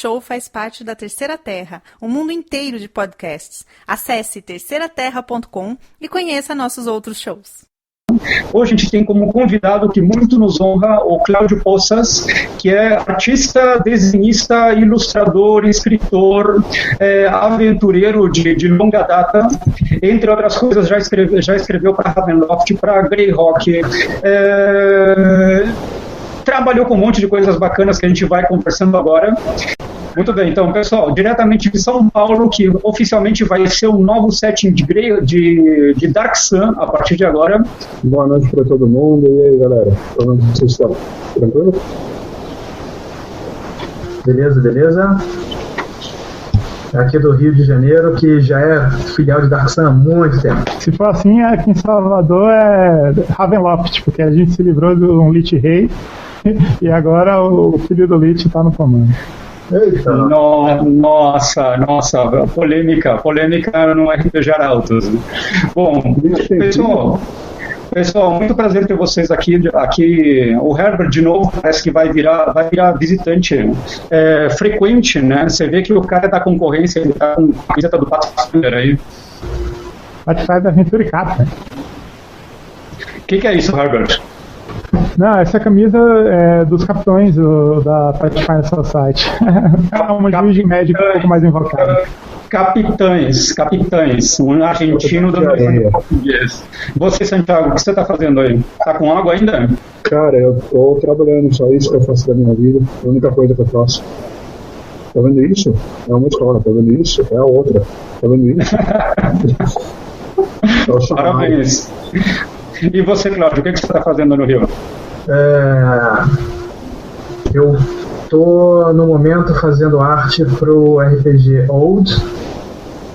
show faz parte da Terceira Terra, um mundo inteiro de podcasts. Acesse terceiraterra.com e conheça nossos outros shows. Hoje a gente tem como convidado que muito nos honra o Cláudio Poças, que é artista, desenhista, ilustrador, escritor, aventureiro de longa data. Entre outras coisas, já escreveu para Ravenloft, para Greyhawk. Trabalhou com um monte de coisas bacanas que a gente vai conversando agora. Muito bem, então, pessoal, diretamente de São Paulo, que oficialmente vai ser um novo setting de Dark Sun a partir de agora. Boa noite para todo mundo. E aí, galera? Como vocês estão? Tranquilo? Beleza. Aqui do Rio de Janeiro, que já é filial de Dark Sun há muito tempo. Se for assim, aqui em Salvador é Ravenloft, porque a gente se livrou de um Lich Rei e agora o filho do Lich está no comando. Eita. Nossa, polêmica no RPG Arautos. Bom, pessoal, muito prazer ter vocês aqui. O Herbert, de novo, parece que vai virar visitante frequente, né? Você vê que o cara da concorrência, ele tá com a camiseta do Pathfinder aí. Pathfinder Aventura e Capa, né? O que é isso, Herbert? Não, essa camisa é dos capitães da Pathfinder Society. É um juiz de médico um pouco mais invocado. Capitães, um argentino do português. Você, Santiago, o que você está fazendo aí? Tá com água ainda? Cara, eu tô trabalhando, só isso que eu faço da minha vida. A única coisa que eu faço. Tá vendo isso? É uma escola, tá vendo isso? É a outra. Tá vendo isso? Parabéns. E você, Cláudio, o que você está fazendo no Rio? Eu tô no momento fazendo arte pro RPG Old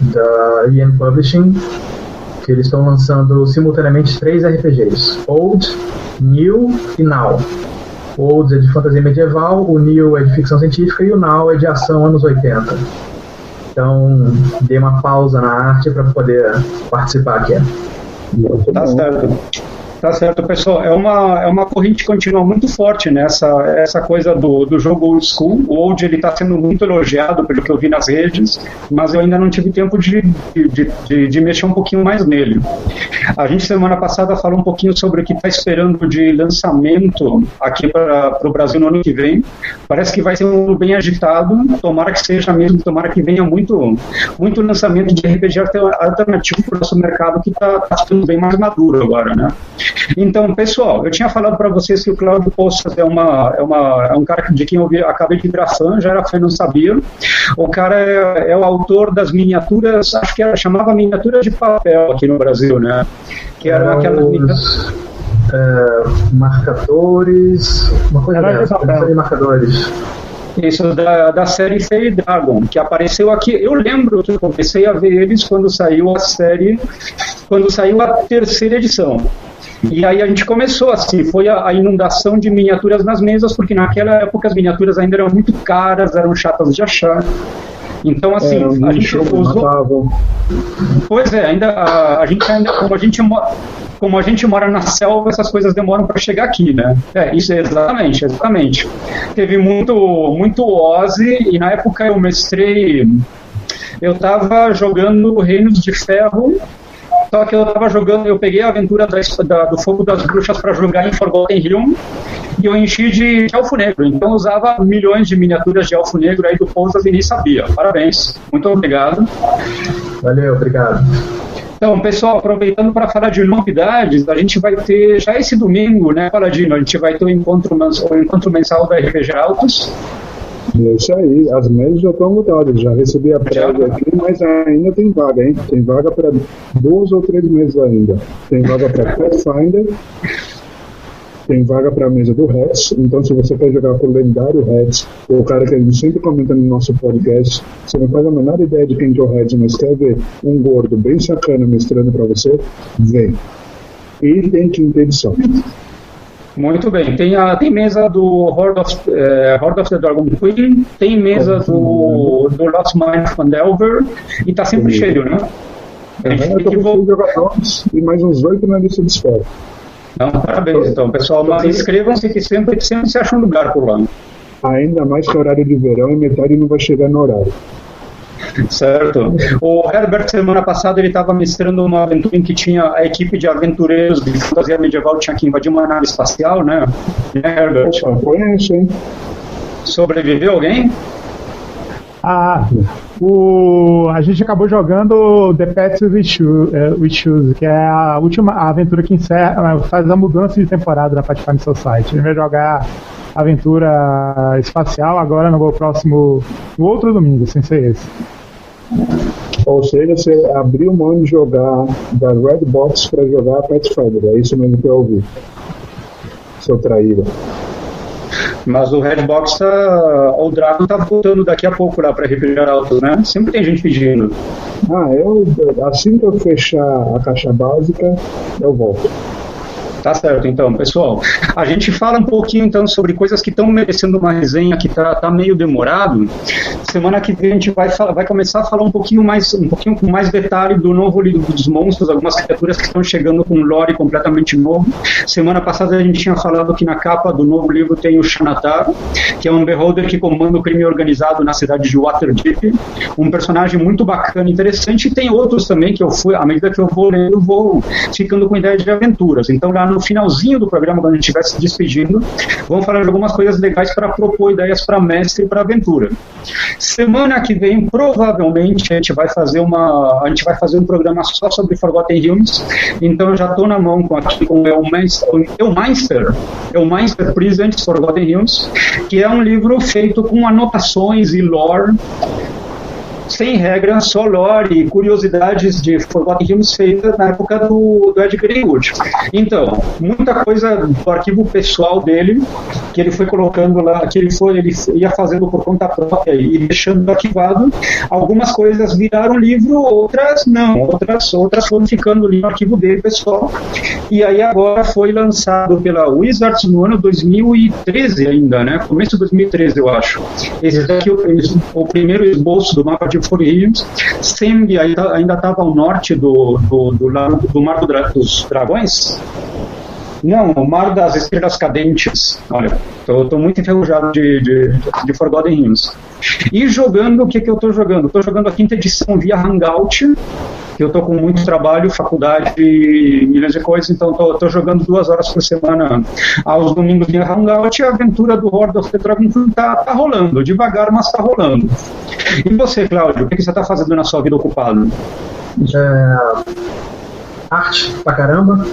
da EN Publishing, que eles estão lançando simultaneamente 3 RPGs: Old, New e Now. O Old é de fantasia medieval, o New é de ficção científica e o Now é de ação anos 80. Então dei uma pausa na arte para poder participar aqui. Tá certo, pessoal. É uma corrente contínua muito forte, né? Essa coisa do jogo old school. O old, ele está sendo muito elogiado pelo que eu vi nas redes, mas eu ainda não tive tempo de mexer um pouquinho mais nele. A gente semana passada falou um pouquinho sobre o que está esperando de lançamento aqui para o Brasil no ano que vem. Parece que vai ser um ano bem agitado. Tomara que seja mesmo, tomara que venha muito lançamento de RPG alternativo para o nosso mercado, que está ficando bem mais maduro agora, né? Então, pessoal, eu tinha falado para vocês que o Cláudio Poças é um cara de quem eu acabei de virar fã, já era fã, não sabia. O cara é o autor das miniaturas, acho que chamava miniaturas de papel aqui no Brasil, né? Que eram aquelas marcadores, uma coisa dessa, marcadores. Isso, da série Fairy Dragon, que apareceu aqui. Eu lembro que eu comecei a ver eles quando saiu a 3ª edição. E aí a gente começou assim, foi a inundação de miniaturas nas mesas, porque naquela época as miniaturas ainda eram muito caras, eram chatas de achar. Então, assim, a gente usou... Pois é, a gente como a gente mora na selva, essas coisas demoram para chegar aqui, né? Isso, exatamente. Teve muito Ozzy, e na época eu mestrei... Eu tava jogando Reinos de Ferro, só que eu peguei a aventura do Fogo das Bruxas para jogar em Forgotten Realm, e eu enchi de Elfo Negro. Então eu usava milhões de miniaturas de Elfo Negro aí do Poças e nem sabia. Parabéns, muito obrigado. Valeu, obrigado. Então, pessoal, aproveitando para falar de novidades, a gente vai ter já esse domingo, né, Paladino? A gente vai ter o encontro mensal da RPG Altos. É isso aí, as mesas já estão lotadas, já recebi a prévia aqui, mas ainda tem vaga, hein? Tem vaga para 2 ou 3 meses ainda. Tem vaga para Pathfinder, tem vaga para a mesa do Rex. Então, se você quer jogar por lendário Rex, o cara que a gente sempre comenta no nosso podcast, você não faz a menor ideia de quem é o Rex, mas quer ver um gordo bem sacana mestrando para você, vem. E tem quinta edição. Muito bem, tem mesa do Horde of the Dragon Queen, tem mesa do Lost Mine of Fandelver, e tá sempre cheio, né? A gente tem que jogadores e mais uns 8 na lista de espera. Então, parabéns, então, pessoal, mas inscrevam-se que sempre se acha um lugar por lá. Ainda mais que é horário de verão e metade não vai chegar no horário. Certo. O Herbert, semana passada, ele estava mestrando uma aventura em que tinha a equipe de aventureiros de fantasia medieval tinha que invadir uma nave espacial, né? Herbert? Opa, conheço, hein? Sobreviveu alguém? A gente acabou jogando The Pets We Choose, que é a última aventura que faz a mudança de temporada da Pathfinder Society. A gente vai jogar aventura espacial agora no outro domingo, sem ser esse. Ou seja, você abriu mão de jogar da Red Box para jogar a Pathfinder, é isso mesmo que eu ouvi. Seu traíra. Mas o Redbox o Dragon tá voltando daqui a pouco lá para refrigerar altos, né? Sempre tem gente pedindo. Assim que eu fechar a caixa básica, eu volto. Tá certo, então, pessoal. A gente fala um pouquinho, então, sobre coisas que estão merecendo uma resenha que tá meio demorado. Semana que vem a gente vai começar a falar um pouquinho com mais detalhe do novo livro dos monstros, algumas criaturas que estão chegando com um lore completamente novo. Semana passada a gente tinha falado que na capa do novo livro tem o Xanatar, que é um beholder que comanda o crime organizado na cidade de Waterdeep. Um personagem muito bacana e interessante. E tem outros também que à medida que eu vou lendo, vou ficando com ideia de aventuras. Então, lá no finalzinho do programa, quando a gente estiver se despedindo, vamos falar de algumas coisas legais para propor ideias para mestre e para aventura. Semana que vem, provavelmente, a gente vai fazer um programa só sobre Forgotten Realms. Então eu já estou na mão com o Elmeister Presents Forgotten Realms, que é um livro feito com anotações e lore, sem regra, só lore e curiosidades de Forgotten Realms feitas na época do Ed Greenwood. Então, muita coisa do arquivo pessoal dele, que ele foi colocando lá, que ele ia fazendo por conta própria e deixando arquivado. Algumas coisas viraram livro, outras não. Outras foram ficando ali no arquivo dele, pessoal. E aí agora foi lançado pela Wizards no ano 2013 ainda, né? Começo de 2013, eu acho. Esse daqui é o primeiro esboço do mapa de Realms. Seng ainda estava ao norte do Mar dos Dragões. Não, o Mar das Estrelas Cadentes. Olha, estou muito enferrujado de Forgotten Realms. E jogando, o que eu estou jogando? Estou jogando a 5ª edição via Hangout, que eu estou com muito trabalho, faculdade e milhões de coisas, então estou jogando 2 horas por semana aos domingos via Hangout, e a aventura do Horde of the Dragon tá rolando, devagar, mas tá rolando. E você, Cláudio, o que você está fazendo na sua vida ocupada? Arte pra caramba.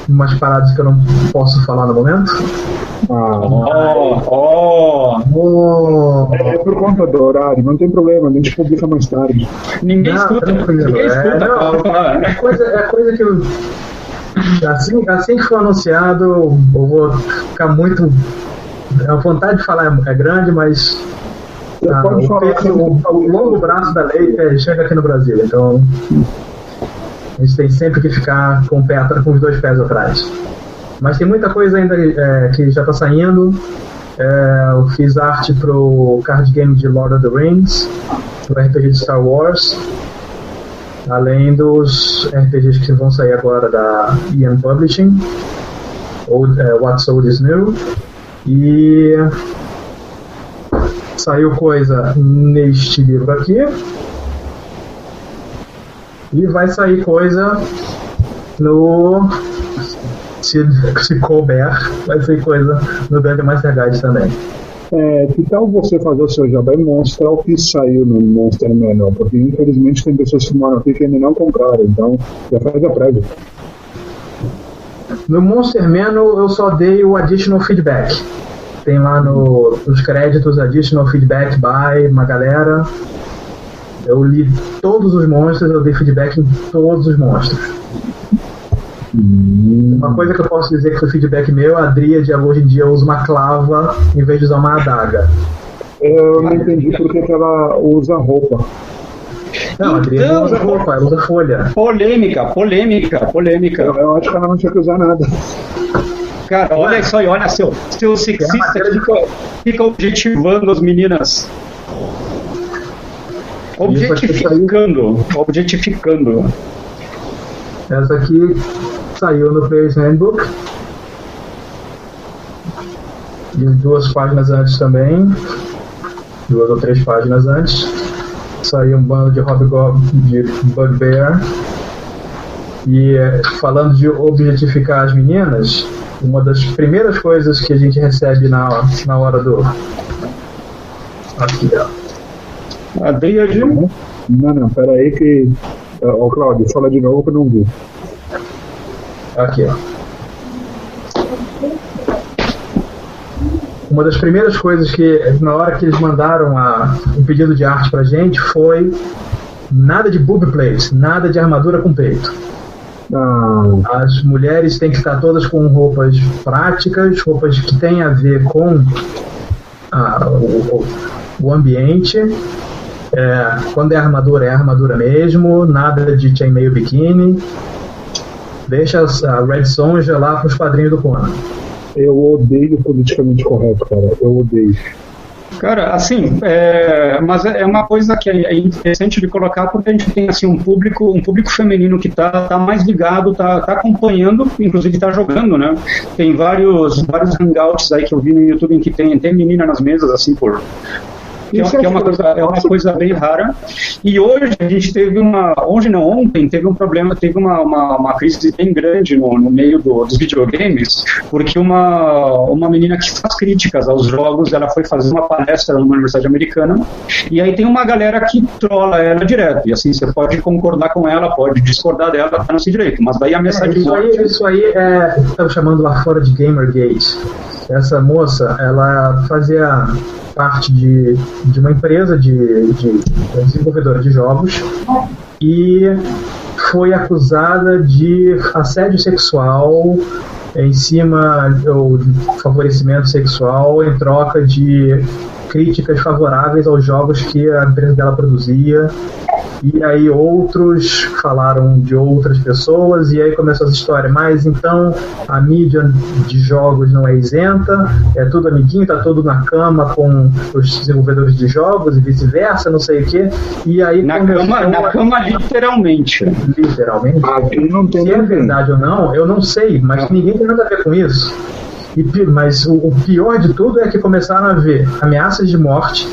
Umas paradas que eu não posso falar no momento. É por conta do horário, não tem problema, a gente publica mais tarde. Ninguém escuta. É coisa que eu... Assim que for anunciado, eu vou ficar muito... A vontade de falar é grande, mas... o longo braço da lei chega aqui no Brasil, então... A gente tem sempre que ficar com os 2 pés atrás. Mas tem muita coisa ainda que já está saindo. Eu fiz arte pro card game de Lord of the Rings, pro RPG de Star Wars, além dos RPGs que vão sair agora da Ian Publishing, What's Old is New. E saiu coisa neste livro aqui. E vai sair coisa no... Se couber, vai sair coisa no Dungeon Master Guide também. Que tal você fazer o seu jabá e mostrar o que saiu no Monster Manual? Porque infelizmente tem pessoas que moram aqui que ainda não compraram, então já faz a prévia. No Monster Manual eu só dei o additional feedback. Tem lá nos créditos additional feedback by uma galera. Eu li todos os monstros, eu dei feedback em todos os monstros. Uma coisa que eu posso dizer que foi feedback meu, a Dríade hoje em dia usa uma clava em vez de usar uma adaga. Eu não entendi porque que ela usa roupa. Não, a Dríade não usa roupa, ela usa folha. Polêmica. Eu acho que ela não tinha que usar nada. Cara, olha isso aí, olha seu sexista fica objetivando as meninas. Objetificando. Essa aqui saiu no Player's Handbook. E 2 páginas antes também, 2 ou 3 páginas antes, saiu um bando de Hobgoblin, de Bugbear. E falando de objetificar as meninas, uma das primeiras coisas que a gente recebe na hora do... Aqui, ó. A Deiade. Não, pera aí que... Ô, Cláudio, fala de novo que eu não vi. Aqui, ó. Uma das primeiras coisas que, na hora que eles mandaram um pedido de arte pra gente, foi nada de boob plate, nada de armadura com peito. As mulheres têm que estar todas com roupas práticas, roupas que têm a ver com o ambiente. Quando é armadura mesmo, nada de chainmail biquíni. Deixa a Red Sonja lá para os padrinhos do Conan. Eu odeio politicamente correto, cara. Eu odeio. Cara, assim, mas é uma coisa que é interessante de colocar, porque a gente tem assim, um público feminino que tá mais ligado, tá acompanhando, inclusive tá jogando, né? Tem vários hangouts aí que eu vi no YouTube em que tem menina nas mesas, assim, que é uma coisa bem rara. E hoje a gente teve ontem teve um problema, teve uma crise bem grande no meio dos videogames, porque uma menina que faz críticas aos jogos, ela foi fazer uma palestra numa universidade americana, e aí tem uma galera que trola ela direto, e assim, você pode concordar com ela, pode discordar dela, tá no seu direito, mas daí a mensagem... Isso aí estão chamando lá fora de Gamergate. Essa moça, ela fazia parte de uma empresa de desenvolvedora de jogos e foi acusada de assédio sexual em cima, ou de favorecimento sexual em troca de críticas favoráveis aos jogos que a empresa dela produzia. E aí outros falaram de outras pessoas, e aí começou essa história. Mas então a mídia de jogos não é isenta, é tudo amiguinho, tá tudo na cama com os desenvolvedores de jogos e vice-versa, não sei o quê. E aí na cama literalmente. Literalmente. Não tem se é verdade ou não, eu não sei, mas ninguém tem nada a ver com isso. Mas o pior de tudo é que começaram a ver ameaças de morte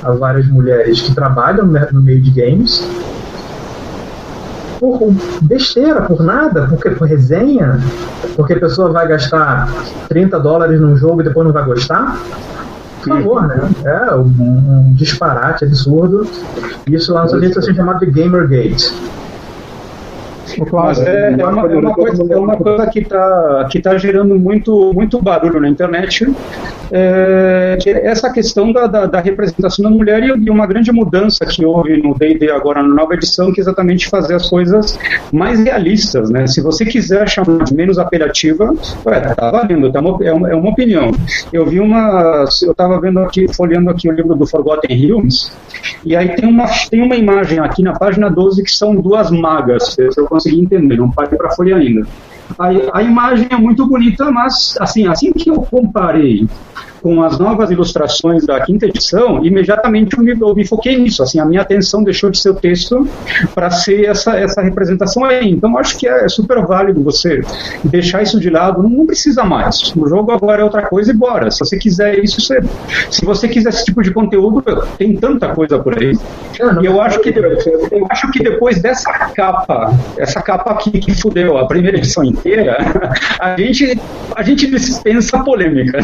a várias mulheres que trabalham no meio de games por besteira, por nada, por resenha, porque a pessoa vai gastar $30 num jogo e depois não vai gostar. Por favor, né? É um disparate absurdo. Isso lá nos Estados Unidos é chamado de Gamergate. Mas é uma coisa que tá gerando muito barulho na internet, que é essa questão da representação da mulher e uma grande mudança que houve no D&D agora na nova edição, que é exatamente fazer as coisas mais realistas, né? Se você quiser chamar de menos apelativa, tá valendo, é uma opinião. Eu estava vendo aqui, folheando aqui o livro do Forgotten Realms, e aí tem uma imagem aqui na página 12 que são 2 magas, se eu conseguir entender, não parei para folhear ainda. A imagem é muito bonita, mas assim que eu comparei com as novas ilustrações da 5ª edição, imediatamente eu me foquei nisso. Assim, a minha atenção deixou de ser o texto para ser essa representação aí. Então, acho que é super válido você deixar isso de lado. Não precisa mais. O jogo agora é outra coisa e bora. Se você quiser isso, se você quiser esse tipo de conteúdo, tem tanta coisa por aí. E eu acho que depois dessa capa, essa capa aqui que fudeu a primeira edição inteira, a gente dispensa polêmica.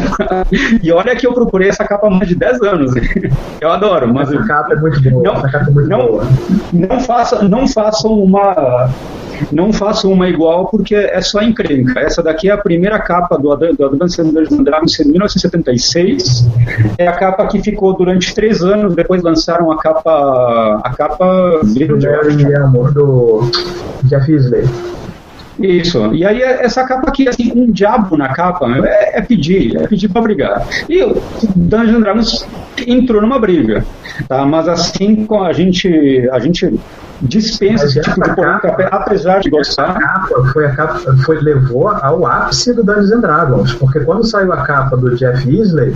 E olha que eu procurei essa capa há mais de 10 anos. Eu adoro, mas essa capa é muito boa. Não façam uma igual, porque é só encrenca. Essa daqui é a primeira capa do Advanced Dungeons & Dragons em 1976. É a capa que ficou durante 3 anos. Depois lançaram a capa do Jeff Isley. Isso, e aí essa capa aqui, assim, um diabo na capa, é pedir pra brigar. E o Dungeons & Dragons entrou numa briga, tá? Mas assim, a gente dispensa esse tipo de polêmica, apesar de gostar. A capa levou ao ápice do Dungeons & Dragons, porque quando saiu a capa do Jeff Isley,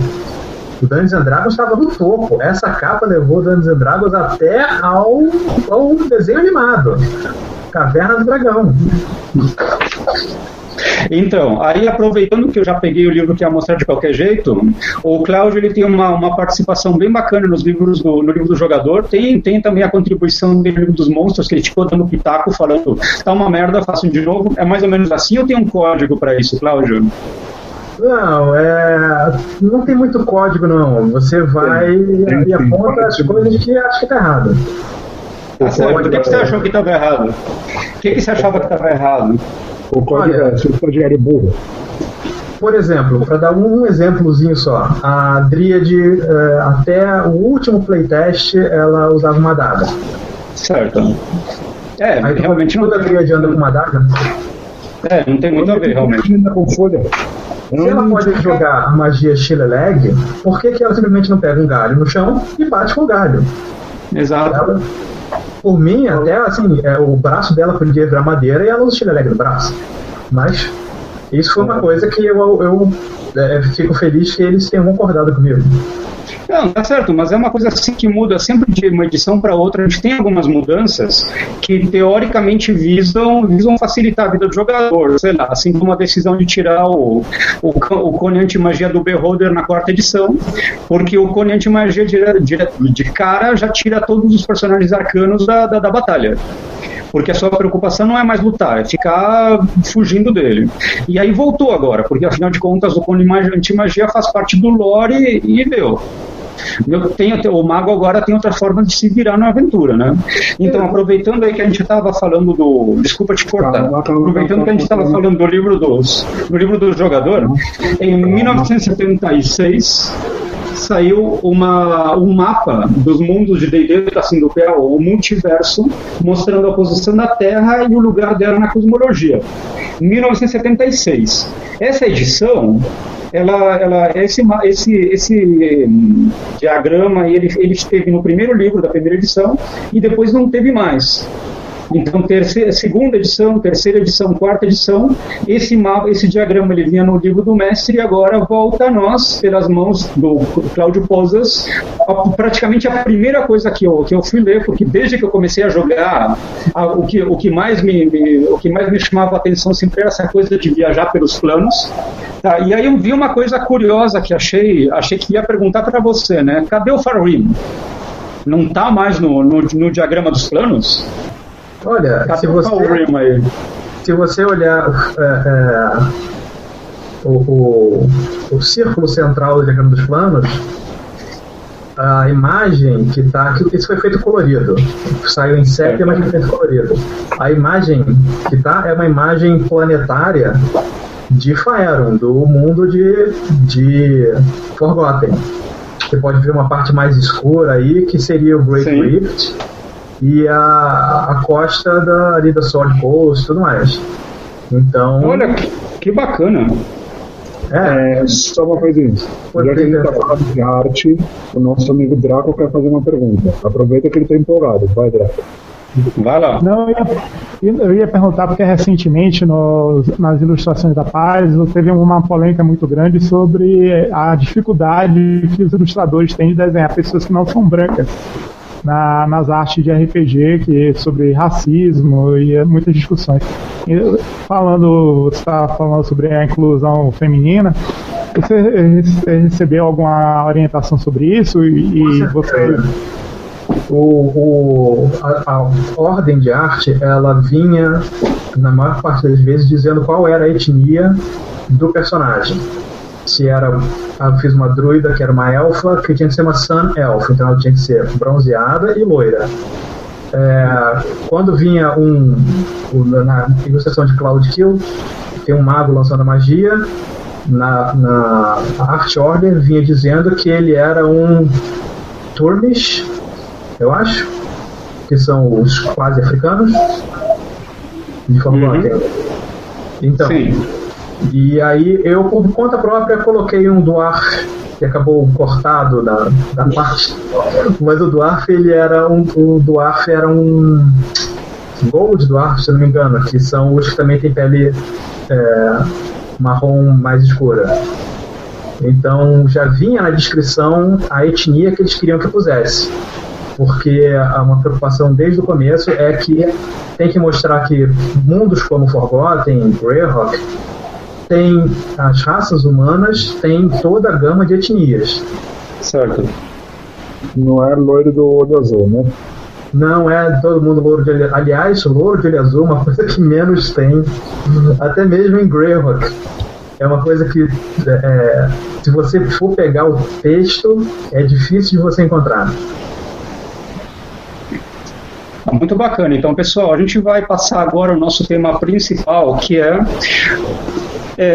o Dungeons & Dragons estava no topo. Essa capa levou o Dungeons & Dragons até ao desenho animado, Caverna do Dragão. Então, aí aproveitando que eu já peguei o livro que ia mostrar de qualquer jeito, o Cláudio ele tem uma participação bem bacana no livro do jogador, tem também a contribuição dele no livro dos monstros, que ele ficou dando pitaco, falando, tá uma merda, façam de novo. É mais ou menos assim ou tem um código para isso, Cláudio? Não, não tem muito código, não. Você vai e aponta as coisas que acha que tá errado. Tá certo. O que você achou que estava errado? O que você achava que estava errado? O código é burro. Por exemplo, para dar um exemplozinho só, a Dríade, até o último playtest, ela usava uma adaga. Certo. Aí, realmente não. Toda Dríade anda com uma adaga? Não tem muito a ver, realmente. Com folha. Se ela pode jogar a magia Shilleleg, por que ela simplesmente não pega um galho no chão e bate com o galho? Exato. Por mim, até assim, o braço dela podia virar madeira e ela usa o Shilleleg no braço. Mas isso foi uma coisa que eu fico feliz que eles tenham concordado comigo. Não, tá certo, mas é uma coisa assim que muda sempre de uma edição para outra. A gente tem algumas mudanças que teoricamente visam facilitar a vida do jogador, sei lá, assim como a decisão de tirar o cone anti-magia do Beholder na 4ª edição, porque o cone anti-magia de cara já tira todos os personagens arcanos da batalha. Porque a sua preocupação não é mais lutar, é ficar fugindo dele. E aí voltou agora, porque afinal de contas o cone anti-magia faz parte do lore e deu. O mago agora tem outra forma de se virar na aventura, né? Então, aproveitando aí que a gente estava falando desculpa te cortar. Aproveitando que a gente estava falando do livro do jogador, em 1976 saiu um mapa dos mundos de D&D da Sindupel, o multiverso, mostrando a posição da Terra e o lugar dela na cosmologia. 1976. Essa edição, esse diagrama ele esteve no primeiro livro da primeira edição e depois não teve mais. Então, segunda edição, terceira edição, 4ª edição, esse diagrama ele vinha no livro do mestre e agora volta a nós, pelas mãos do Cláudio Pozas, praticamente a primeira coisa que eu fui ler, porque desde que eu comecei a jogar, o que mais me chamava a atenção sempre era essa coisa de viajar pelos planos. Tá, e aí eu vi uma coisa curiosa que achei que ia perguntar para você, né? Cadê o Farim? Não está mais no diagrama dos planos? Olha, se você olhar o círculo central do diagrama dos planos, a imagem que está... Isso foi feito colorido. Saiu em sépia, mas foi feito colorido. A imagem que está é uma imagem planetária de Faerun, do mundo de Forgotten. Você pode ver uma parte mais escura aí, que seria o Great Rift, e a costa ali da Sword Coast e tudo mais. Então... Olha, que bacana. Só uma coisinha. Já que a gente está falando de arte, o nosso amigo Draco quer fazer uma pergunta. Aproveita que ele está empolgado. Vai, Draco. Vai lá. Não, eu ia perguntar porque recentemente nas ilustrações da Paz teve uma polêmica muito grande sobre a dificuldade que os ilustradores têm de desenhar pessoas que não são brancas nas artes de RPG, sobre racismo e muitas discussões. Você estava falando sobre a inclusão feminina. Você recebeu alguma orientação sobre isso? E você... A ordem de arte, ela vinha, na maior parte das vezes, dizendo qual era a etnia do personagem. Se era, eu fiz uma druida que era uma elfa, que tinha que ser uma sun elf, então ela tinha que ser bronzeada e loira. Quando vinha na ilustração de Cloud Kill, tem um mago lançando a magia, na Art Order vinha dizendo que ele era um Turmish, eu acho, que são os quase africanos de Forgotten. Então, sim. E aí eu, por conta própria, coloquei um dwarf que acabou cortado da parte, mas o dwarf era um gold dwarf, se não me engano, que são os que também tem pele marrom mais escura. Então já vinha na descrição a etnia que eles queriam que eu pusesse, porque uma preocupação desde o começo é que tem que mostrar que mundos como Forgotten, Greyhawk, tem as raças humanas, tem toda a gama de etnias. Certo. Não é loiro do olho azul, né? Não é todo mundo louro de olho azul. Aliás, louro de olho azul é uma coisa que menos tem, até mesmo em Greyhawk. É uma coisa que, se você for pegar o texto, é difícil de você encontrar. Muito bacana. Então, pessoal, a gente vai passar agora o nosso tema principal, que é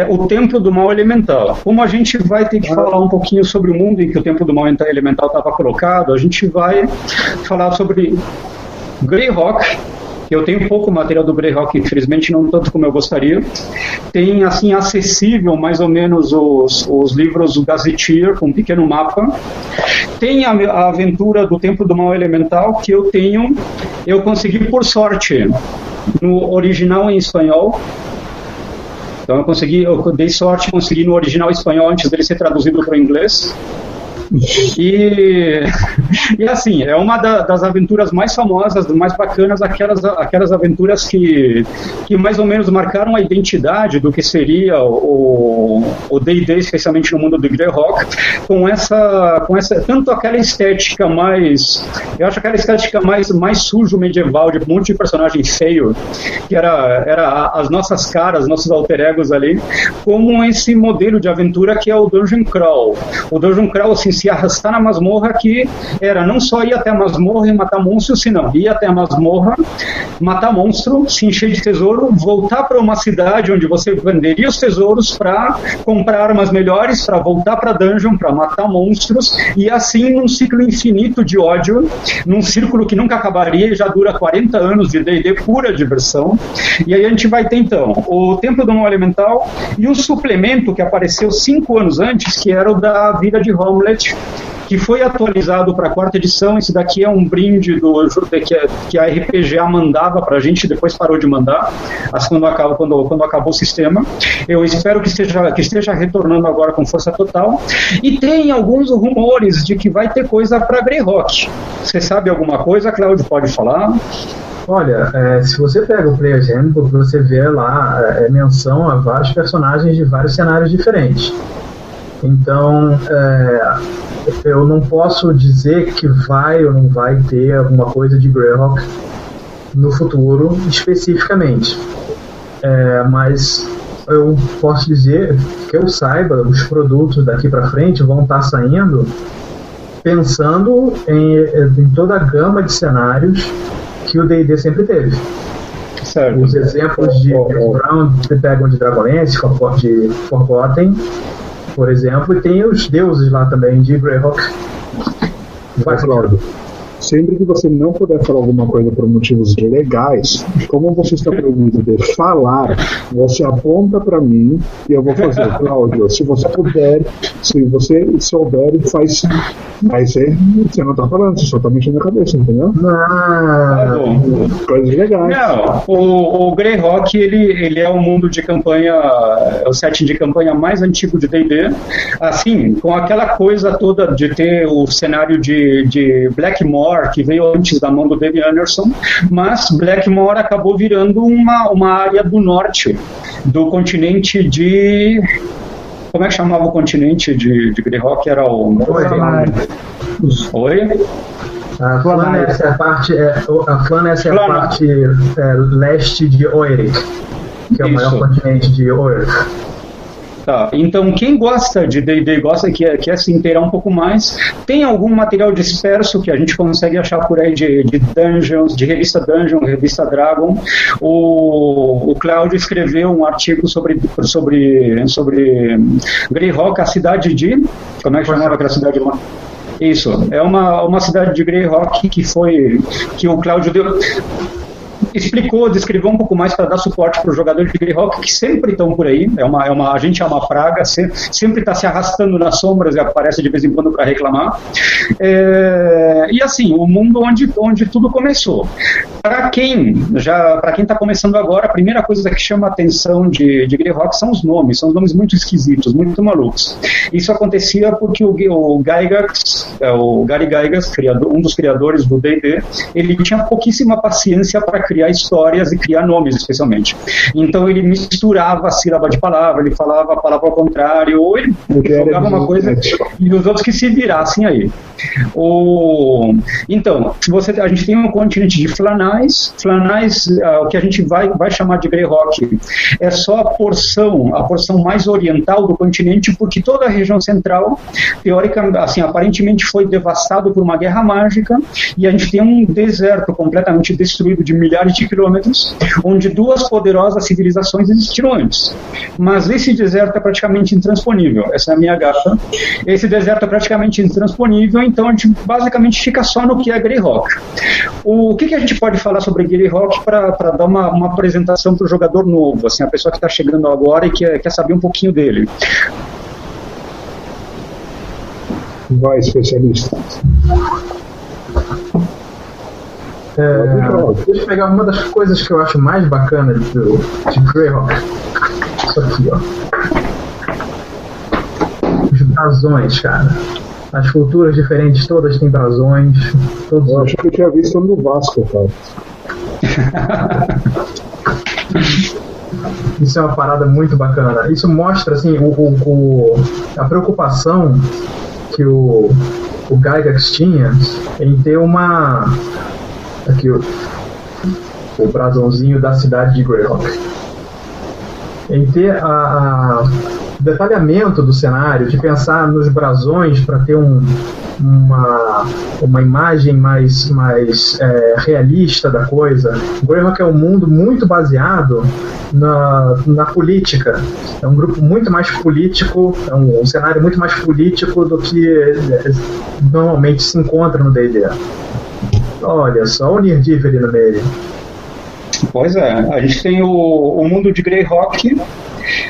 o Templo do Mal Elemental. Como a gente vai ter que falar um pouquinho sobre o mundo em que o Templo do Mal Elemental estava colocado, a gente vai falar sobre Greyhawk. Eu tenho pouco material do Greyhawk, infelizmente não tanto como eu gostaria. Tem, assim, acessível mais ou menos os livros do Gazetteer, com um pequeno mapa. Tem a aventura do Templo do Mal Elemental, que eu consegui por sorte, no original em espanhol. Então eu dei sorte, consegui no original espanhol antes dele ser traduzido para o inglês. E assim, é uma das aventuras mais famosas, mais bacanas, aquelas aventuras que mais ou menos marcaram a identidade do que seria o D&D, especialmente no mundo do Greyhawk, com essa tanto aquela estética eu acho aquela estética mais sujo medieval, de um monte de personagem feio, que era as nossas caras, nossos alter egos ali, como esse modelo de aventura que é o Dungeon Crawl. O Dungeon Crawl, assim, se arrastar na masmorra, que era não só ir até a masmorra e matar monstros, senão ir até a masmorra, matar monstro, se encher de tesouro, voltar para uma cidade onde você venderia os tesouros para comprar armas melhores, para voltar para a dungeon, para matar monstros, e assim num ciclo infinito de ódio, num círculo que nunca acabaria e já dura 40 anos de D&D pura diversão. E aí a gente vai ter então o Templo do Mal Elemental e um suplemento que apareceu 5 anos antes, que era o da Vida de Homelet, que foi atualizado para a 4ª edição. Esse daqui é um brinde que a RPGA mandava para a gente, depois parou de mandar, assim, quando acabou o sistema. Eu espero que esteja retornando agora com força total. E tem alguns rumores de que vai ter coisa para Greyhawk. Você sabe alguma coisa, Cláudio? Pode falar? Olha, se você pega o Player's Handbook, você vê lá menção a vários personagens de vários cenários diferentes. Então, eu não posso dizer que vai ou não vai ter alguma coisa de Greyhawk no futuro especificamente, mas eu posso dizer que eu saiba, os produtos daqui para frente vão estar saindo pensando em toda a gama de cenários que o D&D sempre teve. Certo. Os exemplos de Brown pegam de Dragonlance, de Forgotten, por exemplo, e tem os deuses lá também de Greyhawk. Sempre que você não puder falar alguma coisa por motivos legais, como você está proibido de falar, você aponta para mim e eu vou fazer. Cláudio, se você puder, se você souber, faz sim. Mas você não está falando, você só está mexendo a cabeça, entendeu? Coisas legais. Não, o Greyhawk, ele é o mundo de campanha, é o setting de campanha mais antigo de D&D, assim, com aquela coisa toda de ter o cenário de Blackmoor, que veio antes da mão do Dave Anderson, mas Blackmoor acabou virando uma área do norte do continente de... Como é que chamava o continente de Greyhawk? Era o... Oi? A Flanaess é a parte leste de Oerek, que é o maior continente de Oerek. Tá, então quem gosta de D&D, quer se inteirar um pouco mais, tem algum material disperso que a gente consegue achar por aí de Dungeons, de revista Dungeon, revista Dragon. O Cláudio escreveu um artigo sobre Greyhawk, a cidade de... Como é que chamava aquela cidade lá? Isso, é uma cidade de Greyhawk que o Cláudio descreveu um pouco mais para dar suporte para os jogadores de Greyhawk que sempre estão por aí. A gente é uma praga, sempre está se arrastando nas sombras e aparece de vez em quando para reclamar. E assim, o mundo onde tudo começou. para quem está começando agora, a primeira coisa que chama a atenção de Greyhawk são os nomes muito esquisitos, muito malucos. Isso acontecia porque o Gygax, o Gary Gygax, um dos criadores do D&D, ele tinha pouquíssima paciência para criar histórias e criar nomes, especialmente. Então ele misturava a sílaba de palavra, ele falava a palavra ao contrário, ou ele jogava uma coisa e os outros que se virassem aí. Então, a gente tem um continente de Flanais, o que a gente vai chamar de Greyhawk é só a porção mais oriental do continente, porque toda a região central, teoricamente, assim, aparentemente foi devastado por uma guerra mágica, e a gente tem um deserto completamente destruído de milhares de quilômetros, onde duas poderosas civilizações existiram antes. Mas esse deserto é praticamente intransponível, essa é a minha gafa. Esse deserto é praticamente intransponível, então a gente basicamente fica só no que é Greyhawk. O que a gente pode falar sobre Greyhawk para dar uma apresentação para o jogador novo, assim, a pessoa que está chegando agora e quer saber um pouquinho dele? Vai, especialista. Deixa eu pegar uma das coisas que eu acho mais bacana de Greyhawk. Isso aqui, ó. Os brasões, cara. As culturas diferentes todas têm brasões. Eu acho que eu tinha visto no Vasco, cara. Isso é uma parada muito bacana. Isso mostra assim, a preocupação que o Gygax tinha em ter uma... Aqui o brasãozinho da cidade de Greyhawk. Em ter o detalhamento do cenário, de pensar nos brasões para ter uma imagem mais realista da coisa. Greyhawk é um mundo muito baseado na política. É um grupo muito mais político, é um cenário muito mais político do que normalmente se encontra no D&D. Olha só o Nirdiv ali no meio. Pois é, a gente tem o mundo de Greyhawk.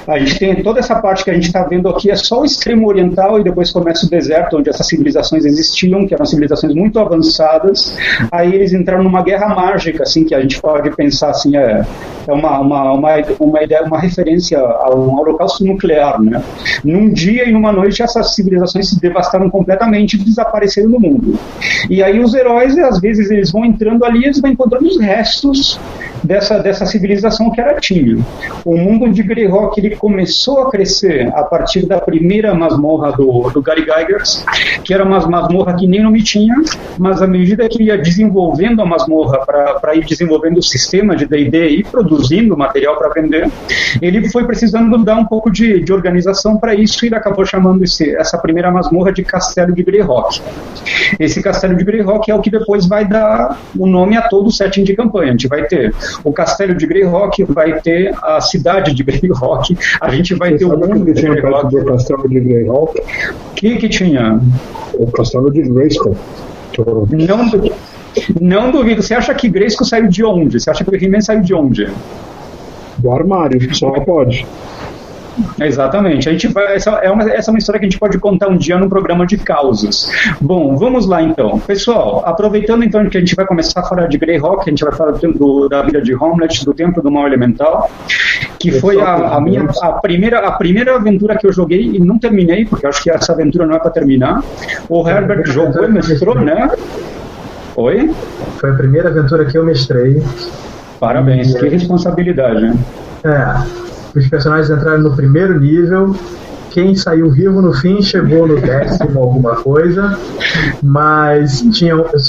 A gente tem toda essa parte que a gente está vendo aqui, é só o extremo oriental, e depois começa o deserto, onde essas civilizações existiam, que eram civilizações muito avançadas. Aí eles entraram numa guerra mágica, assim, que a gente pode pensar assim, é uma ideia, uma referência a um holocausto nuclear, né? Num dia e numa noite essas civilizações se devastaram completamente e desapareceram do mundo. E aí os heróis, às vezes, eles vão entrando ali e eles vão encontrando os restos dessa civilização que era Tímio. O mundo de Greyhawk, ele começou a crescer a partir da primeira masmorra do Gary Gygax, que era uma masmorra que nem nome tinha, mas à medida que ia desenvolvendo a masmorra para ir desenvolvendo o sistema de D&D e produzindo material para vender, ele foi precisando dar um pouco de organização para isso, e ele acabou chamando essa primeira masmorra de Castelo de Greyhawk. Esse Castelo de Greyhawk é o que depois vai dar o nome a todo o setting de campanha. A gente vai ter o Castelo de Greyhawk, vai ter a cidade de Greyhawk, a gente vai ter o mundo de Greyhawk. O Castelo de Greyhawk? O que tinha? O Castelo de Grayskull. Não duvido. Você acha que Grayskull saiu de onde? Você acha que o He-Man saiu de onde? Do armário, só pode. Exatamente. A gente vai, essa é uma história que a gente pode contar um dia num programa de causas. Bom, vamos lá então. Pessoal, aproveitando então que a gente vai começar a falar de Greyhawk, a gente vai falar da vida de Homelet, do Templo do Mal Elemental, que foi a primeira aventura que eu joguei e não terminei, porque eu acho que essa aventura não é para terminar. O Herbert jogou e mestrou, né? Oi? Foi a primeira aventura que eu mestrei. Parabéns, que responsabilidade, né? Os personagens entraram no primeiro nível. Quem saiu vivo no fim chegou no 10º alguma coisa, mas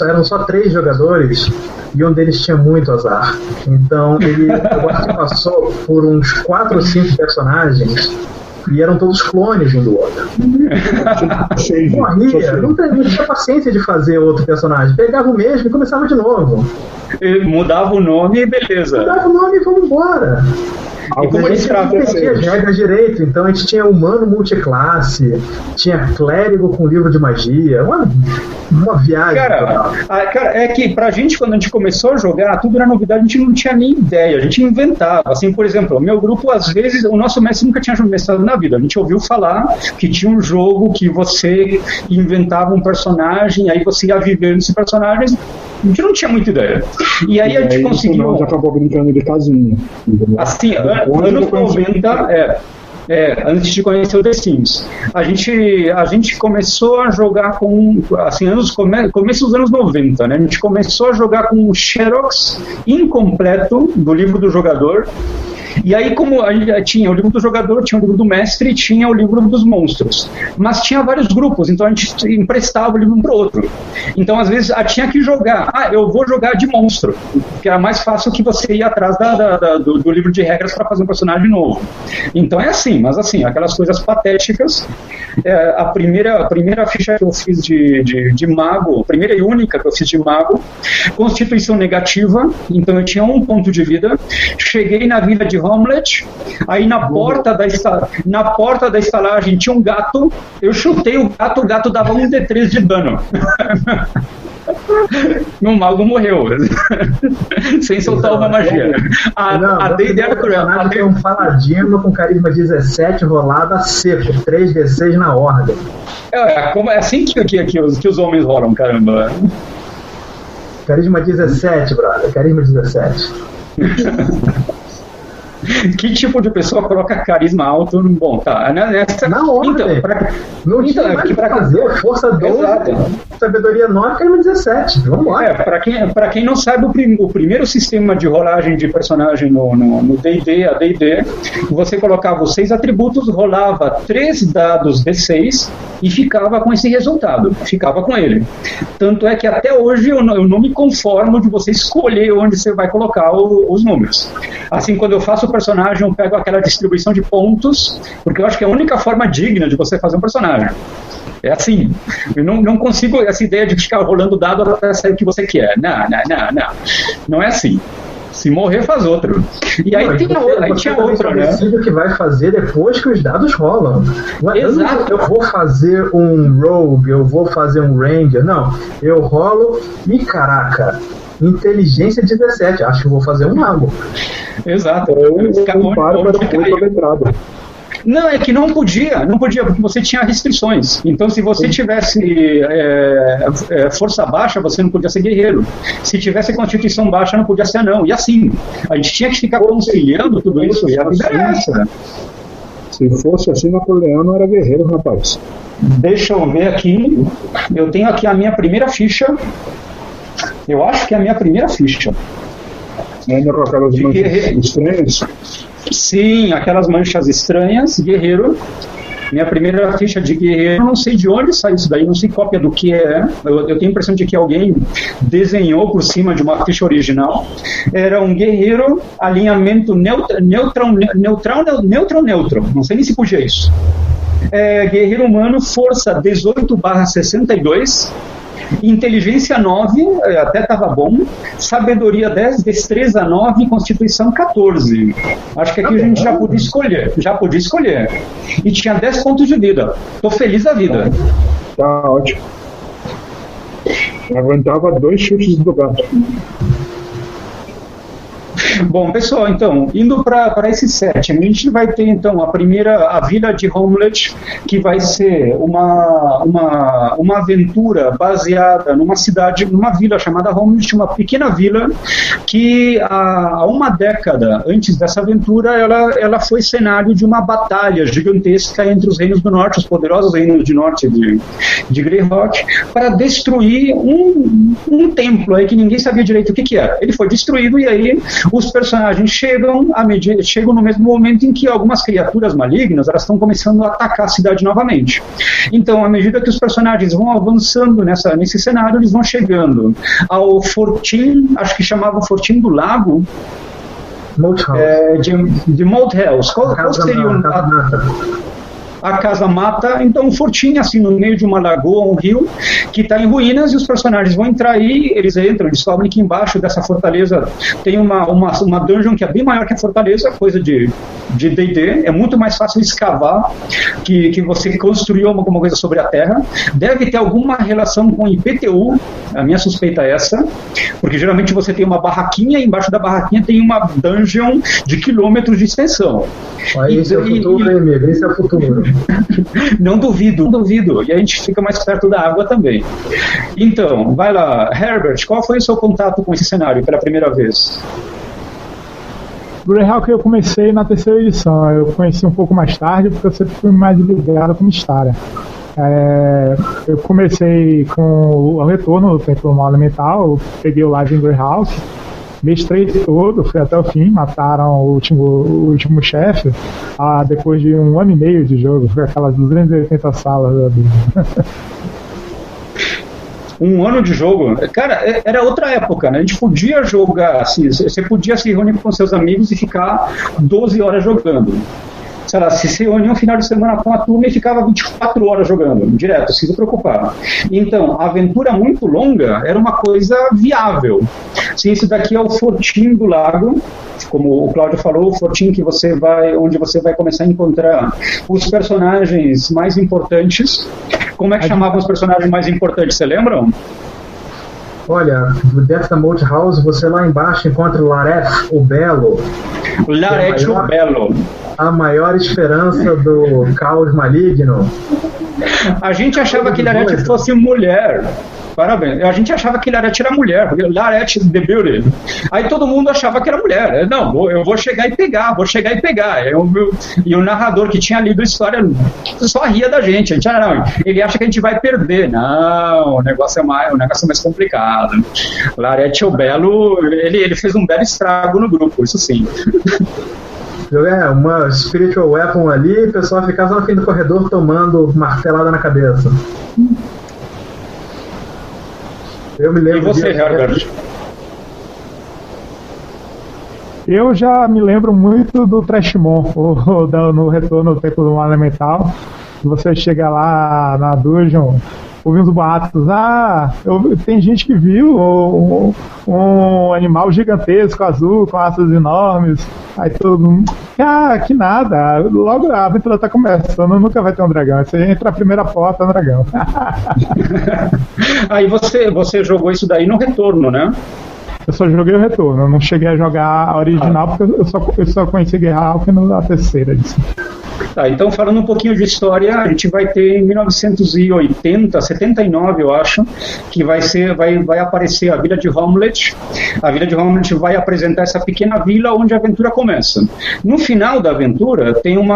eram só 3 jogadores e um deles tinha muito azar. Então eu acho que passou por uns 4 ou 5 personagens e eram todos clones um do outro. Morria, não tinha paciência de fazer outro personagem. Pegava o mesmo e começava de novo. Mudava o nome e beleza. Mudava o nome e vamos embora. E como a gente não conhecia as regras direito, então a gente tinha humano multiclasse, tinha clérigo com livro de magia, uma viagem. Cara, é que pra gente, quando a gente começou a jogar, tudo era novidade, a gente não tinha nem ideia, a gente inventava. Assim, por exemplo, meu grupo, às vezes, o nosso mestre nunca tinha mestrado na vida, a gente ouviu falar que tinha um jogo que você inventava um personagem, aí você ia vivendo esse personagem gente não tinha muita ideia. E aí a gente conseguiu... Nós acabou brincando de casinha. Entendeu? Assim, anos 90... antes de conhecer o The Sims. A gente começou a jogar com, assim, começo dos anos 90, né? A gente começou a jogar com um xerox incompleto do livro do jogador. E aí, como a gente tinha o livro do jogador, tinha o livro do mestre e tinha o livro dos monstros. Mas tinha vários grupos, então a gente emprestava o livro um para o outro. Então, às vezes, tinha que jogar. Eu vou jogar de monstro, que era mais fácil que você ir atrás do livro de regras para fazer um personagem novo. Então é assim, mas assim, aquelas coisas patéticas. A primeira ficha que eu fiz de mago, a primeira e única que eu fiz de mago, constituição negativa, então eu tinha 1 ponto de vida. Cheguei na vila de Hamlet, aí na porta da estalagem tinha um gato, eu chutei o gato dava 1d3 de dano. Meu mago morreu sem soltar uma magia. A D&D era cruel. Tem um paladino com carisma 17 rolada seco, 3d6 na ordem. É assim que os homens rolam, caramba. Carisma 17, brother. Carisma 17. Que tipo de pessoa coloca carisma alto? Bom, tá. Na ordem. Não tinha mais o que fazer. Força 12, sabedoria 9, carisma 17. Vamos lá. Pra quem não sabe, o primeiro sistema de rolagem de personagem no D&D, a D&D, você colocava os 6 atributos, rolava 3 dados D6 e ficava com esse resultado. Ficava com ele. Tanto é que até hoje eu não me conformo de você escolher onde você vai colocar os números. Assim, quando eu faço o personagem, eu pego aquela distribuição de pontos, porque eu acho que é a única forma digna de você fazer um personagem. É assim, eu não consigo essa ideia de ficar rolando dado até sair o que você quer. Não é assim. Se morrer, faz outro. E aí tinha outra, né? O que vai fazer depois que os dados rolam. Exato. Eu vou fazer um rogue, eu vou fazer um ranger. Não, eu rolo e caraca, inteligência 17, acho que vou fazer um mago. Exato. Não, é que não podia, porque você tinha restrições. Então, se você tivesse força baixa, você não podia ser guerreiro. Se tivesse constituição baixa, não podia ser anão. E assim, a gente tinha que ficar conciliando tudo isso. E a vida é essa. Se fosse assim, Napoleão não era guerreiro, rapaz. Deixa eu ver aqui. Eu tenho aqui a minha primeira ficha. Eu acho que é a minha primeira ficha. Ainda com aquelas manchas estranhas? Sim, aquelas manchas estranhas, guerreiro. Minha primeira ficha de guerreiro, não sei de onde saiu isso daí, não sei cópia do que é. Eu tenho a impressão de que alguém desenhou por cima de uma ficha original. Era um guerreiro, alinhamento neutral. Não sei nem se podia isso. Guerreiro humano, força 18/62. Inteligência 9, até estava bom. Sabedoria 10, destreza 9, constituição 14. Acho que aqui a gente já podia escolher. E tinha 10 pontos de vida. Tô feliz da vida. Tá ótimo. Aguentava 2 chutes do gato. Bom, pessoal, então, indo para esse setting, a gente vai ter, então, a vila de Hamlet, que vai ser uma aventura baseada numa cidade, numa vila chamada Hamlet, uma pequena vila, que há uma década antes dessa aventura, ela foi cenário de uma batalha gigantesca entre os reinos do norte, os poderosos reinos do norte de Greyhawk, para destruir um templo aí que ninguém sabia direito o que era. Ele foi destruído e aí os personagens chegam no mesmo momento em que algumas criaturas malignas elas estão começando a atacar a cidade novamente. Então, à medida que os personagens vão avançando nesse cenário, eles vão chegando ao fortim, acho que chamava Fortim do Lago, de Malthouse. Qual seria a casa mata, então um fortinho assim no meio de uma lagoa, um rio, que está em ruínas, e os personagens vão entrar aí, eles descobrem que embaixo dessa fortaleza tem uma dungeon que é bem maior que a fortaleza, coisa de D&D, é muito mais fácil escavar que você construir alguma coisa sobre a terra. Deve ter alguma relação com IPTU, a minha suspeita é essa, porque geralmente você tem uma barraquinha, e embaixo da barraquinha tem uma dungeon de quilômetros de extensão. Esse é o futuro, amigo, esse é o futuro. Não duvido. E a gente fica mais perto da água também. aí. Então, vai lá, Herbert, qual foi o seu contato com esse cenário pela primeira vez? Greyhawk eu comecei na terceira edição, eu conheci um pouco mais tarde porque eu sempre fui mais ligado com Mystaria. Eu comecei com o retorno do Templo do Mal Elemental, peguei o live em Greyhawk, mestrei todo, fui até o fim, mataram o último chefe depois de 1 ano e meio de jogo, foi aquelas 280 salas. 1 ano de jogo, cara, era outra época, né? A gente podia jogar assim, você podia se reunir com seus amigos e ficar 12 horas jogando. Sei lá, se reunia um final de semana com a turma e ficava 24 horas jogando, direto, sem se preocupar. Então, a aventura muito longa era uma coisa viável. Sim, esse daqui é o Fortim do Lago, como o Cláudio falou, o Fortim onde você vai começar a encontrar os personagens mais importantes. Como é que chamavam os personagens mais importantes, você lembram? Olha, dentro da Moat House, você lá embaixo encontra o Lareth, o Belo. Lareth, o Belo. A maior esperança do caos maligno. A gente achava que Lareth fosse mulher. Parabéns. A gente achava que Lareth era mulher, porque Lareth the Beauty. Aí todo mundo achava que era mulher. Não, eu vou chegar e pegar. E o narrador que tinha lido a história só ria da gente. A gente não, ele acha que a gente vai perder. Não, o negócio é mais complicado. Lareth o Belo, ele fez um belo estrago no grupo, isso sim. Uma spiritual weapon ali, o pessoal ficava no fim do corredor tomando martelada na cabeça. Eu me lembro. E você, Herbert? Eu já me lembro muito do Trashmon, no Retorno do Templo do Mal Elemental. Você chega lá na dungeon, ouvindo os boatos, tem gente que viu um animal gigantesco, azul, com asas enormes. Aí todo mundo, que nada, logo a aventura tá começando, nunca vai ter um dragão. Você entra a primeira porta, é um dragão. Aí você jogou isso daí no Retorno, né? Eu só joguei o Retorno, eu não cheguei a jogar a original, porque eu só conheci Greyhawk na terceira edição. Tá, então falando um pouquinho de história, a gente vai ter em 1980, 79 eu acho, que vai aparecer a Vila de Homelet. A Vila de Homelet vai apresentar essa pequena vila onde a aventura começa. No final da aventura tem um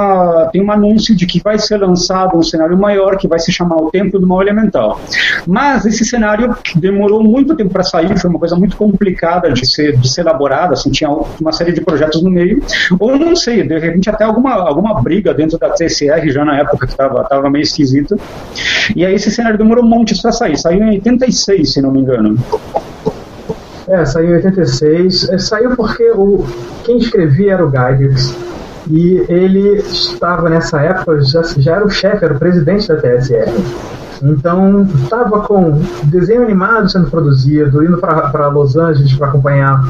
anúncio de que vai ser lançado um cenário maior que vai se chamar o Templo do Mal Elemental. Mas esse cenário demorou muito tempo para sair, foi uma coisa muito complicada de ser elaborada, assim, tinha uma série de projetos no meio, ou não sei, de repente até alguma briga dentro da TSR já na época que estava meio esquisita. E aí esse cenário demorou um monte para sair. Saiu em 86, se não me engano. Saiu em 86. Saiu porque quem escrevia era o Gygax. E ele estava nessa época, já era o chefe, era o presidente da TSR. Então, estava com desenho animado sendo produzido, indo para Los Angeles para acompanhar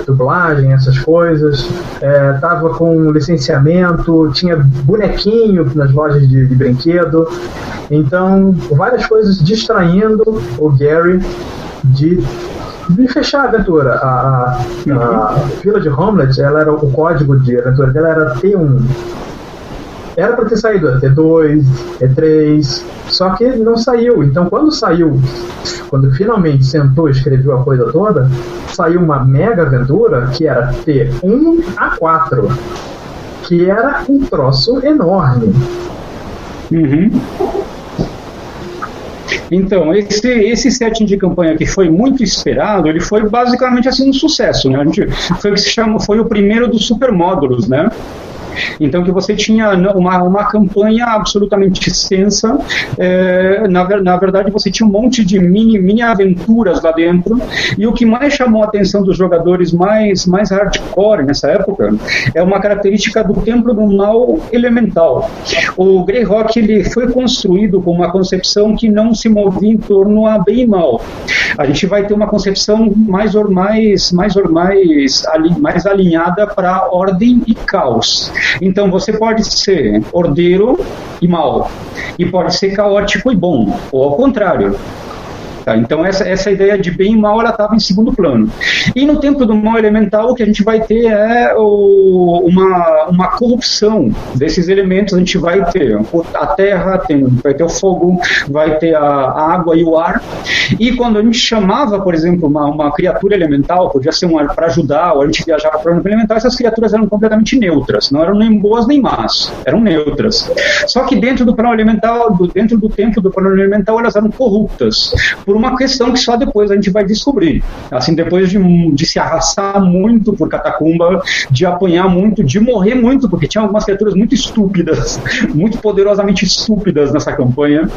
dublagem, essas coisas. Estava com licenciamento, tinha bonequinho nas lojas de brinquedo. Então, várias coisas distraindo o Gary de fechar a aventura. A Vila de Homelet, o código de aventura dela era T1. Era para ter saído T2, T3, só que não saiu. Então, quando finalmente sentou e escreveu a coisa toda, saiu uma mega aventura que era T1 a 4, que era um troço enorme. Uhum. Então, esse setting de campanha que foi muito esperado, ele foi basicamente assim um sucesso, né? Foi o primeiro dos supermódulos, né? Então que você tinha uma campanha absolutamente extensa, na verdade você tinha um monte de mini aventuras lá dentro, e o que mais chamou a atenção dos jogadores mais hardcore nessa época é uma característica do Templo do Mal Elemental. O Greyhawk ele foi construído com uma concepção que não se movia em torno a bem e mal. A gente vai ter uma concepção mais alinhada para ordem e caos. Então você pode ser ordeiro e mal, e pode ser caótico e bom, ou ao contrário. Tá? Então essa ideia de bem e mal, ela estava em segundo plano. E no Templo do Mal Elemental, o que a gente vai ter é uma corrupção desses elementos. A gente vai ter a terra, vai ter o fogo, vai ter a água e o ar. E quando a gente chamava, por exemplo, uma criatura elemental, podia ser para ajudar, ou a gente viajava para o plano elemental, essas criaturas eram completamente neutras, não eram nem boas nem más, eram neutras. Só que dentro do plano elemental, dentro do templo do plano elemental, elas eram corruptas, por uma questão que só depois a gente vai descobrir. Assim, depois de se arrastar muito por catacumba, de apanhar muito, de morrer muito, porque tinha algumas criaturas muito estúpidas, muito poderosamente estúpidas nessa campanha.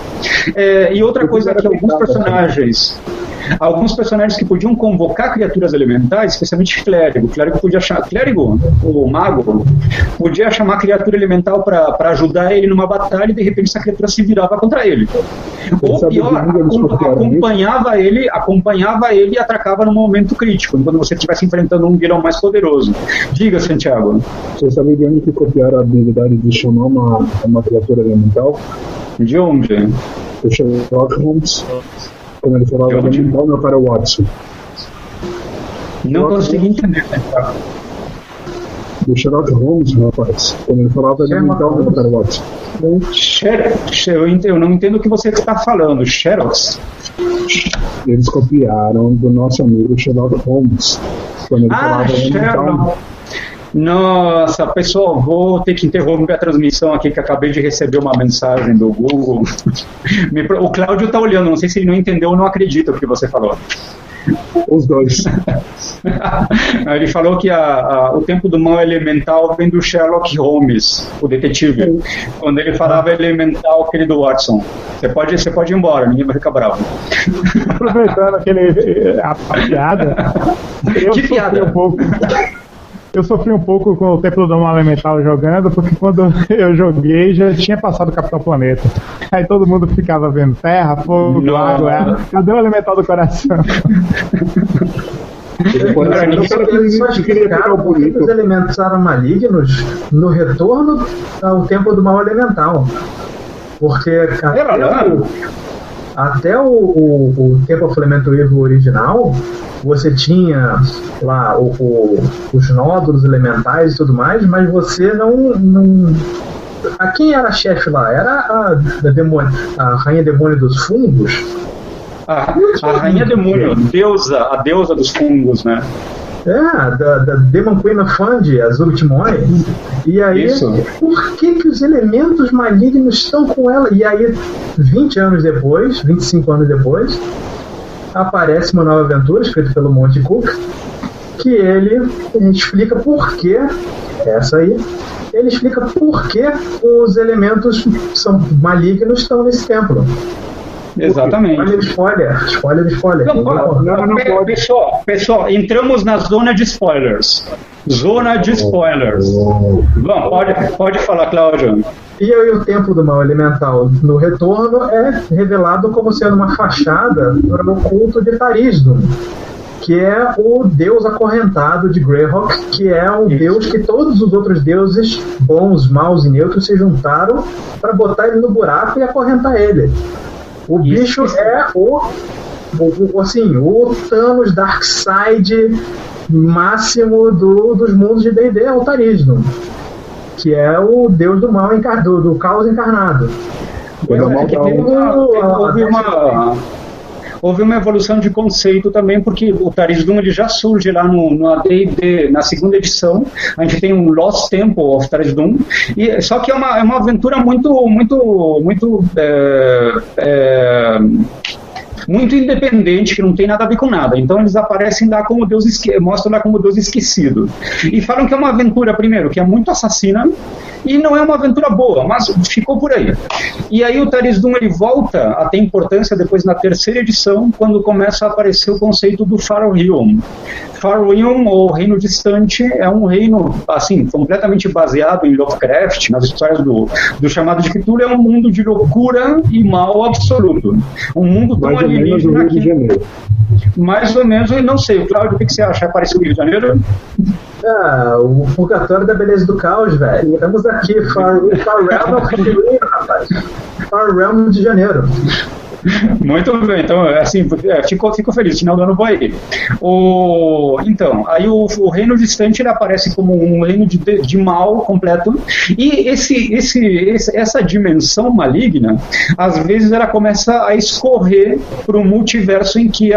E outra coisa é que alguns personagens que podiam convocar criaturas elementais, especialmente clérigo, o mago, podia chamar a criatura elemental para ajudar ele numa batalha e de repente essa criatura se virava contra ele. Ou pior, acompanhava ele e atacava no momento crítico, quando você estivesse enfrentando um vilão mais poderoso. Diga, Santiago. Você sabe de onde que copiaram a habilidade de chamar uma criatura elemental? De onde? O Sherlock Holmes, quando ele falava elemental, não para o Watson. Não consegui entender. Do Sherlock Holmes, rapaz, quando ele falava elemental, não para o Watson. Eu não entendo o que você está falando. Xerox? Eles copiaram do nosso amigo Sherlock Holmes, quando ele falava elemental. Nossa, pessoal, vou ter que interromper a transmissão aqui, que acabei de receber uma mensagem do Google. O Cláudio está olhando, não sei se ele não entendeu ou não acredita o que você falou. Os dois. Ele falou que o Tempo do Mal Elemental vem do Sherlock Holmes, o detetive. Quando ele falava elemental, querido Watson, você pode ir embora, ninguém vai ficar bravo. Aproveitando a piada, que piada? Eu sofri um pouco com o Templo do Mal Elemental jogando, porque quando eu joguei já tinha passado o Capitão Planeta. Aí todo mundo ficava vendo terra, fogo, água. Cadê o Elemental do Coração? Os elementos eram malignos no retorno ao Templo do Mal Elemental. Porque até o Temple of Elemental Evil original, você tinha lá os nódulos elementais e tudo mais, mas você não... Quem era a chefe lá? Era a Rainha Demônio dos Fungos? A Rainha Demônio, a deusa dos fungos, né? Da Demon Queen of Fund, a Zultimoi. E aí, por que os elementos malignos estão com ela? E aí, 25 anos depois, aparece uma nova aventura, escrita pelo Monty Cook, que ele explica por que, ele explica por que os elementos malignos estão nesse templo. Exatamente. Spoiler. Não, pessoal, entramos na zona de spoilers. Bom, pode falar, Cláudio. E aí o Templo do Mal Elemental no retorno é revelado como sendo uma fachada para o culto de Tarisdun, que é o deus acorrentado de Greyhawk, que é um deus que todos os outros deuses bons, maus e neutros se juntaram para botar ele no buraco e acorrentar ele. O bicho é o Thanos Darkseid máximo dos mundos de D&D, é o Tarisdun, que é o deus do mal do caos encarnado. Houve uma evolução de conceito também, porque o Tarisdun ele já surge lá no AD&D, na segunda edição. A gente tem um Lost Temple of Tarisdun, só que é uma aventura muito independente, que não tem nada a ver com nada. Então eles aparecem lá como Deus, mostram lá como Deus esquecido. E falam que é uma aventura, primeiro, que é muito assassina, e não é uma aventura boa, mas ficou por aí. E aí o Tarisdun ele volta a ter importância depois na terceira edição, quando começa a aparecer o conceito do Far Realm. Far Realm, ou Reino Distante, é um reino assim completamente baseado em Lovecraft, nas histórias do chamado de Cthulhu. É um mundo de loucura e mal absoluto. Um mundo tão alienígena que... Mais ou menos, eu não sei. Cláudio, o que você acha? Apareceu no Rio de Janeiro? O purgatório da beleza do caos, velho. Estamos aqui, Far Realm, rapaz. Far Realm de Janeiro. Muito bem, então, assim, fico feliz, final do ano vou aí. Então, aí o reino distante ele aparece como um reino de mal completo, e essa dimensão maligna, às vezes ela começa a escorrer para o multiverso em que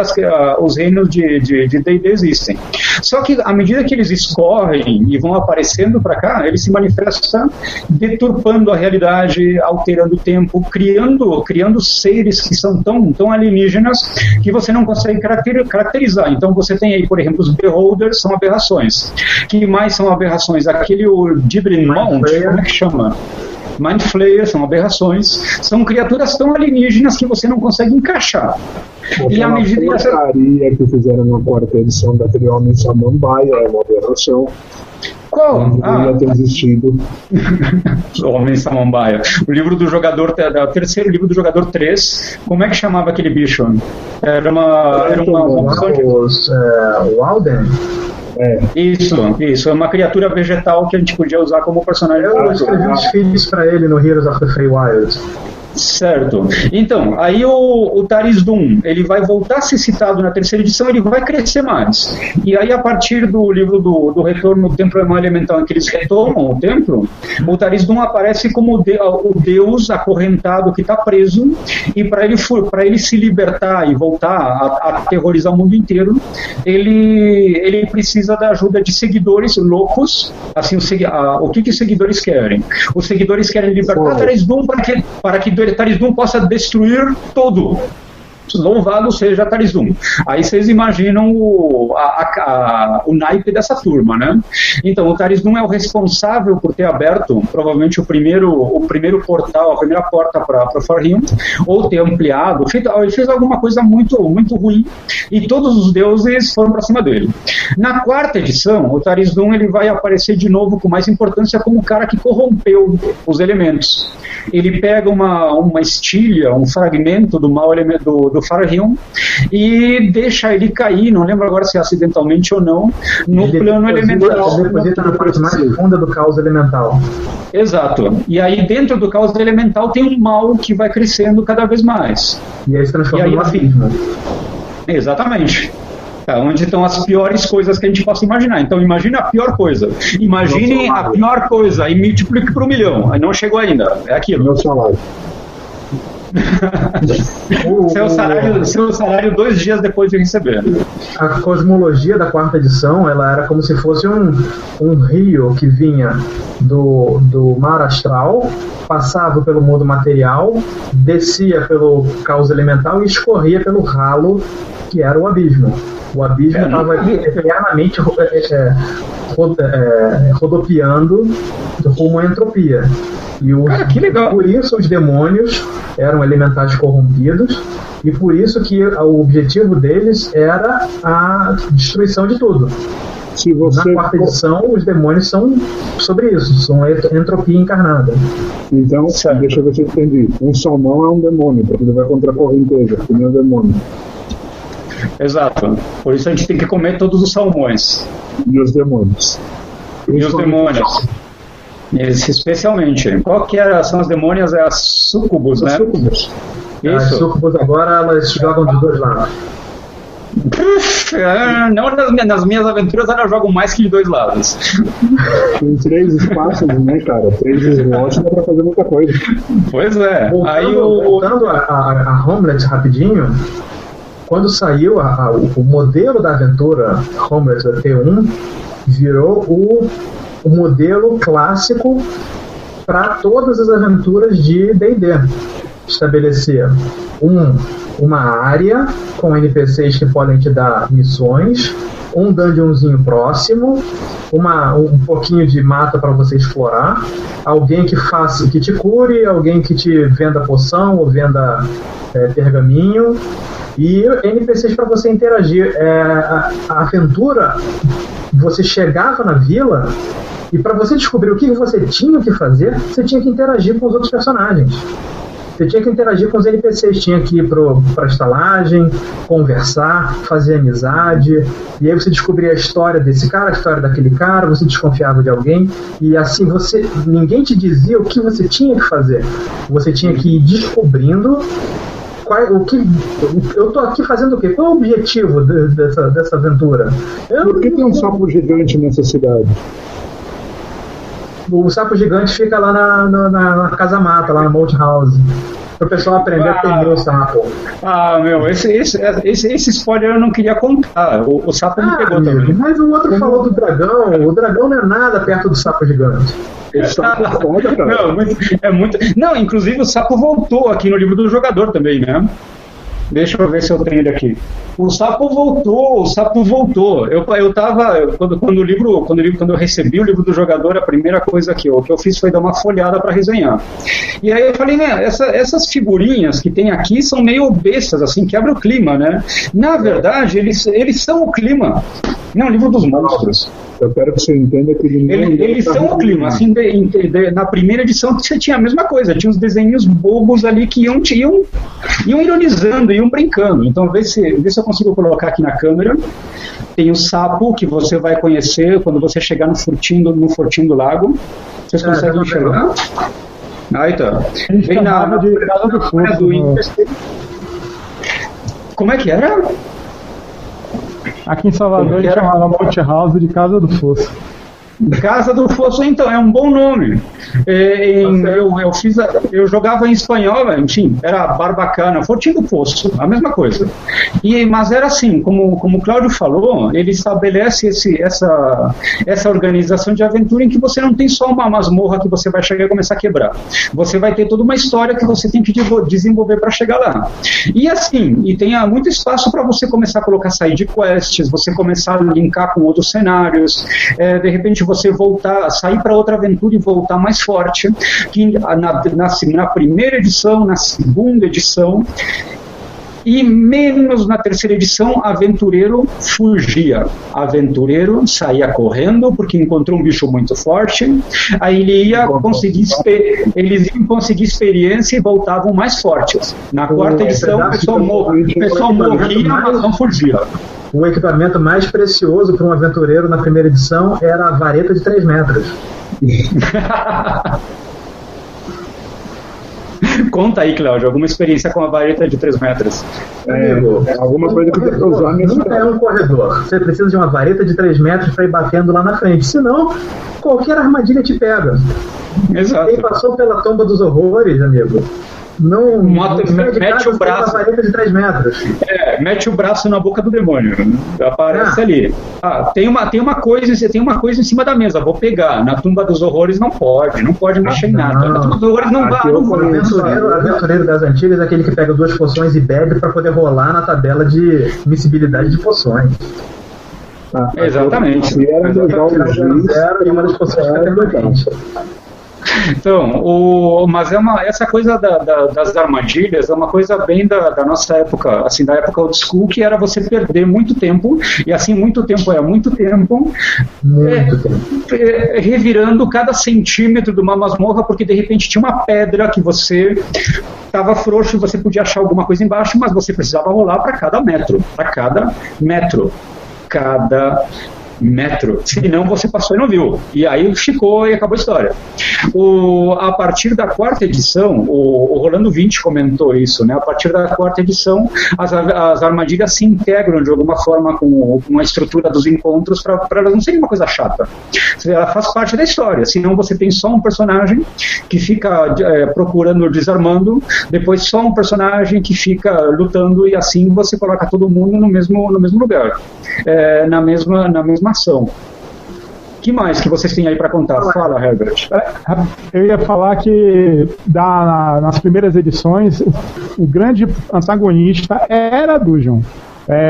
os reinos de D&D existem. Só que à medida que eles escorrem e vão aparecendo para cá, eles se manifestam deturpando a realidade, alterando o tempo, criando seres que são tão alienígenas que você não consegue caracterizar. Então você tem aí, por exemplo, os Beholders são aberrações. Que mais são aberrações? Aquele Dibbling Mount, como é que chama? Mind Flayer são aberrações, são criaturas tão alienígenas que você não consegue encaixar. E a medida que fizeram na quarta edição daquele Homem Samambaia é uma aberração. Qual? Não deveria ter existido. O Homem Samambaia. O livro do jogador, o terceiro livro do jogador 3, como é que chamava aquele bicho? Era uma opção de... Walden? Isso, é uma criatura vegetal que a gente podia usar como personagem. Eu escrevi uns filhos pra ele no Heroes of the Feywild. Certo. Então, aí o Taris Doom, ele vai voltar a ser citado na terceira edição, ele vai crescer mais. E aí, a partir do livro do Retorno do Templo Elemental, em que eles retomam o templo, o Taris Doom aparece como o deus acorrentado que está preso, e para ele se libertar e voltar a aterrorizar o mundo inteiro, ele precisa da ajuda de seguidores loucos. Assim, o que os seguidores querem? Os seguidores querem libertar Taris Doom para que Taris Doom possa destruir todo. Louvado seja Taris Doom. Aí vocês imaginam o naipe dessa turma, né? Então, o Taris Doom é o responsável por ter aberto, provavelmente, o primeiro portal, a primeira porta para Farhim, ou ter ampliado. Ele fez alguma coisa muito, muito ruim, e todos os deuses foram para cima dele. Na quarta edição, o Taris Doom ele vai aparecer de novo com mais importância como o cara que corrompeu os elementos. Ele pega uma estilha, um fragmento do mau elemento do Farhim e deixa ele cair, não lembro agora se é acidentalmente ou não, no plano elemental. Ele deposita na parte mais funda do caos elemental. Exato. E aí dentro do caos elemental tem um mal que vai crescendo cada vez mais. E aí se transforma no abismo. Exatamente. Onde estão as piores coisas que a gente possa imaginar. Então imagine a pior coisa. Imagine a pior coisa e multiplique por 1 milhão. Aí não chegou ainda. É aquilo. Meu salário. seu salário 2 dias depois de receber. A cosmologia da quarta edição, ela era como se fosse um rio que vinha do mar astral, passava pelo mundo material, descia pelo caos elemental e escorria pelo ralo que era o abismo. O abismo estava eternamente rodopiando rumo à entropia. Que legal. Por isso os demônios eram elementais corrompidos, e por isso que o objetivo deles era a destruição de tudo. Na quarta edição, os demônios são sobre isso, são entropia encarnada. Então, deixa eu ver se eu entendi. Um salmão é um demônio, porque ele vai contra a correnteza, que nem o demônio. Exato. Por isso a gente tem que comer todos os salmões. E os demônios. E os demônios. Especialmente. Qual que são as demônias? É as súcubus, né? Súcubus. As súcubus agora elas jogam de 2 lados. Não, nas minhas aventuras elas jogam mais que de 2 lados. Tem 3 espaços, né, cara? 3 slots dá pra fazer muita coisa. Pois é. Voltando a Homelet rapidinho, quando saiu o modelo da aventura Homelet T1, virou o modelo clássico para todas as aventuras de D&D. Estabelecer uma área com NPCs que podem te dar missões, um dungeonzinho próximo, um pouquinho de mata para você explorar, alguém que te cure, alguém que te venda poção ou venda pergaminho, e NPCs para você interagir. A aventura, você chegava na vila e para você descobrir o que você tinha que fazer, você tinha que interagir com os outros personagens. Você tinha que interagir com os NPCs, tinha que ir para a estalagem, conversar, fazer amizade, e aí você descobria a história desse cara, a história daquele cara, você desconfiava de alguém, e assim ninguém te dizia o que você tinha que fazer. Você tinha que ir descobrindo eu tô aqui fazendo o quê? Qual é o objetivo dessa aventura? Por que tem um sapo gigante nessa cidade? O sapo gigante fica lá na Casa Mata, lá no Moat House. Para o pessoal aprender a temer o sapo. Esse spoiler eu não queria contar. O sapo me pegou também. Mas o outro falou do dragão. O dragão não é nada perto do sapo gigante. O sapo é foda, cara. Não, é muito. Não, inclusive o sapo voltou aqui no livro do jogador também, né? Deixa eu ver se eu tenho ele aqui. O sapo voltou. Eu tava. Quando eu recebi o livro do jogador, a primeira coisa que eu fiz foi dar uma folhada para resenhar. E aí eu falei, né, essas figurinhas que tem aqui são meio bestas, assim, quebra o clima, né? Na verdade, eles são o clima. Não, livro dos monstros. Eu quero que você entenda que eles são o clima. Assim, na primeira edição você tinha a mesma coisa, tinha uns desenhos bobos ali que iam ironizando, iam brincando. Então vê se eu consigo colocar aqui na câmera. Tem o sapo que você vai conhecer quando você chegar no fortinho do lago. Vocês conseguem enxergar? Aí tá. Vem na de Casa do Fosso. Como é que era? Aqui em Salvador eles chamavam Moat House de Casa do Fosso. Casa do Fosso, então, é um bom nome. Eu jogava em espanhol, enfim, era Barbacana, Fortinho do Fosso, a mesma coisa. Mas era assim, como o Cláudio falou, ele estabelece essa organização de aventura em que você não tem só uma masmorra que você vai chegar e começar a quebrar. Você vai ter toda uma história que você tem que desenvolver para chegar lá. E assim, tem muito espaço para você começar a colocar side quests, você começar a linkar com outros cenários, de repente você sair para outra aventura e voltar mais forte, que na primeira edição, na segunda edição, e menos na terceira edição, aventureiro fugia. Aventureiro saía correndo porque encontrou um bicho muito forte, aí eles iam conseguir experiência e voltavam mais fortes. Na quarta edição, o pessoal morria, mas não fugia. O equipamento mais precioso para um aventureiro na primeira edição era a vareta de 3 metros. Conta aí, Cláudio, alguma experiência com a vareta de 3 metros? Alguma coisa que tem que usar nesse nunca é um corredor. Você precisa de uma vareta de 3 metros para ir batendo lá na frente. Senão, qualquer armadilha te pega. Exato. Quem passou pela tomba dos horrores, amigo, não mete o braço. Vareta de 3 metros. Mete o braço na boca do demônio. Aparece ali. Tem uma coisa em cima da mesa, vou pegar. Na tumba dos horrores não pode mexer em nada. Na tumba dos horrores não vai. O aventureiro das antigas é aquele que pega 2 poções e bebe para poder rolar na tabela de miscibilidade de poções. Exatamente. E uma das poções permanente. Então, mas essa coisa das armadilhas é uma coisa bem da nossa época, assim, da época old school, que era você perder muito tempo, e assim, muito tempo, revirando cada centímetro de uma masmorra, porque de repente tinha uma pedra que você estava frouxo e você podia achar alguma coisa embaixo, mas você precisava rolar para cada metro, senão você passou e não viu, e aí ficou e acabou a história. A partir da quarta edição, o Rolando 20 comentou isso, né? A partir da quarta edição, as armadilhas se integram de alguma forma com a estrutura dos encontros para elas não serem uma coisa chata. Ela faz parte da história, senão você tem só um personagem que fica procurando, desarmando, depois só um personagem que fica lutando, e assim você coloca todo mundo no mesmo lugar, na mesma ação. Que mais que vocês têm aí para contar? Fala, Herbert. Eu ia falar que nas primeiras edições o grande antagonista era a Dungeon.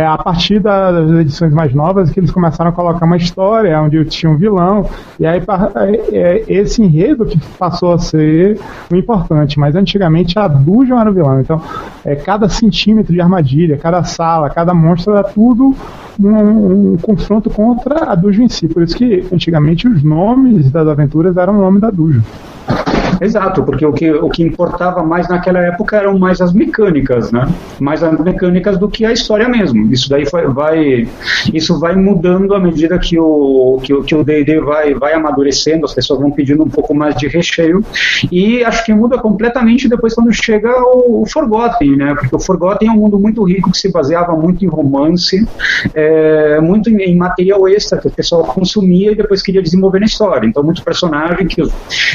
A partir das edições mais novas que eles começaram a colocar uma história onde tinha um vilão, e aí esse enredo que passou a ser o importante, mas antigamente a Dungeon era o vilão. Então cada centímetro de armadilha, cada sala, cada monstro era tudo um confronto contra a Dungeon em si. Por isso que antigamente os nomes das aventuras eram o nome da Dungeon. Exato, porque o que importava mais naquela época eram mais as mecânicas, né? Mais as mecânicas do que a história mesmo. Isso daí isso vai mudando à medida que o D&D vai amadurecendo, as pessoas vão pedindo um pouco mais de recheio, e acho que muda completamente depois quando chega o Forgotten, né? Porque o Forgotten é um mundo muito rico que se baseava muito em romance, muito em material extra que o pessoal consumia e depois queria desenvolver na história. Então, muito personagem que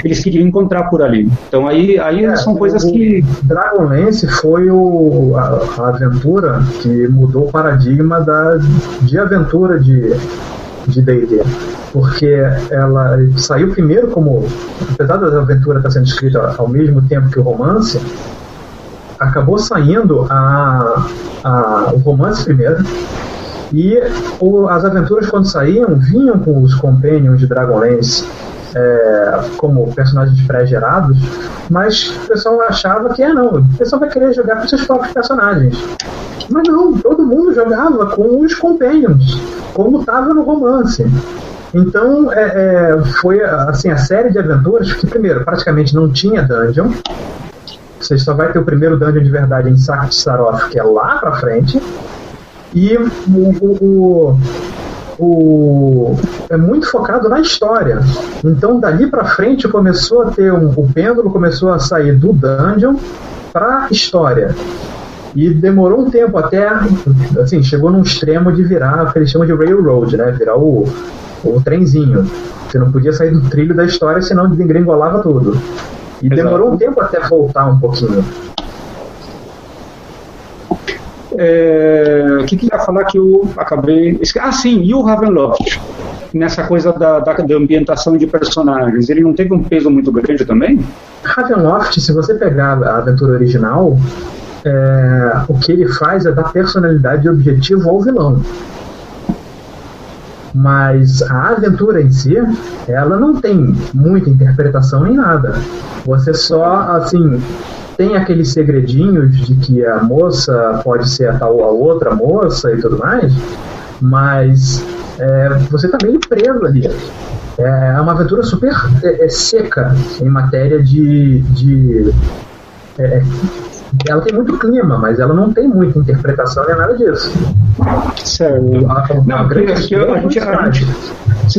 eles queriam encontrar por ali. Então, aí são coisas que... Dragonlance foi a aventura que mudou o paradigma de aventura de D&D. Porque ela saiu primeiro como, apesar da aventura estar sendo escrita ao mesmo tempo que o romance, acabou saindo o romance primeiro, e as aventuras, quando saíam, vinham com os companions de Dragonlance como personagens pré-gerados, mas o pessoal achava que o pessoal vai querer jogar com seus próprios personagens. Mas não, todo mundo jogava com os companions, como estava no romance. Então, foi assim, a série de aventuras que, primeiro, praticamente não tinha dungeon. Você só vai ter o primeiro dungeon de verdade em Sac de Saroth, que é lá pra frente. E é muito focado na história. Então, dali pra frente, começou a ter o pêndulo começou a sair do dungeon pra história. E demorou um tempo até, assim, chegou num extremo de virar o que eles chamam de railroad, né? Virar o trenzinho. Você não podia sair do trilho da história, senão desengringolava tudo. E demorou um tempo até voltar um pouquinho. O que ia falar que eu acabei... sim, e o Ravenloft? Nessa coisa da ambientação de personagens, ele não teve um peso muito grande também? Ravenloft, se você pegar a aventura original, o que ele faz é dar personalidade e objetivo ao vilão. Mas a aventura em si, ela não tem muita interpretação nem nada. Você só, assim, tem aqueles segredinhos de que a moça pode ser a outra moça e tudo mais, mas você tá meio preso ali. É uma aventura super seca em matéria de ela tem muito clima, mas ela não tem muita interpretação nem nada disso. Certo.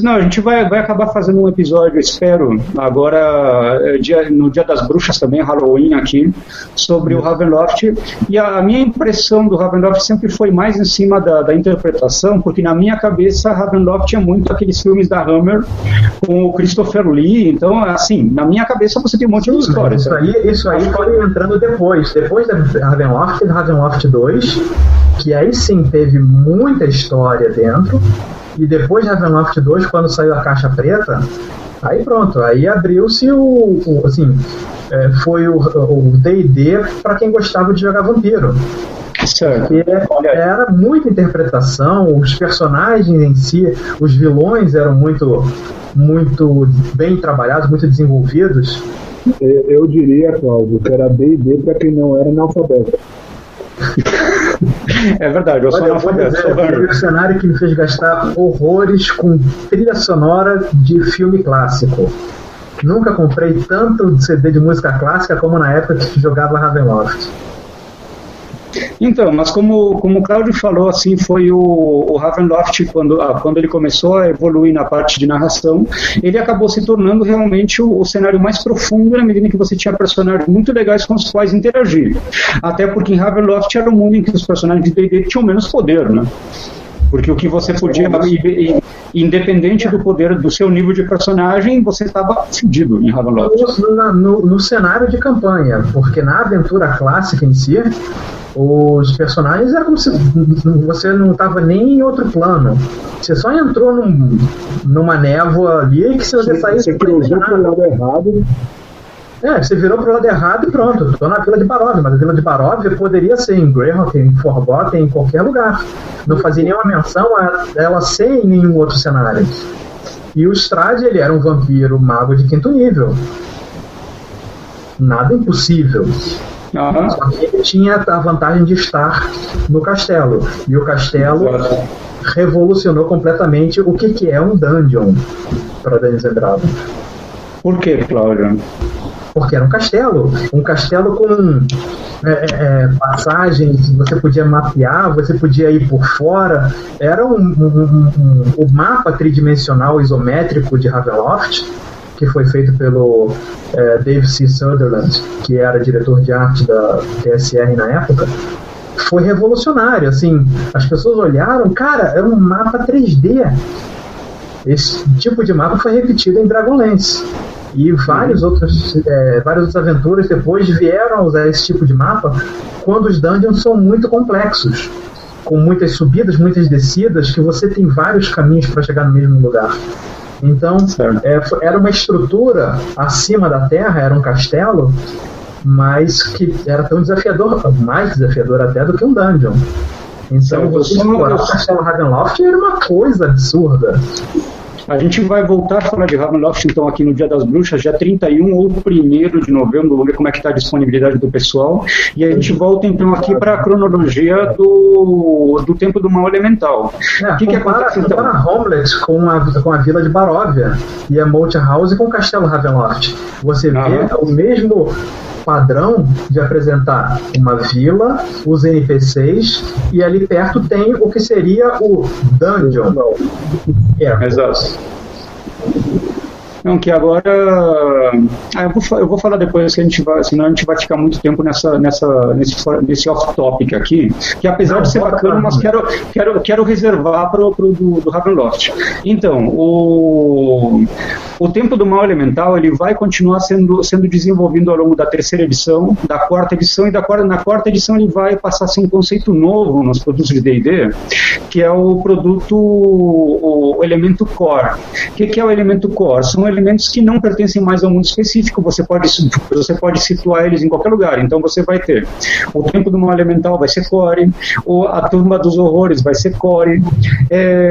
A gente vai acabar fazendo um episódio, espero, agora no Dia das Bruxas também, Halloween aqui, sobre o Ravenloft. E a minha impressão do Ravenloft sempre foi mais em cima da interpretação, porque na minha cabeça Ravenloft tinha muito aqueles filmes da Hammer com o Christopher Lee. Então, assim, na minha cabeça você tem um monte de histórias. Isso aí foi entrando depois da Ravenloft e do Ravenloft 2, que aí sim teve muita história dentro. E depois de Ravenloft 2, quando saiu a caixa preta, aí pronto, aí abriu-se foi o D&D para quem gostava de jogar vampiro. Certo. Era muita interpretação, os personagens em si, os vilões eram muito, muito bem trabalhados, muito desenvolvidos. Eu diria, Cláudio, que era D&D para quem não era analfabeto. É verdade, eu sou analfabeto. Foi o cenário que me fez gastar horrores com trilha sonora de filme clássico. Nunca comprei tanto CD de música clássica como na época que jogava Ravenloft. Então, mas como o Cláudio falou, assim, foi o Ravenloft, quando ele começou a evoluir na parte de narração, ele acabou se tornando realmente o cenário mais profundo na medida em que você tinha personagens muito legais com os quais interagir. Até porque em Ravenloft era um mundo em que os personagens de D&D tinham menos poder, né? Porque o que você podia, independente do poder do seu nível de personagem, você estava fudido em Ravenloft. No cenário de campanha, porque na aventura clássica em si, os personagens era como se você não estava nem em outro plano. Você só entrou numa névoa ali que se você saísse... Você cruzou pro lado errado. Você virou pro lado errado e pronto. Estou na Vila de Barovia, mas a Vila de Barovia poderia ser em Greyhawk, em Forgotten, em qualquer lugar. Não fazia nenhuma menção a ela ser em nenhum outro cenário. E o Strahd, ele era um vampiro mago de 5º nível. Nada impossível. Só que ele tinha a vantagem de estar no castelo. E o castelo revolucionou completamente o que é um dungeon para Dungeons & Dragons. Por que, Cláudio? porque era um castelo com passagens, você podia mapear, você podia ir por fora, era o mapa tridimensional isométrico de Ravenloft, que foi feito pelo Dave C. Sutherland, que era diretor de arte da TSR na época. Foi revolucionário, assim, as pessoas olharam, cara, é um mapa 3D. Esse tipo de mapa foi repetido em Dragonlance. E várias outras aventuras depois vieram a usar esse tipo de mapa quando os dungeons são muito complexos, com muitas subidas, muitas descidas, que você tem vários caminhos para chegar no mesmo lugar. Então, era uma estrutura acima da terra, era um castelo, mas que era tão desafiador, mais desafiador até do que um dungeon. Então, você explorar o Castelo Ravenloft era uma coisa absurda. A gente vai voltar a falar de Ravenloft, então, aqui no Dia das Bruxas, dia 31 ou 1º de novembro, vamos ver como é que está a disponibilidade do pessoal, e a gente volta, então, aqui para a cronologia do tempo do Mal Elemental. O que acontece, então? Compara Homelet com a Vila de Baróvia e a Moat House com o Castelo Ravenloft. Você vê o mesmo padrão de apresentar uma vila, os NPCs, e ali perto tem o que seria o Dungeon. Exato. Não, que agora eu vou falar depois, que a gente vai, senão a gente vai ficar muito tempo nesse off-topic aqui, que apesar de ser bacana, mas quero reservar para o do Ravenloft. Então, o Tempo do Mal Elemental, ele vai continuar sendo desenvolvido ao longo da 3ª edição, da 4ª edição, e na 4ª edição ele vai passar a ser um conceito novo nos produtos de D&D, que é o produto, o elemento core. O que é o elemento core? São elementos que não pertencem mais ao mundo específico, você pode situar eles em qualquer lugar. Então você vai ter o Tempo do Mal Elemental, vai ser core, a Turma dos Horrores vai ser core,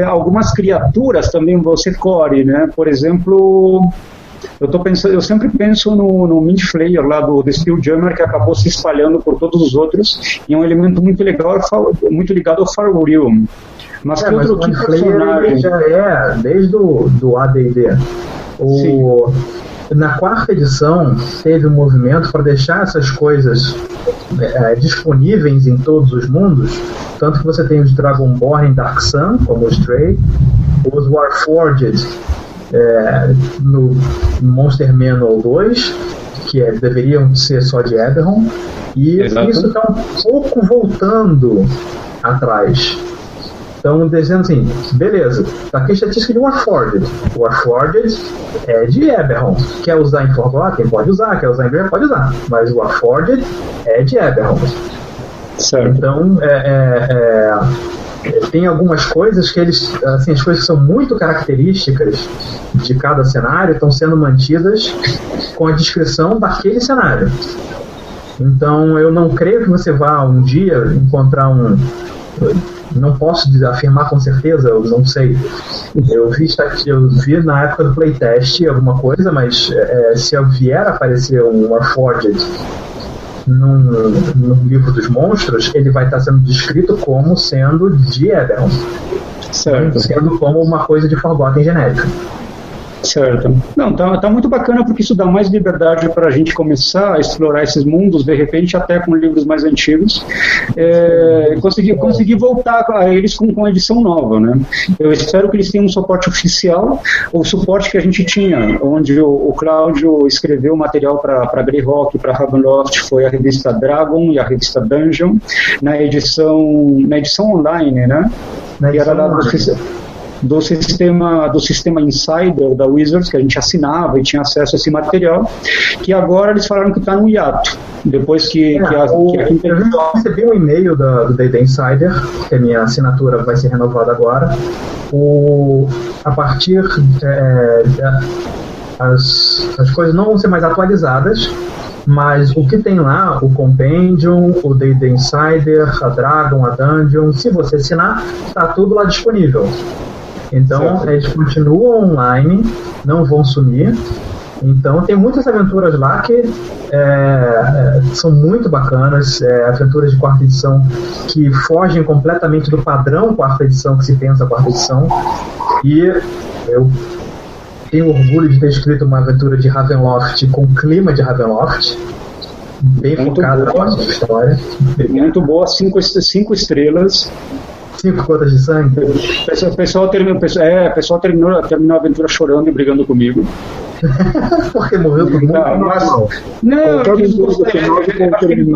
algumas criaturas também vão ser core, né? Por exemplo, eu sempre penso no Mind Flayer lá do Spelljammer, que acabou se espalhando por todos os outros, e é um elemento muito legal, muito ligado ao Far Realm. Mas que outro tipo de personagem? Já é desde do AD&D. Na 4ª edição teve um movimento para deixar essas coisas disponíveis em todos os mundos, tanto que você tem os Dragonborn em Dark Sun, como os Stray, os Warforged no Monster Manual 2, que deveriam ser só de Eberron, e Exato. Isso está um pouco voltando atrás. Então, dizendo assim, beleza, tá aqui a estatística de Warforged. Warforged é de Eberron. Quer usar em Forgotten? Pode usar. Quer usar em Grey? Pode usar. Mas o Warforged é de Eberron. Certo. Então, tem algumas coisas que eles, assim, as coisas que são muito características de cada cenário estão sendo mantidas com a descrição daquele cenário. Então, eu não creio que você vá um dia encontrar não posso afirmar com certeza, eu não sei. Eu vi na época do playtest alguma coisa, mas se vier a aparecer um Warforged no livro dos monstros, ele vai estar sendo descrito como sendo de Eberron, sendo como uma coisa de Forgotten genérica. Certo. Não, tá muito bacana, porque isso dá mais liberdade para a gente começar a explorar esses mundos, de repente até com livros mais antigos, conseguir voltar a eles com a edição nova, né? Eu espero que eles tenham um suporte oficial, o suporte que a gente tinha, onde o Cláudio escreveu material para Greyhawk, para Ravenloft, foi a revista Dragon e a revista Dungeon, na edição online, né? Que era lá do sistema Insider da Wizards, que a gente assinava e tinha acesso a esse material, que agora eles falaram que está no hiato, depois que eu recebi um e-mail do D&D Insider, que a minha assinatura vai ser renovada agora, a partir as coisas não vão ser mais atualizadas, mas o que tem lá, o Compendium, o D&D Insider, a Dragon, a Dungeon, se você assinar, está tudo lá disponível. Então, certo. Eles continuam online, não vão sumir. Então, tem muitas aventuras lá que são muito bacanas, aventuras de 4ª edição que fogem completamente do padrão 4ª edição que se pensa 4ª edição. E eu tenho orgulho de ter escrito uma aventura de Ravenloft com clima de Ravenloft, bem Muito focada na boa. parte de história. Muito boa, 5 estrelas. 5 gotas de sangue. O pessoal terminou a aventura chorando e brigando comigo. Porque morreu todo mundo. Não, Qualquer eles coisa que nós acho que eles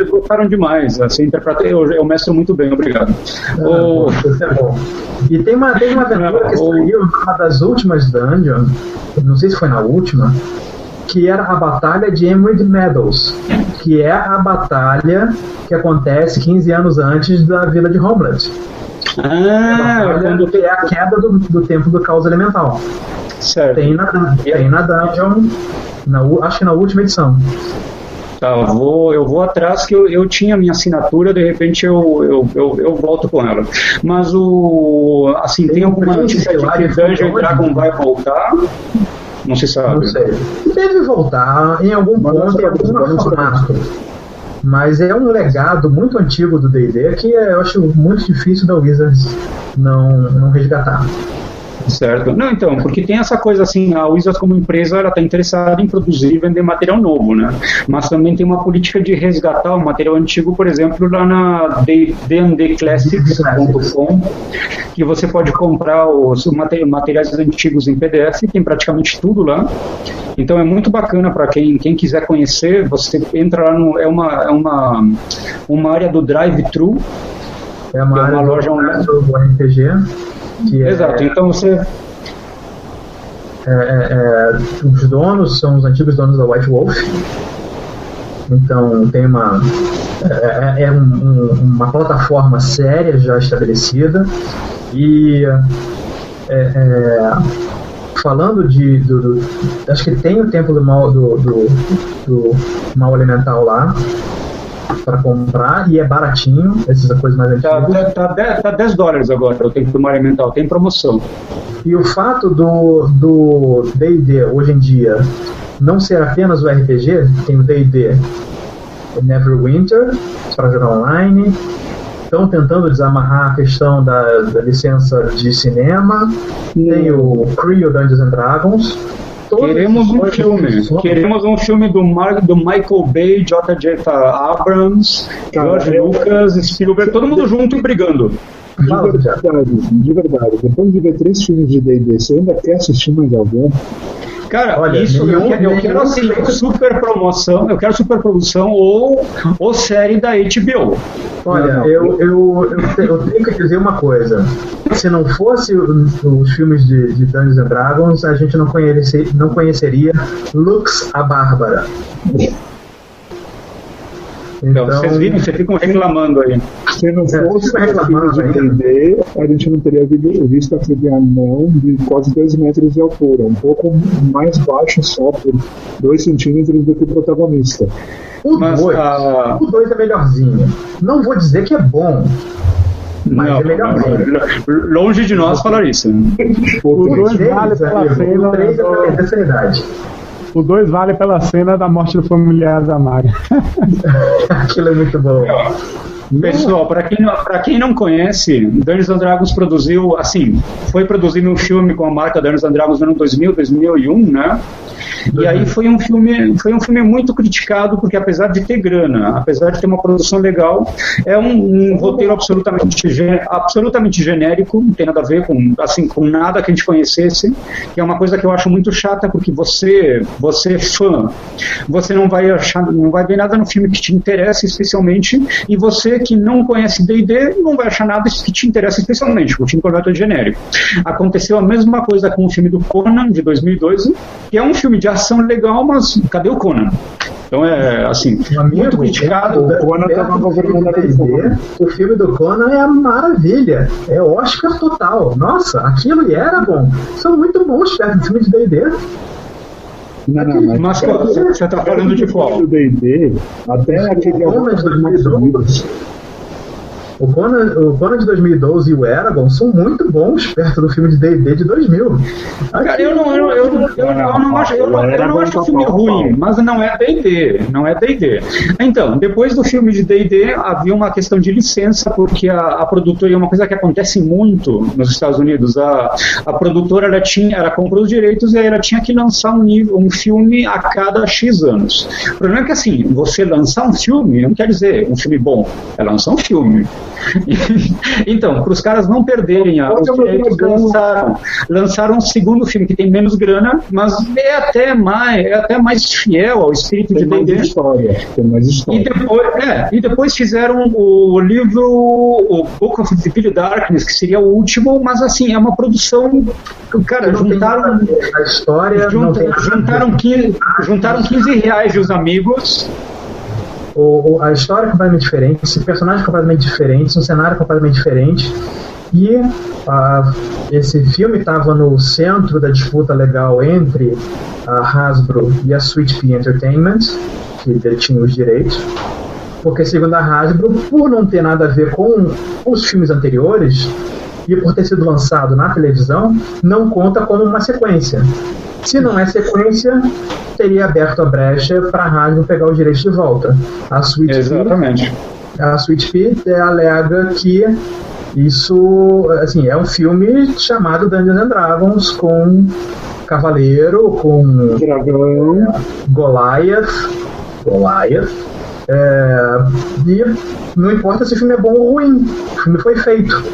gostaram demais. Assim, eu mestro muito bem, obrigado. Isso é bom. E tem uma aventura que saiu numa das últimas dungeons, não sei se foi na última, que era a Batalha de Emerald Meadows, que é a batalha que acontece 15 anos antes da Vila de Homeland. Que é a queda do Templo do Caos Elemental. Certo. Tem na dungeon, acho que na última edição. Tá, eu vou atrás, que eu tinha minha assinatura, de repente eu volto com ela. Mas assim, tem alguma notícia de que Dungeons & Dragons vai voltar? Não se sabe. Não sei. Deve voltar em algum ponto, em algum formato. Mas é um legado muito antigo do D&D que eu acho muito difícil da Wizards não resgatar. Certo. Não, então, porque tem essa coisa assim, a Wizards como empresa, ela está interessada em produzir e vender material novo, né? Mas também tem uma política de resgatar o material antigo, por exemplo, lá na dndclassics.com, que você pode comprar os materiais antigos em PDF, tem praticamente tudo lá. Então é muito bacana para quem quiser conhecer, você entra lá é uma área do drive-thru, é uma loja online do RPG. Exato, então você... os donos são os antigos donos da White Wolf. Então tem uma plataforma séria já estabelecida. E falando acho que tem o Templo do Mal Elemental lá para comprar, e é baratinho, essas coisas mais antigas. Tá $10 agora o Templo do Mal Elemental, tem promoção. E o fato do D&D hoje em dia não ser apenas o RPG, tem o D&D Neverwinter para jogar online, estão tentando desamarrar a questão da licença de cinema, tem o Creo Dungeons & Dragons. Queremos um filme do Michael Bay, J.J. Abrams, George Lucas, Spielberg, todo mundo junto e brigando. De verdade. Depois de ver 3 filmes de D&D, você ainda quer assistir mais algum? Cara, olha, eu quero assim, super promoção, eu quero super produção ou série da HBO. Olha, eu tenho que dizer uma coisa. Se não fosse os filmes de Dungeons & Dragons, a gente não conheceria Lux a Bárbara. Então, vocês viram, vocês ficam reclamando aí. Se não fosse reclamando de D&D, a gente não teria visto aquele anão de quase 2 metros de altura, um pouco mais baixo só, por 2 centímetros do que o protagonista. O 2 é melhorzinho. Não vou dizer que é bom, mas é melhorzinho. Longe de nós falar isso. O 2 vale pela cena. O 3 é pra terceira idade. O 2 vale pela cena da morte do familiar da Mari. Aquilo é muito bom. Pessoal, para quem não conhece, Dungeons & Dragons foi produzido um filme com a marca Dungeons & Dragons no ano 2000, 2001, né? E aí foi um filme muito criticado, porque apesar de ter grana, apesar de ter uma produção legal, é um roteiro absolutamente genérico, não tem nada a ver com nada que a gente conhecesse, que é uma coisa que eu acho muito chata, porque você fã, você não vai ver nada no filme que te interessa especialmente, e você que não conhece D&D não vai achar nada que te interessa especialmente, porque o filme é todo genérico. Aconteceu a mesma coisa com o filme do Conan, de 2012, que é um filme de ação legal, mas cadê o Conan? Então é assim, muito criticado. O Conan estava governando a D&D. O filme do Conan é a maravilha, é Oscar total. Nossa, aquilo era bom. São muito bons perto do filme de D&D. Mas você está falando de qual? Do D&D, até aquele mais unidos. O Conan de 2012 e o Eragon são muito bons perto do filme de D&D de 2000. Cara, eu não acho o filme ruim, mas não é D&D, não é D&D. Então, depois do filme de D&D, havia uma questão de licença, porque a produtora, é uma coisa que acontece muito nos Estados Unidos, a produtora, ela comprou os direitos e aí ela tinha que lançar um filme a cada X anos. O problema é que, assim, você lançar um filme não quer dizer um filme bom, é lançar um filme. Então, para os caras não perderem os direitos, lançaram um segundo filme que tem menos grana, mas é até mais fiel ao espírito de D&D. Tem mais história. E depois fizeram o livro, o Book of the Darkness, que seria o último, mas assim, é uma produção, cara, juntaram a história, juntaram 15 reais de os amigos. A história é completamente diferente, esse personagem é completamente diferente, um cenário completamente diferente. E esse filme estava no centro da disputa legal entre a Hasbro e a Sweet Pea Entertainment, que detinha os direitos, porque, segundo a Hasbro, por não ter nada a ver com os filmes anteriores e por ter sido lançado na televisão, não conta como uma sequência. Se não é sequência, teria aberto a brecha para a Hasbro pegar os direitos de volta. A Sweet Pea alega que isso, assim, é um filme chamado Dungeons and Dragons, com cavaleiro, com dragão, Goliath, e não importa se o filme é bom ou ruim, o filme foi feito.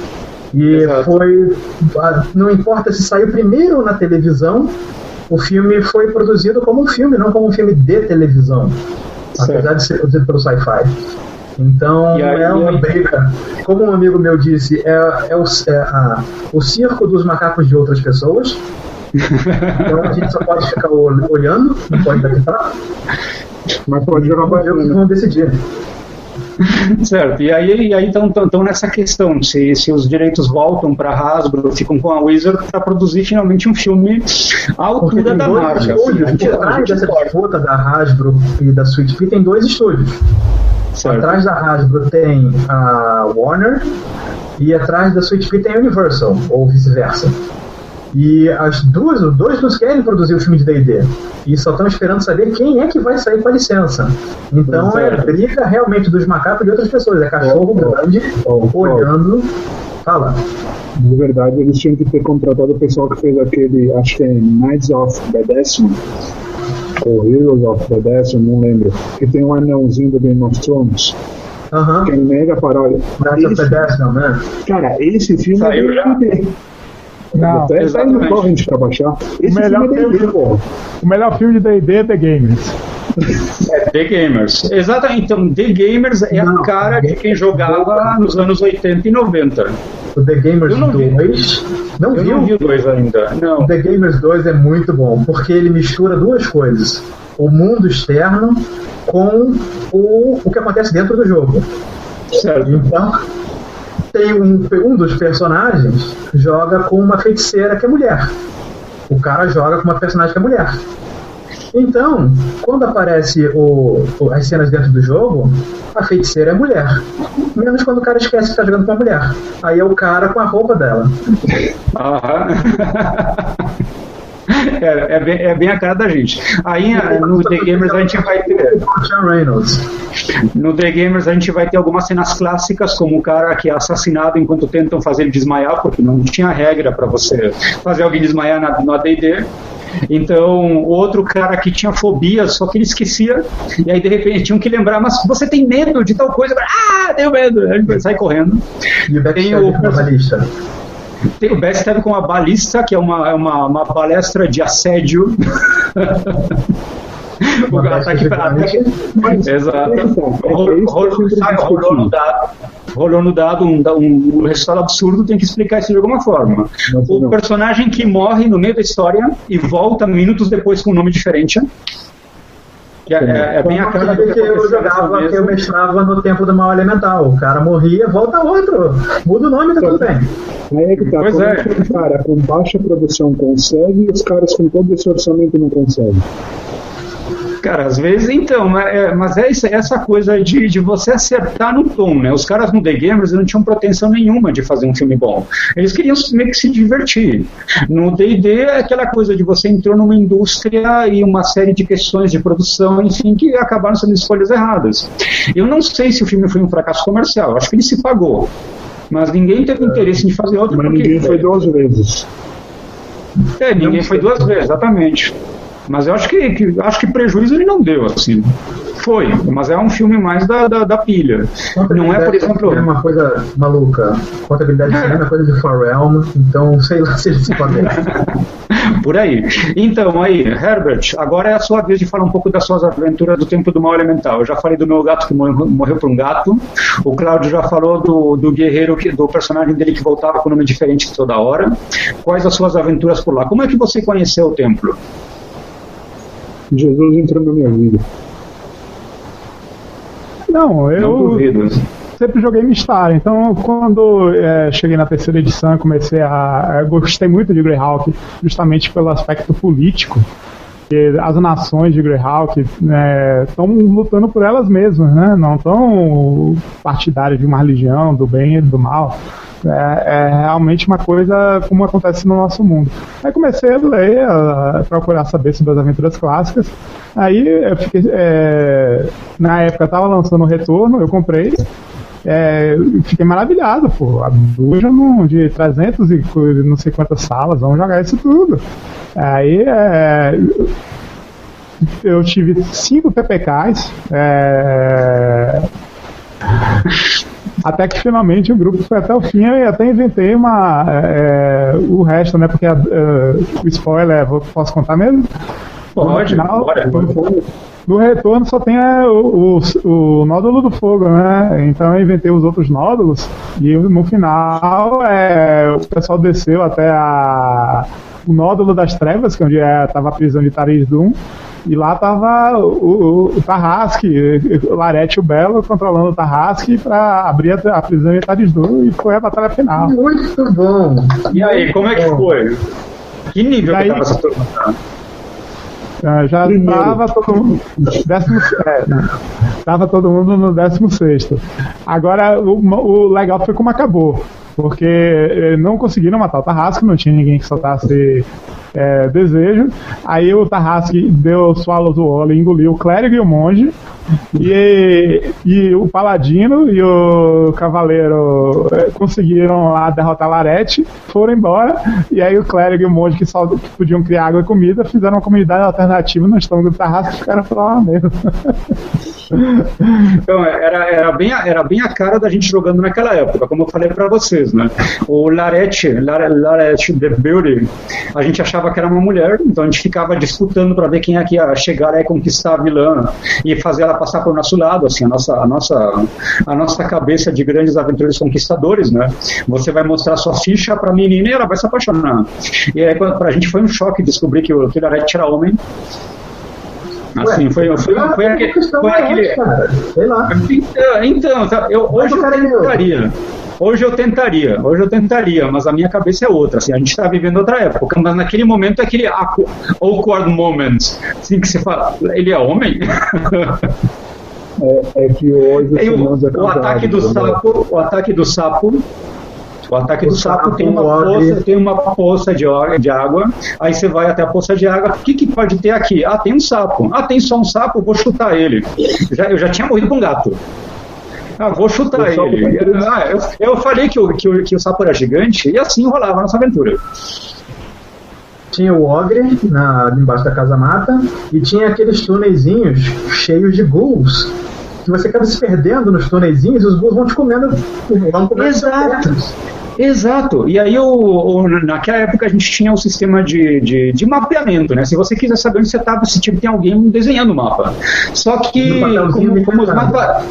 E não importa se saiu primeiro na televisão, o filme foi produzido como um filme, não como um filme de televisão, apesar de ser produzido pelo Sci-Fi. Então é uma briga. Como um amigo meu disse, o circo dos macacos de outras pessoas. Então a gente só pode ficar olhando, não pode dar, mas pode jogar bastante. Eles vão decidir. Certo, e aí estão nessa questão, se os direitos voltam para a Hasbro, ficam com a Wizard para produzir finalmente um filme à altura da marca. Atrás dessa disputa da Hasbro e da Sweet Pea tem dois estúdios. Certo. Atrás da Hasbro tem a Warner e atrás da Sweet Pea tem a Universal, ou vice-versa. E os dois querem produzir o filme de D&D e só estão esperando saber quem é que vai sair com a licença. Então é briga realmente dos macacos de outras pessoas, é cachorro grande olhando. Fala. Na verdade, eles tinham que ter contratado o pessoal que fez aquele, acho que é Knights of the Decimal, ou Heroes of the Decimal, não lembro, que tem um anãozinho do Game of Thrones. Que é mega paródia. Knights of the Decimal, né? Cara, esse filme saiu já. Não, até sai no torrent pra baixar. O melhor filme de D&D é The Gamers. The Gamers. Exatamente. Então, The Gamers é a cara de quem jogava nos anos 80 e 90. O The Gamers 2... Não vi o 2 ainda. Não. O The Gamers 2 é muito bom, porque ele mistura duas coisas. O mundo externo com o que acontece dentro do jogo. Certo. Então... tem um dos personagens joga com uma feiticeira que é mulher. O cara joga com uma personagem que é mulher. Então, quando aparece as cenas dentro do jogo, a feiticeira é mulher. Menos quando o cara esquece que está jogando com a mulher. Aí é o cara com a roupa dela. É bem a cara da gente. Aí no The Gamers a gente vai ter. No The Gamers a gente vai ter algumas cenas clássicas, como o cara que é assassinado enquanto tentam fazer ele desmaiar, porque não tinha regra para você fazer alguém desmaiar no AD&D. Então, outro cara que tinha fobia, só que ele esquecia, e aí de repente tinham que lembrar, mas você tem medo de tal coisa? Deu medo! Aí ele sai correndo. E o backstab com a balista. Tem o backstab com a balista, que é uma palestra de assédio. O ataque. Exato. Rolou no dado um resultado absurdo, tem que explicar isso de alguma forma. O personagem que morre no meio da história e volta minutos depois com um nome diferente. É bem a cara do que eu jogava, que eu mestrava no Templo do Mal Elemental. O cara morria, volta outro. Muda o nome, tá tudo bem. Aí é que tá, o cara com baixa produção consegue e os caras com todo esse orçamento não conseguem. Cara, às vezes, então, mas é essa coisa de você acertar no tom, né? Os caras no The Gamers não tinham pretensão nenhuma de fazer um filme bom. Eles queriam meio que se divertir. No D&D é aquela coisa de você entrou numa indústria e uma série de questões de produção, enfim, que acabaram sendo escolhas erradas. Eu não sei se o filme foi um fracasso comercial, acho que ele se pagou. Mas ninguém teve interesse em fazer outro. Mas ninguém foi 2 vezes. Ninguém foi 2 vezes, exatamente. Mas eu acho que prejuízo ele não deu, assim. Foi, mas é um filme mais da pilha. Não é, por exemplo... É uma coisa maluca. Contabilidade de cinema é coisa de Pharrell, então sei lá se ele se pagou. Por aí. Então, aí, Herbert, agora é a sua vez de falar um pouco das suas aventuras do Tempo do Mal Elemental. Eu já falei do meu gato que morreu por um gato. O Cláudio já falou do guerreiro, do personagem dele que voltava com nome diferente toda hora. Quais as suas aventuras por lá? Como é que você conheceu o templo? Jesus entrou na minha vida. Não, eu sempre joguei Mistar, então quando cheguei na 3ª edição comecei gostei muito de Greyhawk, justamente pelo aspecto político, que as nações de Greyhawk estão lutando por elas mesmas, né? Não estão partidárias de uma religião, do bem e do mal. É realmente uma coisa como acontece no nosso mundo. Aí comecei a ler, a procurar saber sobre as aventuras clássicas. Aí eu fiquei, na época estava lançando o Retorno, eu comprei. Fiquei maravilhado, pô. A Dungeon de 300 e não sei quantas salas, vamos jogar isso tudo. Aí eu tive 5 PPKs. Até que finalmente o grupo foi até o fim e até inventei o resto, né? Porque o spoiler, posso contar mesmo? Pode, no Retorno só tem o nódulo do fogo, né? Então eu inventei os outros nódulos e no final o pessoal desceu até o nódulo das trevas, que é onde estava a prisão de Taris-Dûm. E lá tava o Tarrasque, o Larete e o Belo controlando o Tarrasque para abrir a prisão de Taris-Dûm, e foi a batalha final. Muito bom! E aí, como é que foi? Que nível que tava essa turma? Já estava todo mundo estava todo mundo no 16º. Agora o legal foi como acabou, porque não conseguiram matar o Tarrasque, não tinha ninguém que soltasse desejo. Aí o Tarrasque deu Swallows Wall e engoliu o clérigo e o monge, e o paladino e o cavaleiro conseguiram lá derrotar Larete, foram embora, e aí o clérigo e o monge que podiam criar água e comida fizeram uma comunidade alternativa no estômago do Tarrasque e ficaram por lá mesmo. Então, era bem a cara da gente jogando naquela época, como eu falei pra vocês, né? O Larete The Beauty, a gente achava que era uma mulher, então a gente ficava disputando pra ver quem é que ia chegar e conquistar a vilã e fazer ela passar por nosso lado, assim, a nossa cabeça de grandes aventureiros conquistadores, né? Você vai mostrar sua ficha pra menina e ela vai se apaixonar. E aí pra gente foi um choque descobrir que o Larete era homem. Assim, foi aquele. Cara, sei lá. Então, hoje eu tentaria, mas a minha cabeça é outra, assim, a gente está vivendo outra época, mas naquele momento é aquele awkward moment, assim, que você fala, ele é homem? É que hoje o ataque do sapo tem uma poça de água, aí você vai até a poça de água, o que pode ter aqui? Ah, tem um sapo. Ah, tem só um sapo, vou chutar ele. Eu já tinha morrido com um gato. Ah, vou chutar ele. Eu falei que o sapo era gigante, e assim rolava a nossa aventura. Tinha o Ogre embaixo da casa-mata, e tinha aqueles túneizinhos cheios de ghouls, que você acaba se perdendo nos túneizinhos e os ghouls vão te comendo. Exato. E aí, naquela época, a gente tinha um sistema de mapeamento, né? Se você quiser saber onde você estava, tem alguém desenhando o mapa. Só que, como os mapas...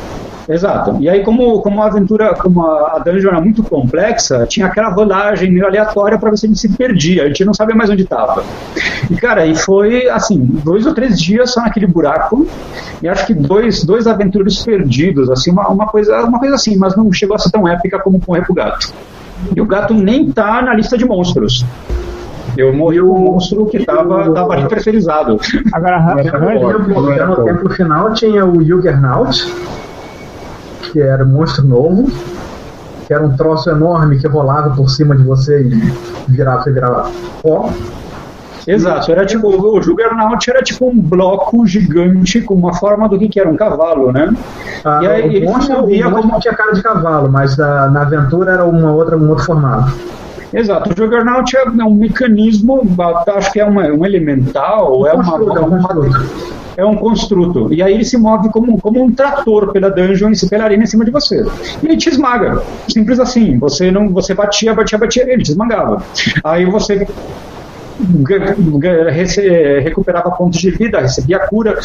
Exato. E aí, como a aventura, como a dungeon era muito complexa, tinha aquela rolagem meio aleatória para ver se a gente se perdia. A gente não sabia mais onde estava. E, cara, aí foi, assim, 2 ou 3 dias só naquele buraco. E acho que dois aventureiros perdidos, assim, uma coisa assim, mas não chegou a ser tão épica como Correr pro Gato. E o gato nem tá na lista de monstros. Eu morri com um monstro que estava ali pressurizado. Agora, no templo final tinha o Juggernaut, que era um monstro novo, que era um troço enorme que rolava por cima de você e você virava pó. Exato, era tipo, o Juggernaut era tipo um bloco gigante com uma forma do que era um cavalo, né? E aí, o monstro não tinha cara de cavalo, mas na aventura era um outro formato. Exato, o Juggernaut é um mecanismo, acho que é um elemental, é um construto. E aí ele se move como um trator pela dungeon, pela arena em cima de você. E ele te esmaga. Simples assim. Você batia, ele te esmagava. Aí você recuperava pontos de vida, recebia cura.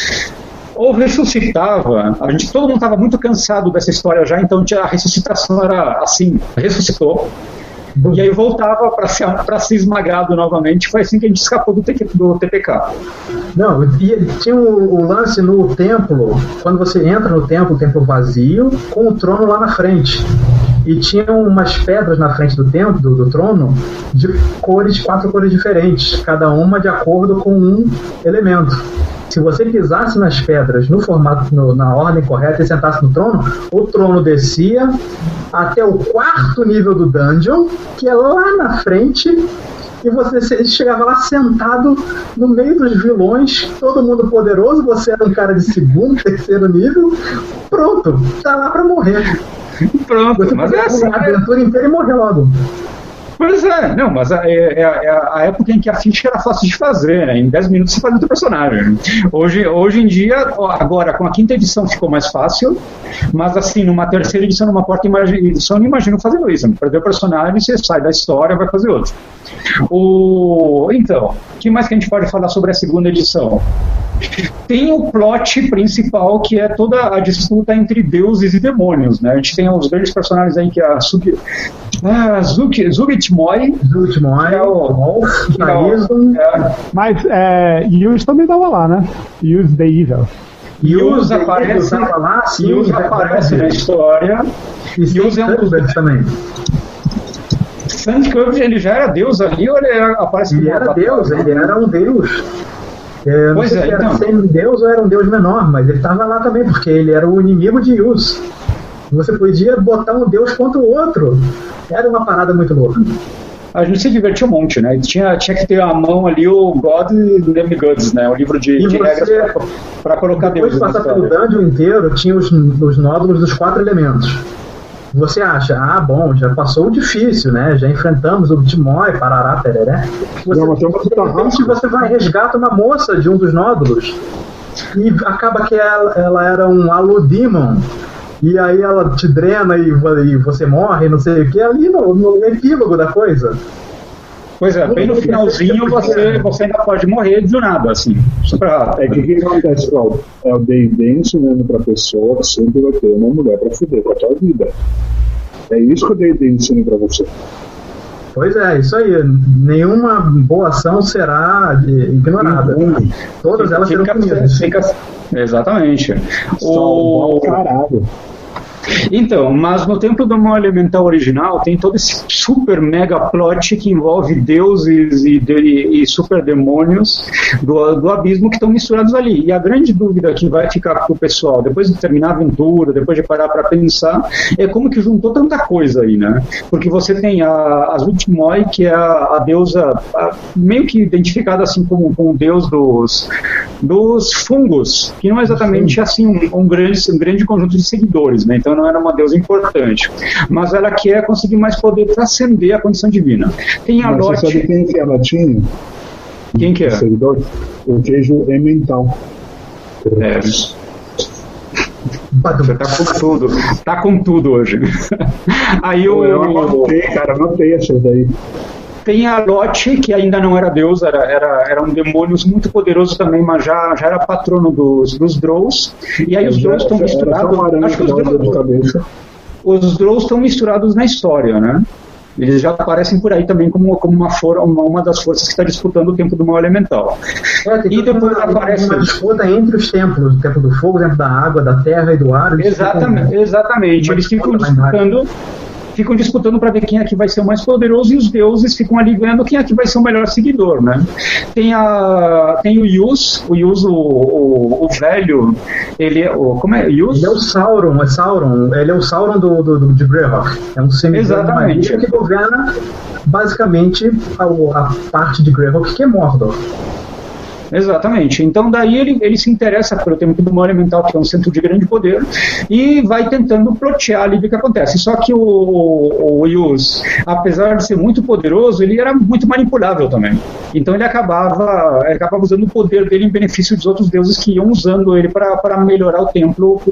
Ou ressuscitava. Todo mundo estava muito cansado dessa história já, então a ressuscitação era assim, ressuscitou. E aí voltava para ser esmagado novamente. Foi assim que a gente escapou do TPK. Não, e tinha o lance no templo, quando você entra no templo, o templo vazio, com o trono lá na frente. E tinha umas pedras na frente do templo, do trono, de 4 cores diferentes, cada uma de acordo com um elemento. Se você pisasse nas pedras no formato, na ordem correta e sentasse no trono, o trono descia até o 4º nível do dungeon, que é lá na frente, e você chegava lá sentado no meio dos vilões, todo mundo poderoso, você era um cara de 2º, 3º nível, pronto, tá lá pra morrer. Pronto, você mas é assim. A aventura inteira e morrer logo. Pois é, não, mas é a época em que a ficha era fácil de fazer, né? Em 10 minutos você faz outro personagem. Hoje em dia, agora com a 5ª edição ficou mais fácil, mas assim, numa 3ª edição, numa 4ª edição, eu não imagino fazendo isso. Perder o personagem, você sai da história e vai fazer outro. Então, o que mais que a gente pode falar sobre a 2ª edição? Tem o plot principal, que é toda a disputa entre deuses e demônios, né? A gente tem os grandes personagens aí, que é a Zugitmoy, mas Yus também estava lá, né? Yus the Evil. Yus aparece na história. E Yus é um dos também. Sandcurve, ele já era deus ali, ou ele aparece? Ele era deus, ele era um deus. Não sei se era semi-deus ou era um deus menor, mas ele estava lá também, porque ele era o inimigo de Yus. Você podia botar um deus contra o outro. Era uma parada muito louca. A gente se divertiu um monte, né? Tinha que ter à mão ali o God e Demigods, né? O livro de regras para colocar deuses. Depois de passar pelo dungeon inteiro, tinha os nódulos dos 4 elementos. Você acha, bom, já passou o difícil, né? Já enfrentamos o Timoy, parará, tereré. Você vai resgata uma moça de um dos nódulos e acaba que ela era um Alodemon. E aí ela te drena e você morre, não sei o que, ali no epílogo da coisa. Pois é, bem no finalzinho você ainda pode morrer do nada, assim, super rápido. O que acontece, Claudio? É o D&D ensinando pra pessoa que sempre vai ter uma mulher pra fuder com a tua vida. É isso que o D&D ensina pra você. Pois é, isso aí. Nenhuma boa ação será ignorada. Todas elas serão punidas. Exatamente. Caralho. Então, mas no Templo do Mal Elemental original tem todo esse super mega plot que envolve deuses e super demônios do abismo que estão misturados ali. E a grande dúvida que vai ficar pro pessoal, depois de terminar a aventura, depois de parar para pensar, é como que juntou tanta coisa aí, né? Porque você tem a Zugitmoy, que é a deusa meio que identificada assim como o deus dos fungos, que não é exatamente assim um grande conjunto de seguidores, né? Então não era uma deusa importante, mas ela quer conseguir mais poder para ascender a condição divina. Tem a Lotte. Você sabe quem que ela tinha? Quem que é? O queijo emmental. Você tá com tudo hoje. Aí eu anotei essa daí. Tem a Lotte, que ainda não era deusa, era um demônio muito poderoso também, mas já era patrono dos Drows. E aí os Drows estão misturados. Acho que os Drows estão misturados na história, né? Eles já aparecem por aí também como uma das forças que está disputando o Templo do Mal Elemental. E depois aparece uma disputa entre os templos, o Templo do Fogo, o Templo da Água, da Terra e do Ar. Exatamente. Eles ficam ficam disputando para ver quem é que vai ser o mais poderoso, e os deuses ficam ali vendo quem é que vai ser o melhor seguidor, né? Tem o Yus, o velho, ele é como é? Yus? Ele é o Sauron, ele é o Sauron de Greyhawk. É um semideus que governa basicamente a parte de Greyhawk que é Mordor. Exatamente. Então daí ele se interessa pelo tempo do mal elemental, que é um centro de grande poder, e vai tentando plotear ali o que acontece. Só que o Yus, apesar de ser muito poderoso, ele era muito manipulável também. Então ele acabava usando o poder dele em benefício dos outros deuses que iam usando ele para melhorar o templo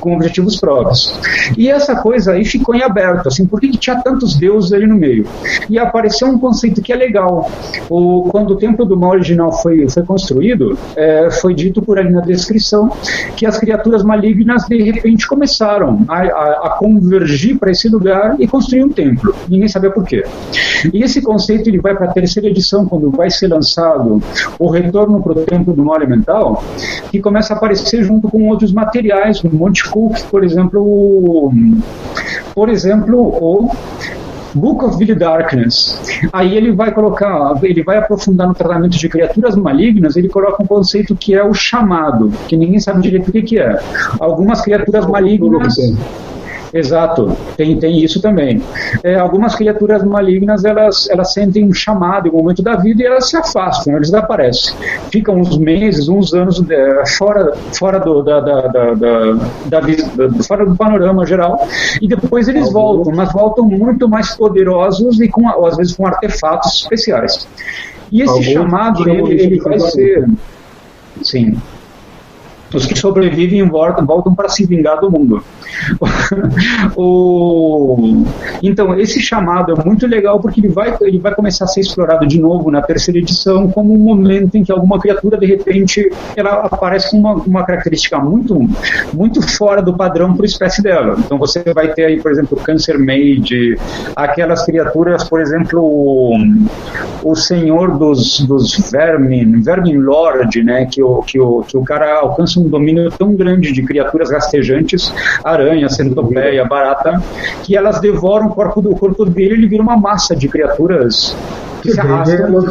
com objetivos próprios. E essa coisa aí ficou em aberto, assim, por que tinha tantos deuses ali no meio? E apareceu um conceito que é legal. Quando o templo do mal original foi construído, foi dito por ali na descrição que as criaturas malignas de repente começaram a convergir para esse lugar e construir um templo. Ninguém sabia por quê. E esse conceito ele vai para a terceira edição, quando vai ser lançado o Retorno para o Templo do Mal Elemental, que começa a aparecer junto com outros materiais, no Monte Cook, por exemplo, o Book of Vile Darkness. Aí ele vai aprofundar no tratamento de criaturas malignas, ele coloca um conceito que é o chamado, que ninguém sabe direito o que é. Algumas criaturas malignas... Exato, tem isso também. Algumas criaturas malignas, elas sentem um chamado em um momento da vida e elas se afastam, elas desaparecem. Ficam uns meses, uns anos fora do panorama geral, e depois eles voltam, mas voltam muito mais poderosos e às vezes com artefatos especiais. E esse chamado, ele vai ser... Sim. Os que sobrevivem voltam para se vingar do mundo. Então, esse chamado é muito legal porque ele vai começar a ser explorado de novo na terceira edição como um momento em que alguma criatura, de repente, ela aparece com uma característica muito, muito fora do padrão para a espécie dela. Então, você vai ter aí, por exemplo, o Cancer Mage, aquelas criaturas, por exemplo, o Senhor dos Vermin Lord, né, que o cara alcança um domínio tão grande de criaturas rastejantes, aranha, centopeia, barata, que elas devoram o corpo dele, ele vira uma massa de criaturas que se arrastam.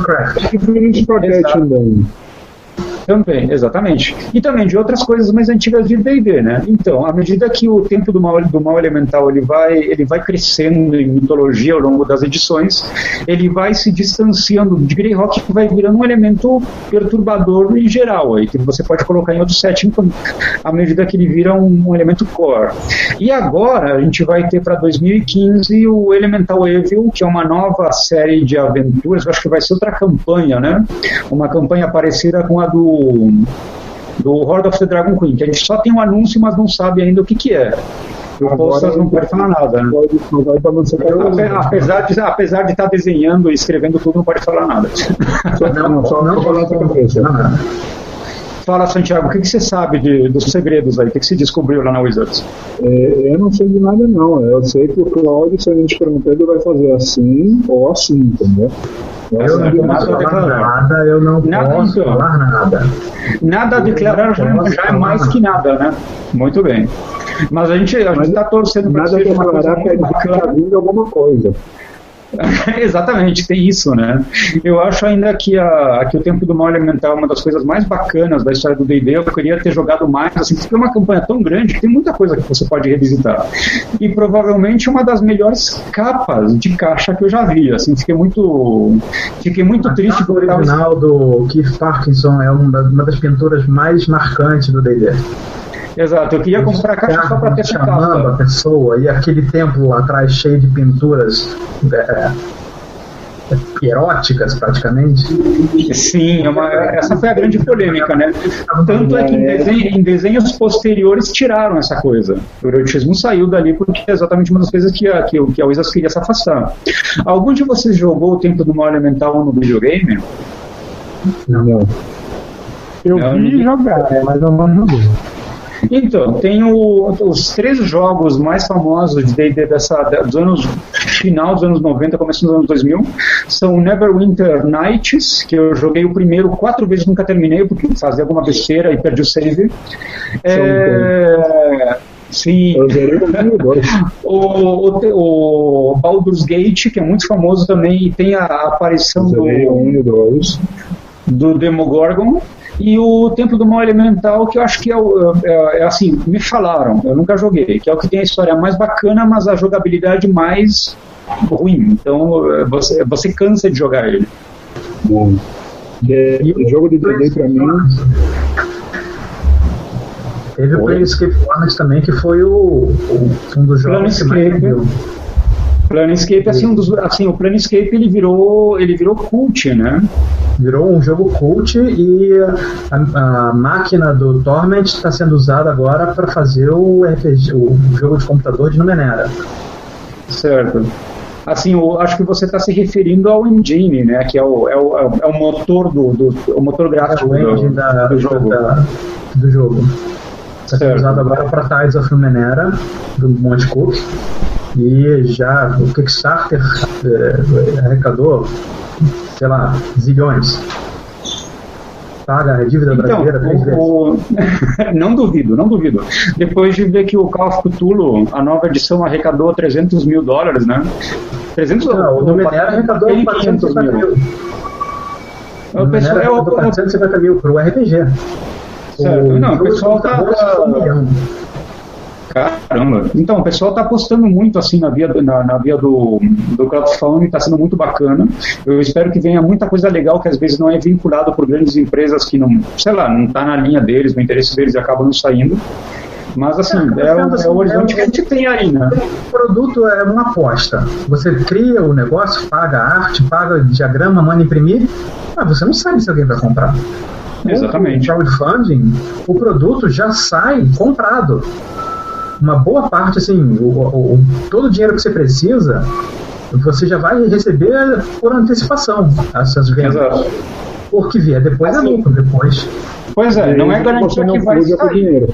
Também, exatamente. E também de outras coisas mais antigas de D&D, né? Então, à medida que o tempo do mal elemental ele vai crescendo em mitologia ao longo das edições, ele vai se distanciando de Greyhawk, que vai virando um elemento perturbador em geral, aí, que você pode colocar em outro setting à medida que ele vira um elemento core. E agora a gente vai ter para 2015 o Elemental Evil, que é uma nova série de aventuras, eu acho que vai ser outra campanha, né? Uma campanha parecida com a do Horde of the Dragon Queen, que a gente só tem um anúncio, mas não sabe ainda o que é. O Postas não pode falar nada, né? Apesar de estar desenhando e escrevendo tudo, não pode falar nada. Não falar outra coisa. Fala, Santiago, o que você sabe dos segredos aí? O que você descobriu lá na Wizards? Eu não sei de nada, não. Eu sei que o Claudio, se a gente perguntar, ele vai fazer assim ou assim, entendeu? Eu não posso falar nada, eu não posso falar nada. Nada a declarar já é mais que nada, né? Muito bem. Mas a gente está torcendo para que seja uma coisa muito bacana. Alguma coisa. Exatamente, tem isso, né? Eu acho ainda que o Tempo do Mal Elemental é uma das coisas mais bacanas da história do D&D. Eu queria ter jogado mais, assim, porque é uma campanha tão grande que tem muita coisa que você pode revisitar. E provavelmente uma das melhores capas de caixa que eu já vi, assim, fiquei muito triste com o original do Keith Parkinson, é uma das pinturas mais marcantes do D&D. Exato, eu queria comprar a caixa só para ter essa capa. Chamando a pessoa, e aquele templo lá atrás cheio de pinturas eróticas, praticamente. Sim, essa foi a grande polêmica, né? Tanto é que em desenhos posteriores tiraram essa coisa. O erotismo saiu dali porque é exatamente uma das coisas que a Wizards queria se afastar. Algum de vocês jogou o Tempo do Mal Elemental no videogame? Não. Eu vi jogar, mas eu não joguei. Então, tem os 3 jogos mais famosos de D&D final dos anos 90, começo dos anos 2000, são Neverwinter Nights, que eu joguei o primeiro 4 vezes, nunca terminei, porque fazia alguma besteira e perdi o save. Sim. Eu zerei o 1 e o 2. O Baldur's Gate, que é muito famoso também, e tem a aparição Zerei o 1 e o 2. do Demogorgon. E o Templo do Mal Elemental, que eu acho que é assim, me falaram, eu nunca joguei, que é o que tem a história mais bacana, mas a jogabilidade mais ruim. Então você cansa de jogar ele. Bom. O jogo de D&D pra mim... Teve o Planescape Torment também, que foi um dos jogos que mais vendeu. Planescape, assim, o Planescape ele virou cult, né? Virou um jogo cult e a máquina do Torment está sendo usada agora para fazer o RPG, o jogo de computador de Numenera. Certo. Assim, acho que você está se referindo ao engine, né? Que é o motor o motor gráfico do jogo. Está sendo usado agora para Tides of Numenera, do Monte Cook. E já o Kickstarter arrecadou, sei lá, zilhões. Paga a dívida brasileira 3 vezes. Não duvido. Depois de ver que o Call of Cthulhu, a nova edição, arrecadou $300 mil, né? 300 não, o Numenera arrecadou 450 mil. O Numenera arrecadou 450 mil para o RPG. Certo. Não, o pessoal tá... Caramba. Então, o pessoal está apostando muito assim na via do crowdfunding, está sendo muito bacana. Eu espero que venha muita coisa legal que às vezes não é vinculado por grandes empresas que não está na linha deles, no interesse deles e acabam não saindo. Mas assim, é o horizonte que a gente tem aí, né? O produto é uma aposta. Você cria o negócio, paga a arte, paga o diagrama, manda imprimir, mas você não sabe se alguém vai comprar. Exatamente. Com o crowdfunding, o produto já sai comprado. Uma boa parte, assim, todo o dinheiro que você precisa, você já vai receber por antecipação essas vendas. Exato. Porque vier depois é lucro, depois. Pois é, não é garantia que vai sair.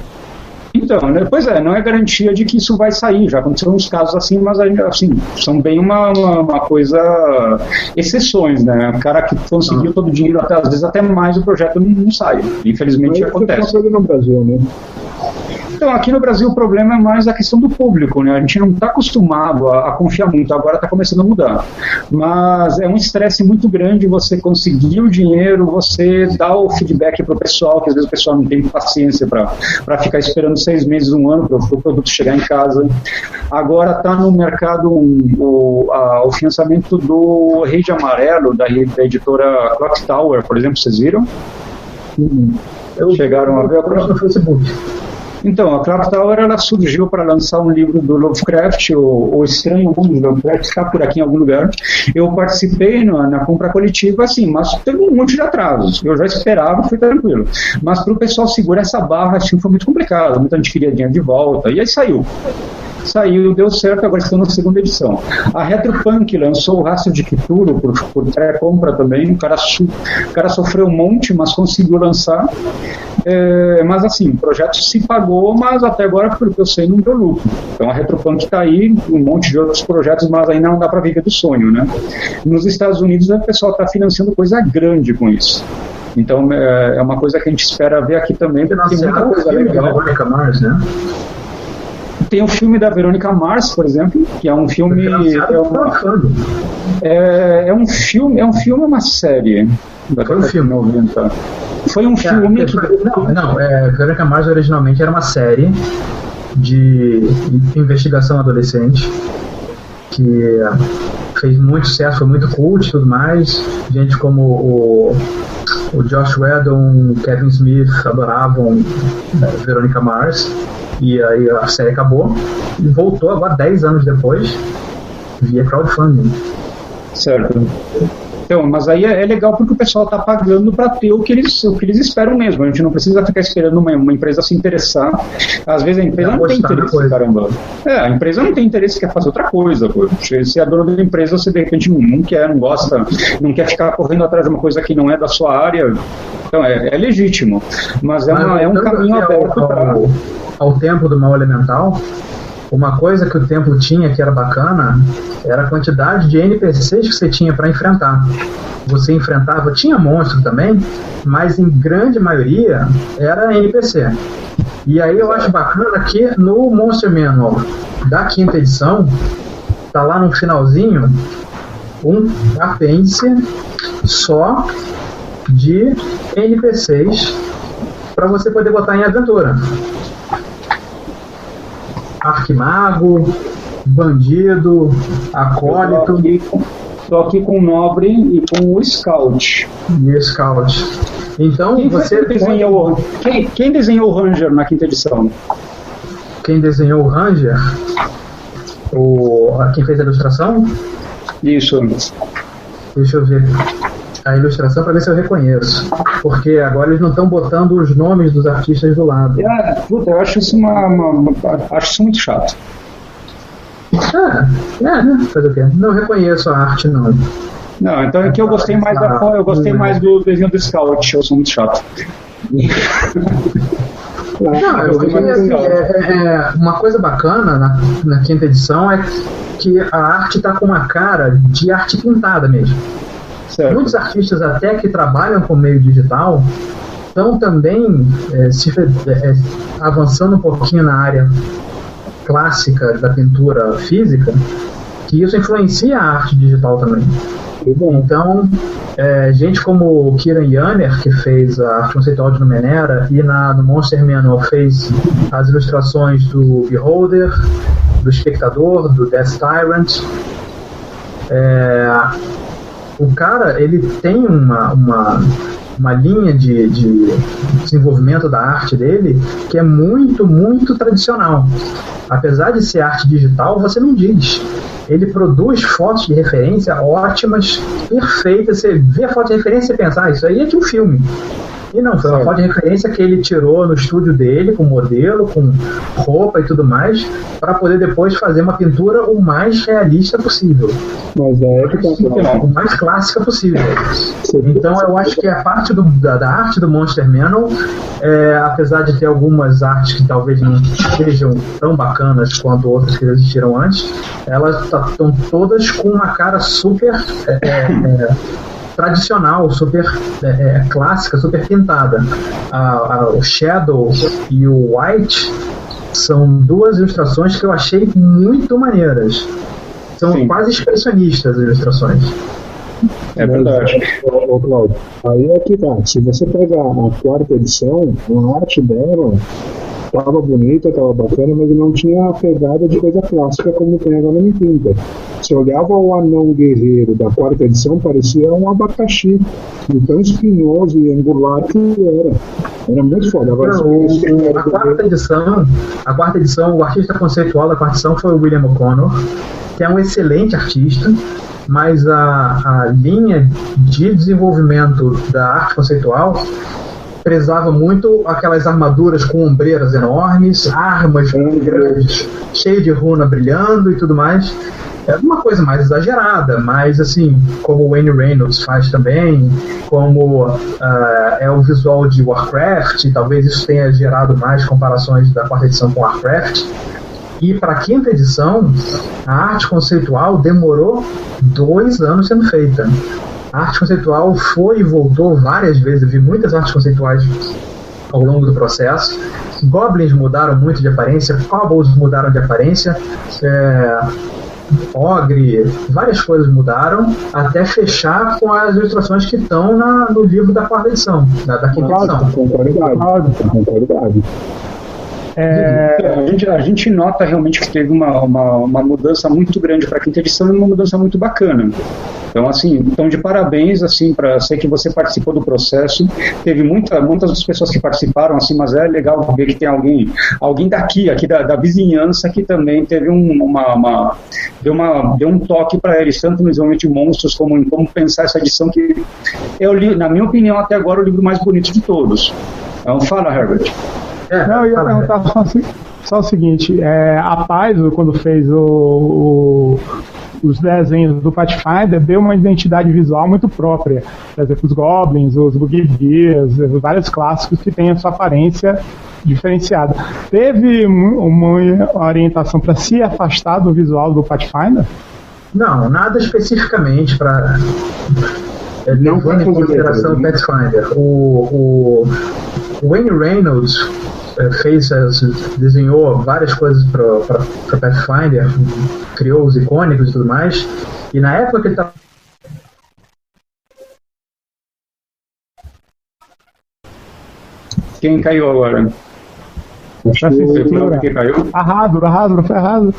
Então, né, pois é, não é garantia de que isso vai sair. Já aconteceram uns casos assim, mas assim, são bem uma coisa, exceções, né? O cara que conseguiu todo o dinheiro, até, às vezes até mais, o projeto não sai. Infelizmente acontece. Isso é uma coisa no Brasil, né? Então, aqui no Brasil o problema é mais a questão do público, né? A gente não está acostumado a confiar muito, agora está começando a mudar. Mas é um estresse muito grande você conseguir o dinheiro, você dar o feedback para o pessoal, que às vezes o pessoal não tem paciência para ficar esperando 6 meses, 1 ano para o produto chegar em casa. Agora está no mercado o financiamento do Rei de Amarelo, da editora Clock Tower, por exemplo, vocês viram? Chegaram a ver no Facebook. Então, a Clock Tower ela surgiu para lançar um livro do Lovecraft, o Estranho Mundo do Lovecraft, está por aqui em algum lugar. Eu participei na compra coletiva, assim, mas teve um monte de atrasos. Eu já esperava, foi tranquilo. Mas para o pessoal segurar essa barra, assim, foi muito complicado. Muita gente queria dinheiro de volta, e aí saiu, deu certo, agora estão na 2ª edição. A Retropunk lançou o Rastro de Cthulhu por pré-compra também, o cara sofreu um monte, mas conseguiu lançar. Mas assim, o projeto se pagou, mas até agora, pelo que eu sei, não deu lucro. Então a Retropunk está aí, um monte de outros projetos, mas ainda não dá para viver do sonho, né? Nos Estados Unidos o pessoal está financiando coisa grande com isso. Então é uma coisa que a gente espera ver aqui também, porque tem muita coisa legal. Tem o filme da Verônica Mars, por exemplo, que é um filme. É um filme, uma série. Foi um filme. 90. Foi um filme que. Verônica Mars originalmente era uma série de investigação adolescente que fez muito sucesso, foi muito cult e tudo mais. Gente como o Josh Whedon, Kevin Smith adoravam Verônica Mars. E aí a série acabou e voltou agora 10 anos depois via crowdfunding. Certo. Então, mas aí é legal porque o pessoal está pagando para ter o que eles esperam mesmo. A gente não precisa ficar esperando uma empresa se interessar. Às vezes a empresa não tem interesse, caramba. A empresa não tem interesse, quer fazer outra coisa. Pô. Se é dona da empresa, você de repente não quer, não gosta, não quer ficar correndo atrás de uma coisa que não é da sua área. Então é legítimo. Mas é um caminho aberto para... Ao Templo do Mal Elemental, uma coisa que o templo tinha que era bacana era a quantidade de NPCs que você tinha para enfrentar. Você enfrentava, tinha monstro também, mas em grande maioria era NPC. E aí eu acho bacana que no Monster Manual da 5ª edição, tá lá no finalzinho um apêndice só de NPCs para você poder botar em aventura. Arquimago, bandido, acólito. Estou aqui com o Nobre e com o Scout. E Scout. Então você desenhou. Quem desenhou o Ranger na 5ª edição? Quem desenhou o Ranger? Quem fez a ilustração? Isso. Deixa eu ver a ilustração para ver se eu reconheço. Porque agora eles não estão botando os nomes dos artistas do lado. Eu acho isso acho isso muito chato. Fazer o quê? Não reconheço a arte, não. Não, então é que eu gostei mais mais do desenho do Scout, eu sou muito chato. Uma coisa bacana na 5ª edição é que a arte está com uma cara de arte pintada mesmo. Certo. Muitos artistas até que trabalham com meio digital estão também avançando um pouquinho na área clássica da pintura física, que isso influencia a arte digital também. Então, gente como o Kieran Yanner, que fez a arte conceitual de Numenera, e no Monster Manual fez as ilustrações do Beholder, do Espectador, do Death Tyrant. O cara, ele tem uma linha de desenvolvimento da arte dele que é muito, muito tradicional. Apesar de ser arte digital, você não diz. Ele produz fotos de referência ótimas, perfeitas. Você vê a foto de referência e pensa, isso aí é de um filme. E não, foi uma foto de referência que ele tirou no estúdio dele, com modelo, com roupa e tudo mais, para poder depois fazer uma pintura o mais realista possível. Mas o mais clássica possível. Então eu acho que a parte da arte do Monster Manual, apesar de ter algumas artes que talvez não sejam tão bacanas quanto outras que existiram antes, elas estão todas com uma cara super tradicional, super clássica, super pintada. O Shadow e o White são duas ilustrações que eu achei muito maneiras. São quase expressionistas as ilustrações. É verdade. Ô, Claudio, aí é que tá. Se você pegar a 4ª edição, a arte dela tava bonita, tava bacana, mas não tinha a pegada de coisa clássica como tem agora no 5ª. Se olhava o anão guerreiro da 4ª edição, parecia um abacaxi, de tão espinhoso e angular que era. Era muito foda. Agora, a 4ª edição, o artista conceitual da 4ª edição foi o William O'Connor, que é um excelente artista, mas a linha de desenvolvimento da arte conceitual prezava muito aquelas armaduras com ombreiras enormes, armas grandes, cheio de runa brilhando e tudo mais. É uma coisa mais exagerada, mas assim, como o Wayne Reynolds faz também, como é o visual de Warcraft, talvez isso tenha gerado mais comparações da 4ª edição com Warcraft. E para a 5ª edição, a arte conceitual demorou 2 anos sendo feita. A arte conceitual foi e voltou várias vezes. Eu vi muitas artes conceituais ao longo do processo. Goblins mudaram muito de aparência, Kobolds mudaram de aparência, Ogre, várias coisas mudaram, até fechar com as ilustrações que estão no livro da 4ª edição, da 5ª edição. Com qualidade. A gente nota realmente que teve uma mudança muito grande para a 5ª edição e uma mudança muito bacana. Então, assim, de parabéns, assim, para sei que você participou do processo. Teve muitas das pessoas que participaram, assim, mas é legal ver que tem alguém aqui da vizinhança que também teve deu um toque para eles, tanto no desenvolvimento de monstros como em como pensar essa edição que eu li, na minha opinião, até agora o livro mais bonito de todos. Então, fala, Herbert. Não, eu ia perguntar só o seguinte, a Paizo, quando fez os desenhos do Pathfinder, deu uma identidade visual muito própria. Por exemplo, os Goblins, os Bugbears, vários clássicos que têm a sua aparência diferenciada. Teve uma orientação para se afastar do visual do Pathfinder? Não, nada especificamente para... levando em consideração o Pathfinder. O Wayne Reynolds desenhou várias coisas para Pathfinder, criou os icônicos e tudo mais, e na época que ele estava... Quem caiu agora? Que caiu? Arrado, foi arrado.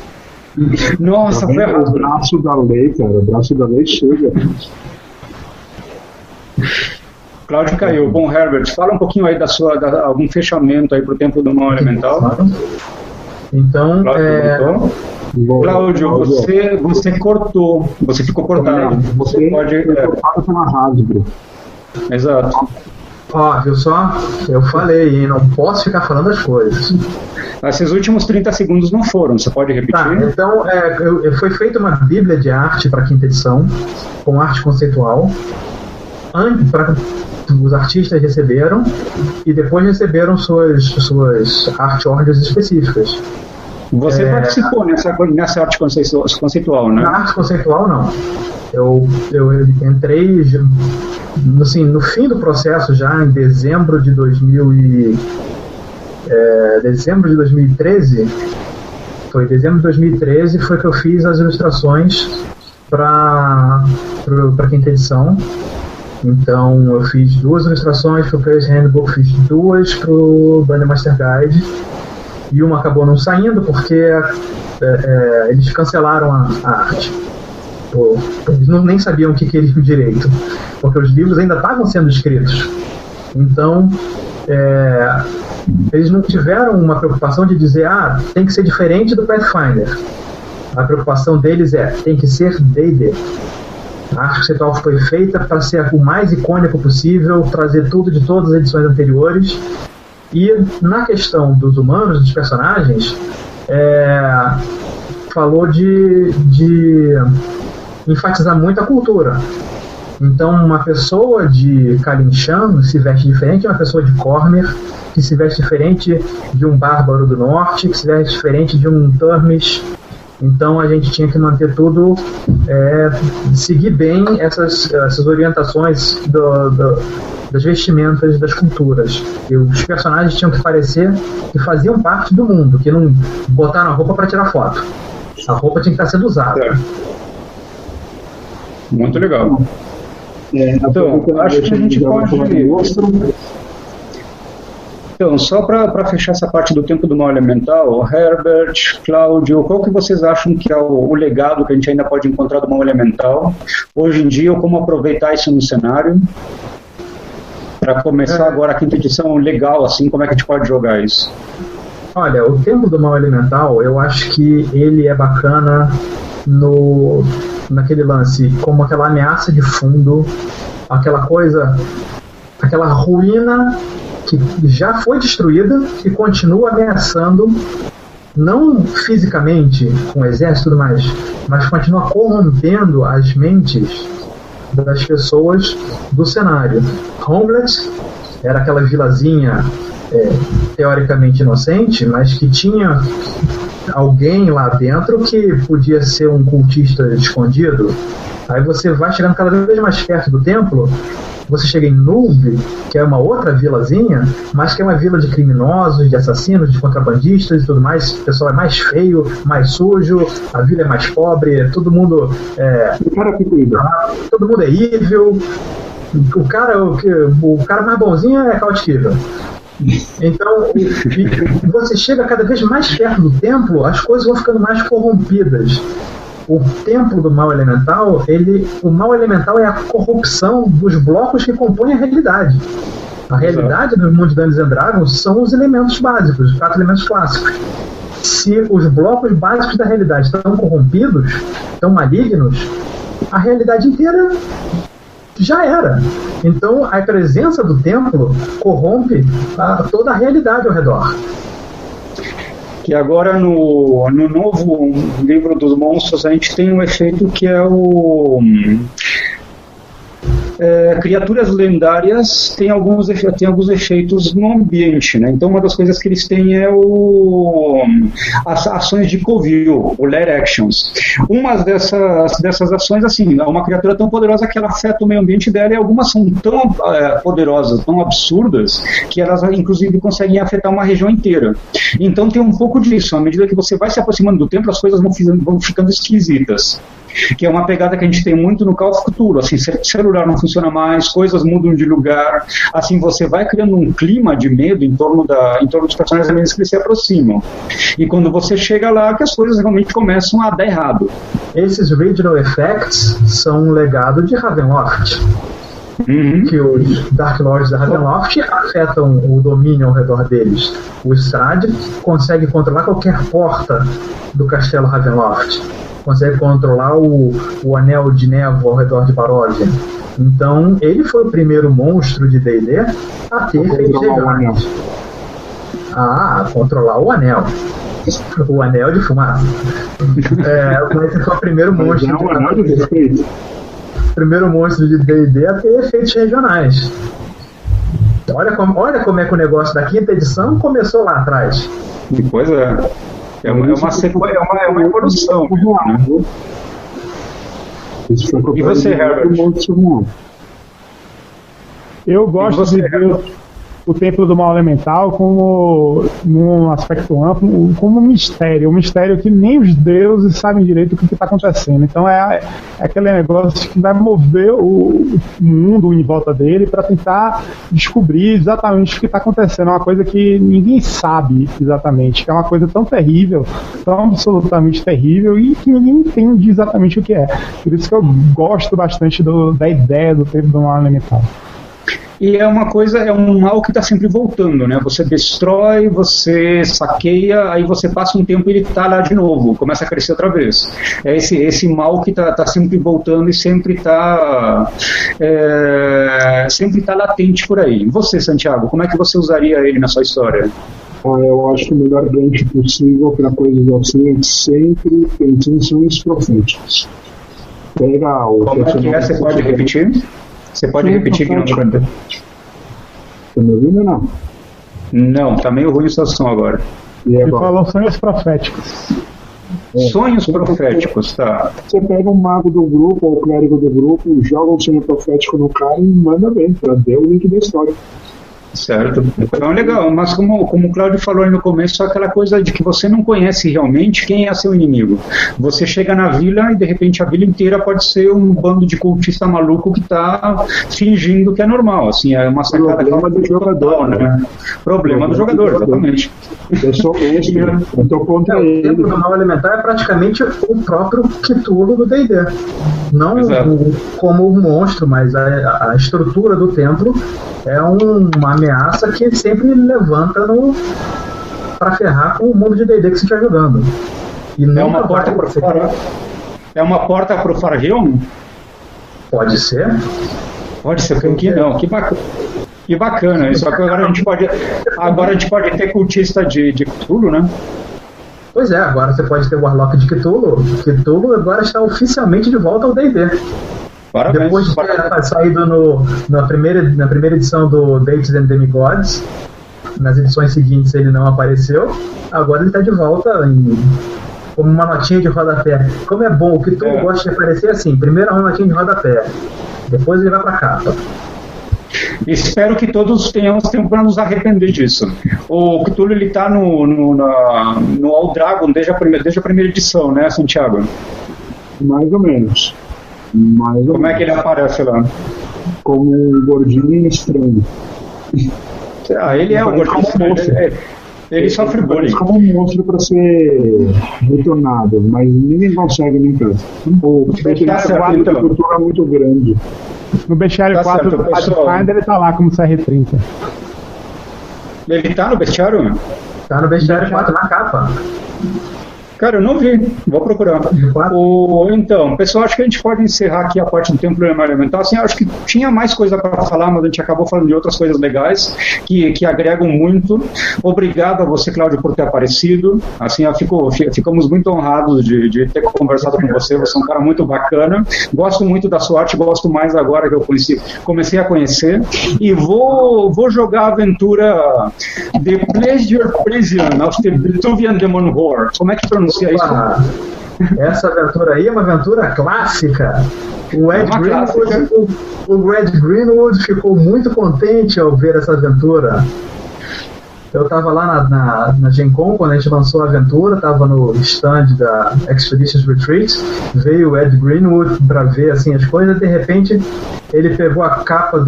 Nossa, foi O errado. braço da lei, cara. O braço da lei chega. Cláudio caiu. Bom, Herbert, fala um pouquinho aí algum fechamento aí pro Templo do Mal Elemental. Então, Cláudio, você cortou, você ficou cortado. Você pode... cortado pela Hasbro. Exato. Ó, viu só? Eu falei, hein? Não posso ficar falando as coisas. Esses últimos 30 segundos não foram, você pode repetir? Tá, então foi feita uma bíblia de arte para a quinta edição, com arte conceitual. Os artistas receberam e depois receberam suas art orders específicas. Você participou nessa arte conceitual, né? Na arte conceitual, não. Eu entrei assim, no fim do processo, já em dezembro de 2013. Foi dezembro de 2013 foi que eu fiz as ilustrações para a quinta edição. Então eu fiz 2 ilustrações para o Player's Handbook, fiz 2 para o Dungeon Master Guide, e uma acabou não saindo porque eles cancelaram a arte. Eles nem sabiam o que queriam direito, porque os livros ainda estavam sendo escritos. Então eles não tiveram uma preocupação de dizer tem que ser diferente do Pathfinder. A preocupação deles tem que ser D&D. A arte conceitual foi feita para ser o mais icônico possível, trazer tudo de todas as edições anteriores. E na questão dos humanos, dos personagens, falou de enfatizar muito a cultura. Então, uma pessoa de Kalinshan se veste diferente de uma pessoa de Cormyr, que se veste diferente de um bárbaro do norte, que se veste diferente de um Turmish. Então, a gente tinha que manter tudo, seguir bem essas orientações das vestimentas das culturas. E os personagens tinham que parecer que faziam parte do mundo, que não botaram a roupa para tirar foto. A roupa tinha que estar sendo usada. Muito legal. Então, acho que a gente pode... Então, só para fechar essa parte do Tempo do Mal Elemental, Herbert, Cláudio, qual que vocês acham que é o legado que a gente ainda pode encontrar do Mal Elemental hoje em dia, ou como aproveitar isso no cenário? Para começar agora a quinta edição legal, assim, como é que a gente pode jogar isso? Olha, o Tempo do Mal Elemental, eu acho que ele é bacana naquele lance, como aquela ameaça de fundo, aquela coisa, aquela ruína que já foi destruída e continua ameaçando, não fisicamente com o exército e tudo mais, mas continua corrompendo as mentes das pessoas do cenário. Homelet era aquela vilazinha teoricamente inocente, mas que tinha alguém lá dentro que podia ser um cultista escondido. Aí você vai chegando cada vez mais perto do templo, você chega em Nulb, que é uma outra vilazinha, mas que é uma vila de criminosos, de assassinos, de contrabandistas e tudo mais. O pessoal é mais feio, mais sujo, a vila é mais pobre, todo mundo todo mundo é evil. O cara mais bonzinho é Cautivível. Então, você chega cada vez mais perto do templo, as coisas vão ficando mais corrompidas. O templo do mal elemental, o mal elemental é a corrupção dos blocos que compõem a realidade. A realidade do mundo de Dungeons & Dragons são os elementos básicos, os 4 elementos clássicos. Se os blocos básicos da realidade estão corrompidos, estão malignos, a realidade inteira já era. Então, a presença do templo corrompe toda a realidade ao redor. Que agora no novo livro dos monstros a gente tem um efeito que é criaturas lendárias têm alguns efeitos no ambiente, né? Então uma das coisas que eles têm é as ações de covil, o lair actions. Uma dessas ações, assim, é uma criatura tão poderosa que ela afeta o meio ambiente dela, e algumas são tão poderosas, tão absurdas, que elas inclusive conseguem afetar uma região inteira. Então tem um pouco disso, à medida que você vai se aproximando do templo, as coisas vão ficando esquisitas. Que é uma pegada que a gente tem muito no Call of Cthulhu, assim, celular não funciona mais, coisas mudam de lugar, assim, você vai criando um clima de medo em torno dos personagens à medida que eles se aproximam. E quando você chega lá, que as coisas realmente começam a dar errado. Esses regional effects são um legado de Ravenloft. Que os Dark Lords da Ravenloft afetam o domínio ao redor deles. O Strahd consegue controlar qualquer porta do castelo Ravenloft, consegue controlar o anel de névoa ao redor de Barovia. Então, ele foi o primeiro monstro de D&D a ter efeitos regionais. Controlar o anel. O anel de fumaça. Esse foi o primeiro monstro. Primeiro monstro de D&D a ter efeitos regionais. Olha como é que o negócio da quinta edição começou lá atrás. Pois é. É uma evolução. Né? E você, Herbert? Eu gosto de ver o Templo do Mal Elemental como, num aspecto amplo, como um mistério que nem os deuses sabem direito o que está acontecendo. Então é aquele negócio que vai mover o mundo em volta dele para tentar descobrir exatamente o que está acontecendo. É uma coisa que ninguém sabe exatamente, que é uma coisa tão terrível, tão absolutamente terrível, e que ninguém entende exatamente o que é. Por isso que eu gosto bastante da ideia do Templo do Mal Elemental. E é um mal que está sempre voltando, né? Você destrói, você saqueia, aí você passa um tempo e ele está lá de novo, começa a crescer outra vez. É esse mal que está sempre voltando e sempre está latente por aí. E você, Santiago, como é que você usaria ele na sua história? Eu acho que o melhor gancho possível para coisas assim é sempre pensando nos proféticos. Pega o como é que é? Você pode repetir? Você pode repetir que não deu pra entender? Tá me ouvindo ou não? Não, tá meio ruim o som agora. Ele falou sonhos proféticos. Sonhos proféticos, tá. Você pega um mago do grupo ou o clérigo do grupo, joga um sonho profético no cara e manda bem, pra ver o link da história. Certo. Então, legal, mas como o Cláudio falou aí no começo, é aquela coisa de que você não conhece realmente quem é seu inimigo. Você chega na vila e de repente a vila inteira pode ser um bando de cultista maluco que está fingindo que é normal. Assim, é uma sacada. Problema do jogador, né? Problema do jogador, exatamente. Eu sou mestre, eu tô contra ele. O Templo do Mal Elemental é praticamente o próprio Cthulhu do D&D. Não como um monstro, mas a estrutura do templo é uma ameaça que sempre levanta para ferrar com o mundo de D&D que você está jogando. E é uma porta para fora. É uma porta para o Farhelm? Pode ser. Pode ser, porque não. Que bacana. Só que agora a gente pode ter cultista de Cthulhu, né? Pois é, agora você pode ter o Warlock de Cthulhu. Cthulhu agora está oficialmente de volta ao D&D. Parabéns. Depois de ter saído na primeira edição do Deities and Demigods, nas edições seguintes ele não apareceu, agora ele está de volta como uma notinha de rodapé. Como é bom, o Cthulhu gosta de aparecer assim, primeiro uma notinha de rodapé, depois ele vai para a capa. Espero que todos tenhamos tempo para nos arrepender disso. O Cthulhu ele está no All Dragon desde a primeira edição, né, Santiago? Mais ou menos. Como é que ele aparece lá? Como um gordinho estranho. Ele é um gordinho estranho. Ele sofre bullying. Como um monstro para ser retornado, mas ninguém consegue nunca. O bestiário da cultura é muito grande. No bestiário 4 do Pathfinder ele tá lá como CR30. Ele tá no bestiário? Tá no bestiário 4 na capa. Cara, eu não vi, vou procurar. Então, pessoal, acho que a gente pode encerrar aqui a parte do Templo Elemental. Assim, acho que tinha mais coisa para falar, mas a gente acabou falando de outras coisas legais que agregam muito. Obrigado a você, Cláudio, por ter aparecido. Assim, ficamos muito honrados de ter conversado com você. Você é um cara muito bacana. Gosto muito da sua arte, gosto mais agora que eu comecei a conhecer. E vou jogar a aventura The Pleasure Prison of the Bituvian Demon Horde. Como é que pronuncia isso? Essa aventura aí é uma aventura clássica. O Ed Greenwood ficou muito contente ao ver essa aventura. Eu estava lá na Gen Con quando a gente lançou a aventura, estava no stand da Expeditions Retreat, veio o Ed Greenwood para ver assim, as coisas, e de repente ele pegou a capa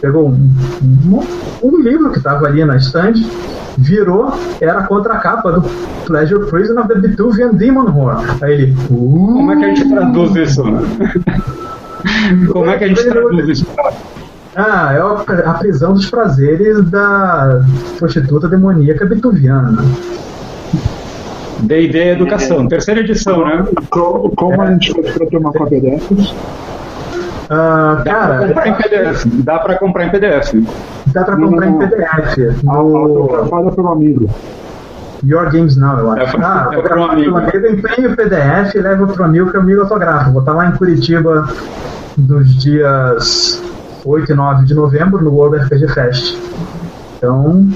pegou um livro que estava ali na stand, virou, era a contracapa do Pleasure Prison of the Bituvian Demon Horde. Aí ele... Como é que a gente traduz isso? Como é que a gente traduz isso? É a prisão dos prazeres da prostituta demoníaca bituviana. D&D Educação, terceira edição, né? Como a gente faz para ter uma cópia dessas? Cara, dá para comprar em PDF. Dá pra comprar em PDF. Autografada pelo amigo. Your Games Now, eu acho. Para um amigo. Eu imprimo o PDF e levo pro amigo, que o amigo autografa. Vou estar lá em Curitiba nos dias 8 e 9 de novembro no World RPG Fest. Então,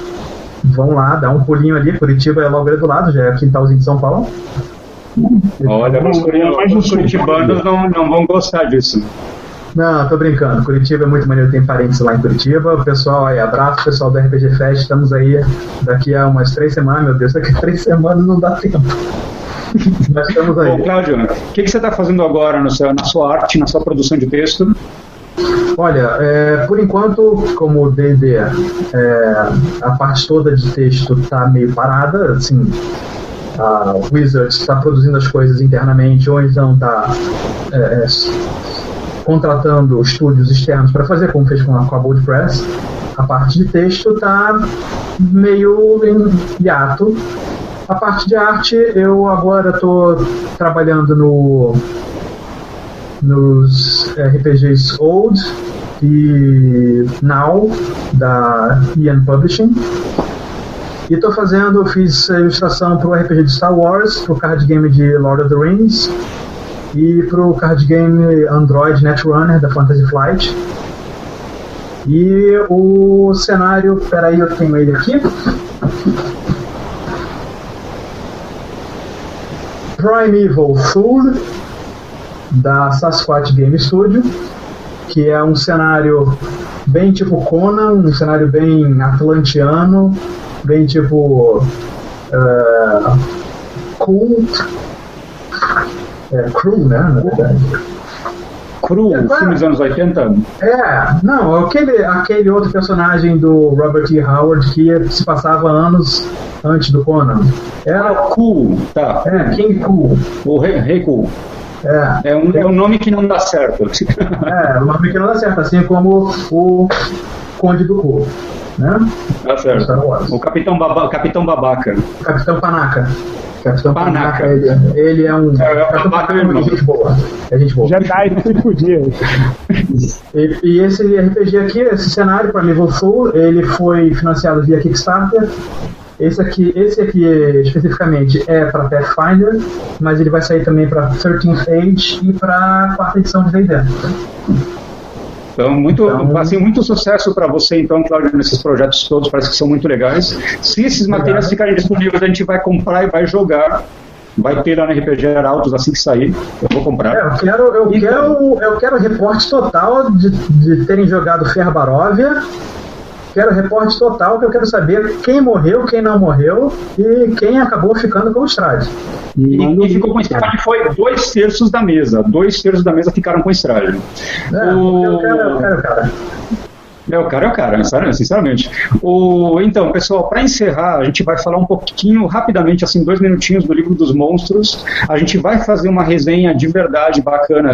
vão lá, dá um pulinho ali. Curitiba é logo ali do lado, já é quintalzinho de São Paulo. Olha, os curitibanos não vão gostar disso. Não, tô brincando. Curitiba é muito maneiro, tem parentes lá em Curitiba. O pessoal aí, abraço, pessoal do RPG Fest. Estamos aí daqui a umas 3 semanas. Meu Deus, daqui a 3 semanas não dá tempo. Mas estamos aí. Bom, Cláudio, o que você está fazendo agora na sua arte, na sua produção de texto? Olha, por enquanto, como o D&D, a parte toda de texto está meio parada, assim, a Wizards está produzindo as coisas internamente, ou então está contratando estúdios externos para fazer, como fez com a Bold Press. A parte de texto está meio em hiato. A parte de arte, eu agora estou trabalhando nos RPGs Old e Now da Ian Publishing, e fiz a ilustração para o RPG de Star Wars, para o card game de Lord of the Rings e para o card game Android Netrunner da Fantasy Flight. E o cenário, peraí, eu tenho ele aqui, Primeval Fool da Sasquatch Game Studio, que é um cenário bem tipo Conan, um cenário bem atlantiano, bem tipo Crew, né, na verdade. Crew, filme dos anos 80? Não, aquele outro personagem do Robert E. Howard que se passava anos antes do Conan. Era Cool, tá. King Cool. O Rei Cool. É um nome que não dá certo. Um nome que não dá certo, assim como o Conde do Cool, né? Tá certo. O Capitão Babaca. Capitão Panaca. Capitão Panaca, ele é um... Capitão Panaca é gente boa. É gente boa. Jedi de 5 dias. E esse RPG aqui, esse cenário para Primeval Fool, ele foi financiado via Kickstarter. Esse aqui especificamente é para Pathfinder, mas ele vai sair também para 13th Age e para a 4ª edição de D&D. Então, muito sucesso para você, então, Cláudio, nesses projetos todos, parece que são muito legais. Se esses materiais ficarem disponíveis, a gente vai comprar e vai jogar. Vai ter lá no RPG Arautos assim que sair. Eu vou comprar. Eu quero reporte total de terem jogado Ferbaróvia. Quero reporte total, que eu quero saber quem morreu, quem não morreu e quem acabou ficando com o Strade. E ficou com o Strade foi 2/3 da mesa. 2/3 da mesa ficaram com o Strade. Eu quero, cara. O cara, sinceramente. Então, pessoal, para encerrar, a gente vai falar um pouquinho, rapidamente, assim, 2 minutinhos do Livro dos Monstros. A gente vai fazer uma resenha de verdade bacana,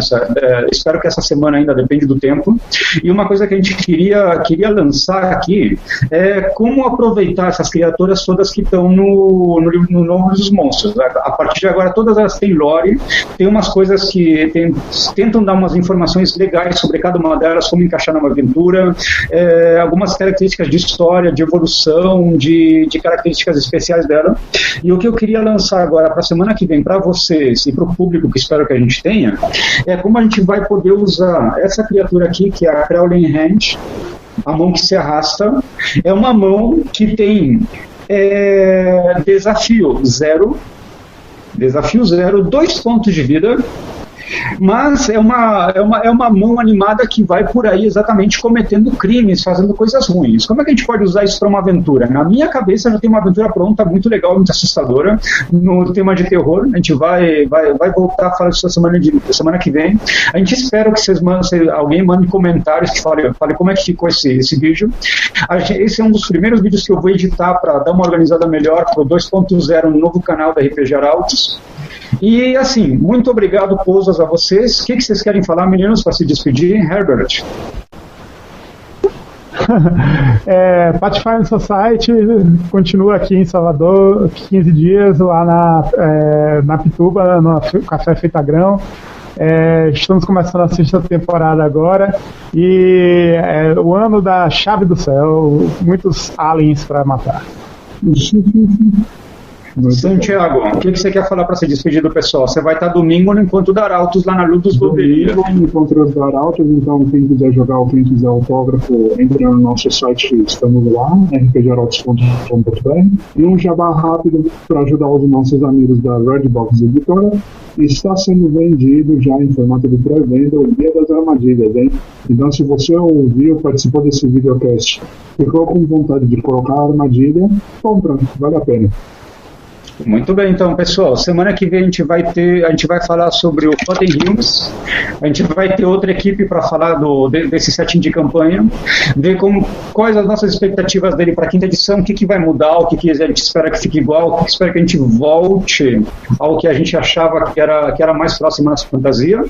espero que essa semana ainda, depende do tempo. E uma coisa que a gente queria lançar aqui é como aproveitar essas criaturas todas que estão no Livro dos Monstros. A partir de agora, todas elas têm lore, tem umas coisas que tentam dar umas informações legais sobre cada uma delas, como encaixar numa aventura, algumas características de história, de evolução, de características especiais dela. E o que eu queria lançar agora para a semana que vem, para vocês e para o público, que espero que a gente tenha, é como a gente vai poder usar essa criatura aqui, que é a Crawling Hand, a mão que se arrasta. É uma mão que tem desafio 0, 2 pontos de vida, mas é uma mão animada que vai por aí exatamente cometendo crimes, fazendo coisas ruins. Como é que a gente pode usar isso para uma aventura? Na minha cabeça já tem uma aventura pronta, muito legal, muito assustadora, no tema de terror. A gente vai voltar a falar isso semana que vem. A gente espera que alguém mande comentários que fale como é que ficou esse vídeo. Esse é um dos primeiros vídeos que eu vou editar para dar uma organizada melhor para o 2.0 no novo canal da RPG Arautos. E assim, muito obrigado, Pousas, a vocês. O que vocês querem falar, meninos, para se despedir? Herbert? Pathfinder Society continua aqui em Salvador, 15 dias, lá na Pituba, no Café Feita Grão. Estamos começando a 6ª temporada agora, e o ano da Chave do Céu, muitos aliens para matar. Santiago, o que você quer falar para se despedir do pessoal? Você vai estar domingo no Encontro da Arautos, lá na Ludus Boberia. No Encontro da Arautos, então quem quiser jogar ou quem quiser autógrafo, entra no nosso site, estamos lá, rpgarautos.com.br. E um jabá rápido para ajudar os nossos amigos da Redbox Editora. Está sendo vendido já em formato de pré-venda o Guia das Armadilhas, hein? Então, se você ouviu, participou desse videocast, ficou com vontade de colocar a armadilha, compra, vale a pena. Muito bem, então, pessoal, semana que vem a gente vai falar sobre o Forgotten Realms. A gente vai ter outra equipe para falar desse setting de campanha, ver quais as nossas expectativas dele para a 5ª edição, o que vai mudar, o que a gente espera que fique igual, o que espera que a gente volte ao que a gente achava que era mais próximo à nossa fantasia.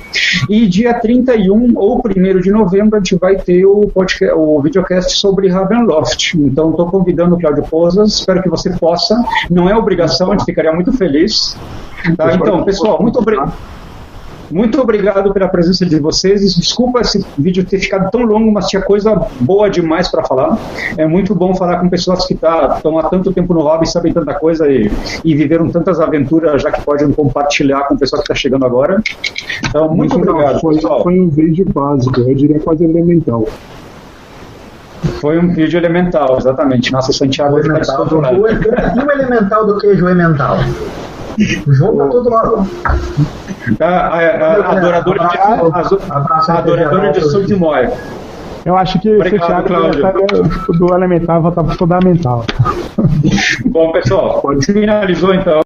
E dia 31 ou 1º de novembro a gente vai ter o videocast sobre Ravenloft. Então estou convidando o Cláudio Pousas, espero que você possa, não é obrigação, a gente ficaria muito feliz. Tá? Então, pessoal, muito obrigado pela presença de vocês. Desculpa esse vídeo ter ficado tão longo, mas tinha coisa boa demais para falar. É muito bom falar com pessoas que estão há tanto tempo no hobby, sabem tanta coisa e viveram tantas aventuras, já que podem compartilhar com o pessoal que está chegando agora. Então, muito obrigado, pessoal. Foi um vídeo básico, eu diria quase elemental. Foi um vídeo elemental, exatamente. Nossa, Santiago hoje está descontrolado. E o elemental do queijo é mental? O jogo tá todo lá. A adoradora de Sudimoy. Eu acho que o Thiago do elemental vai estar pro fundamental. Bom, pessoal, finalizou então.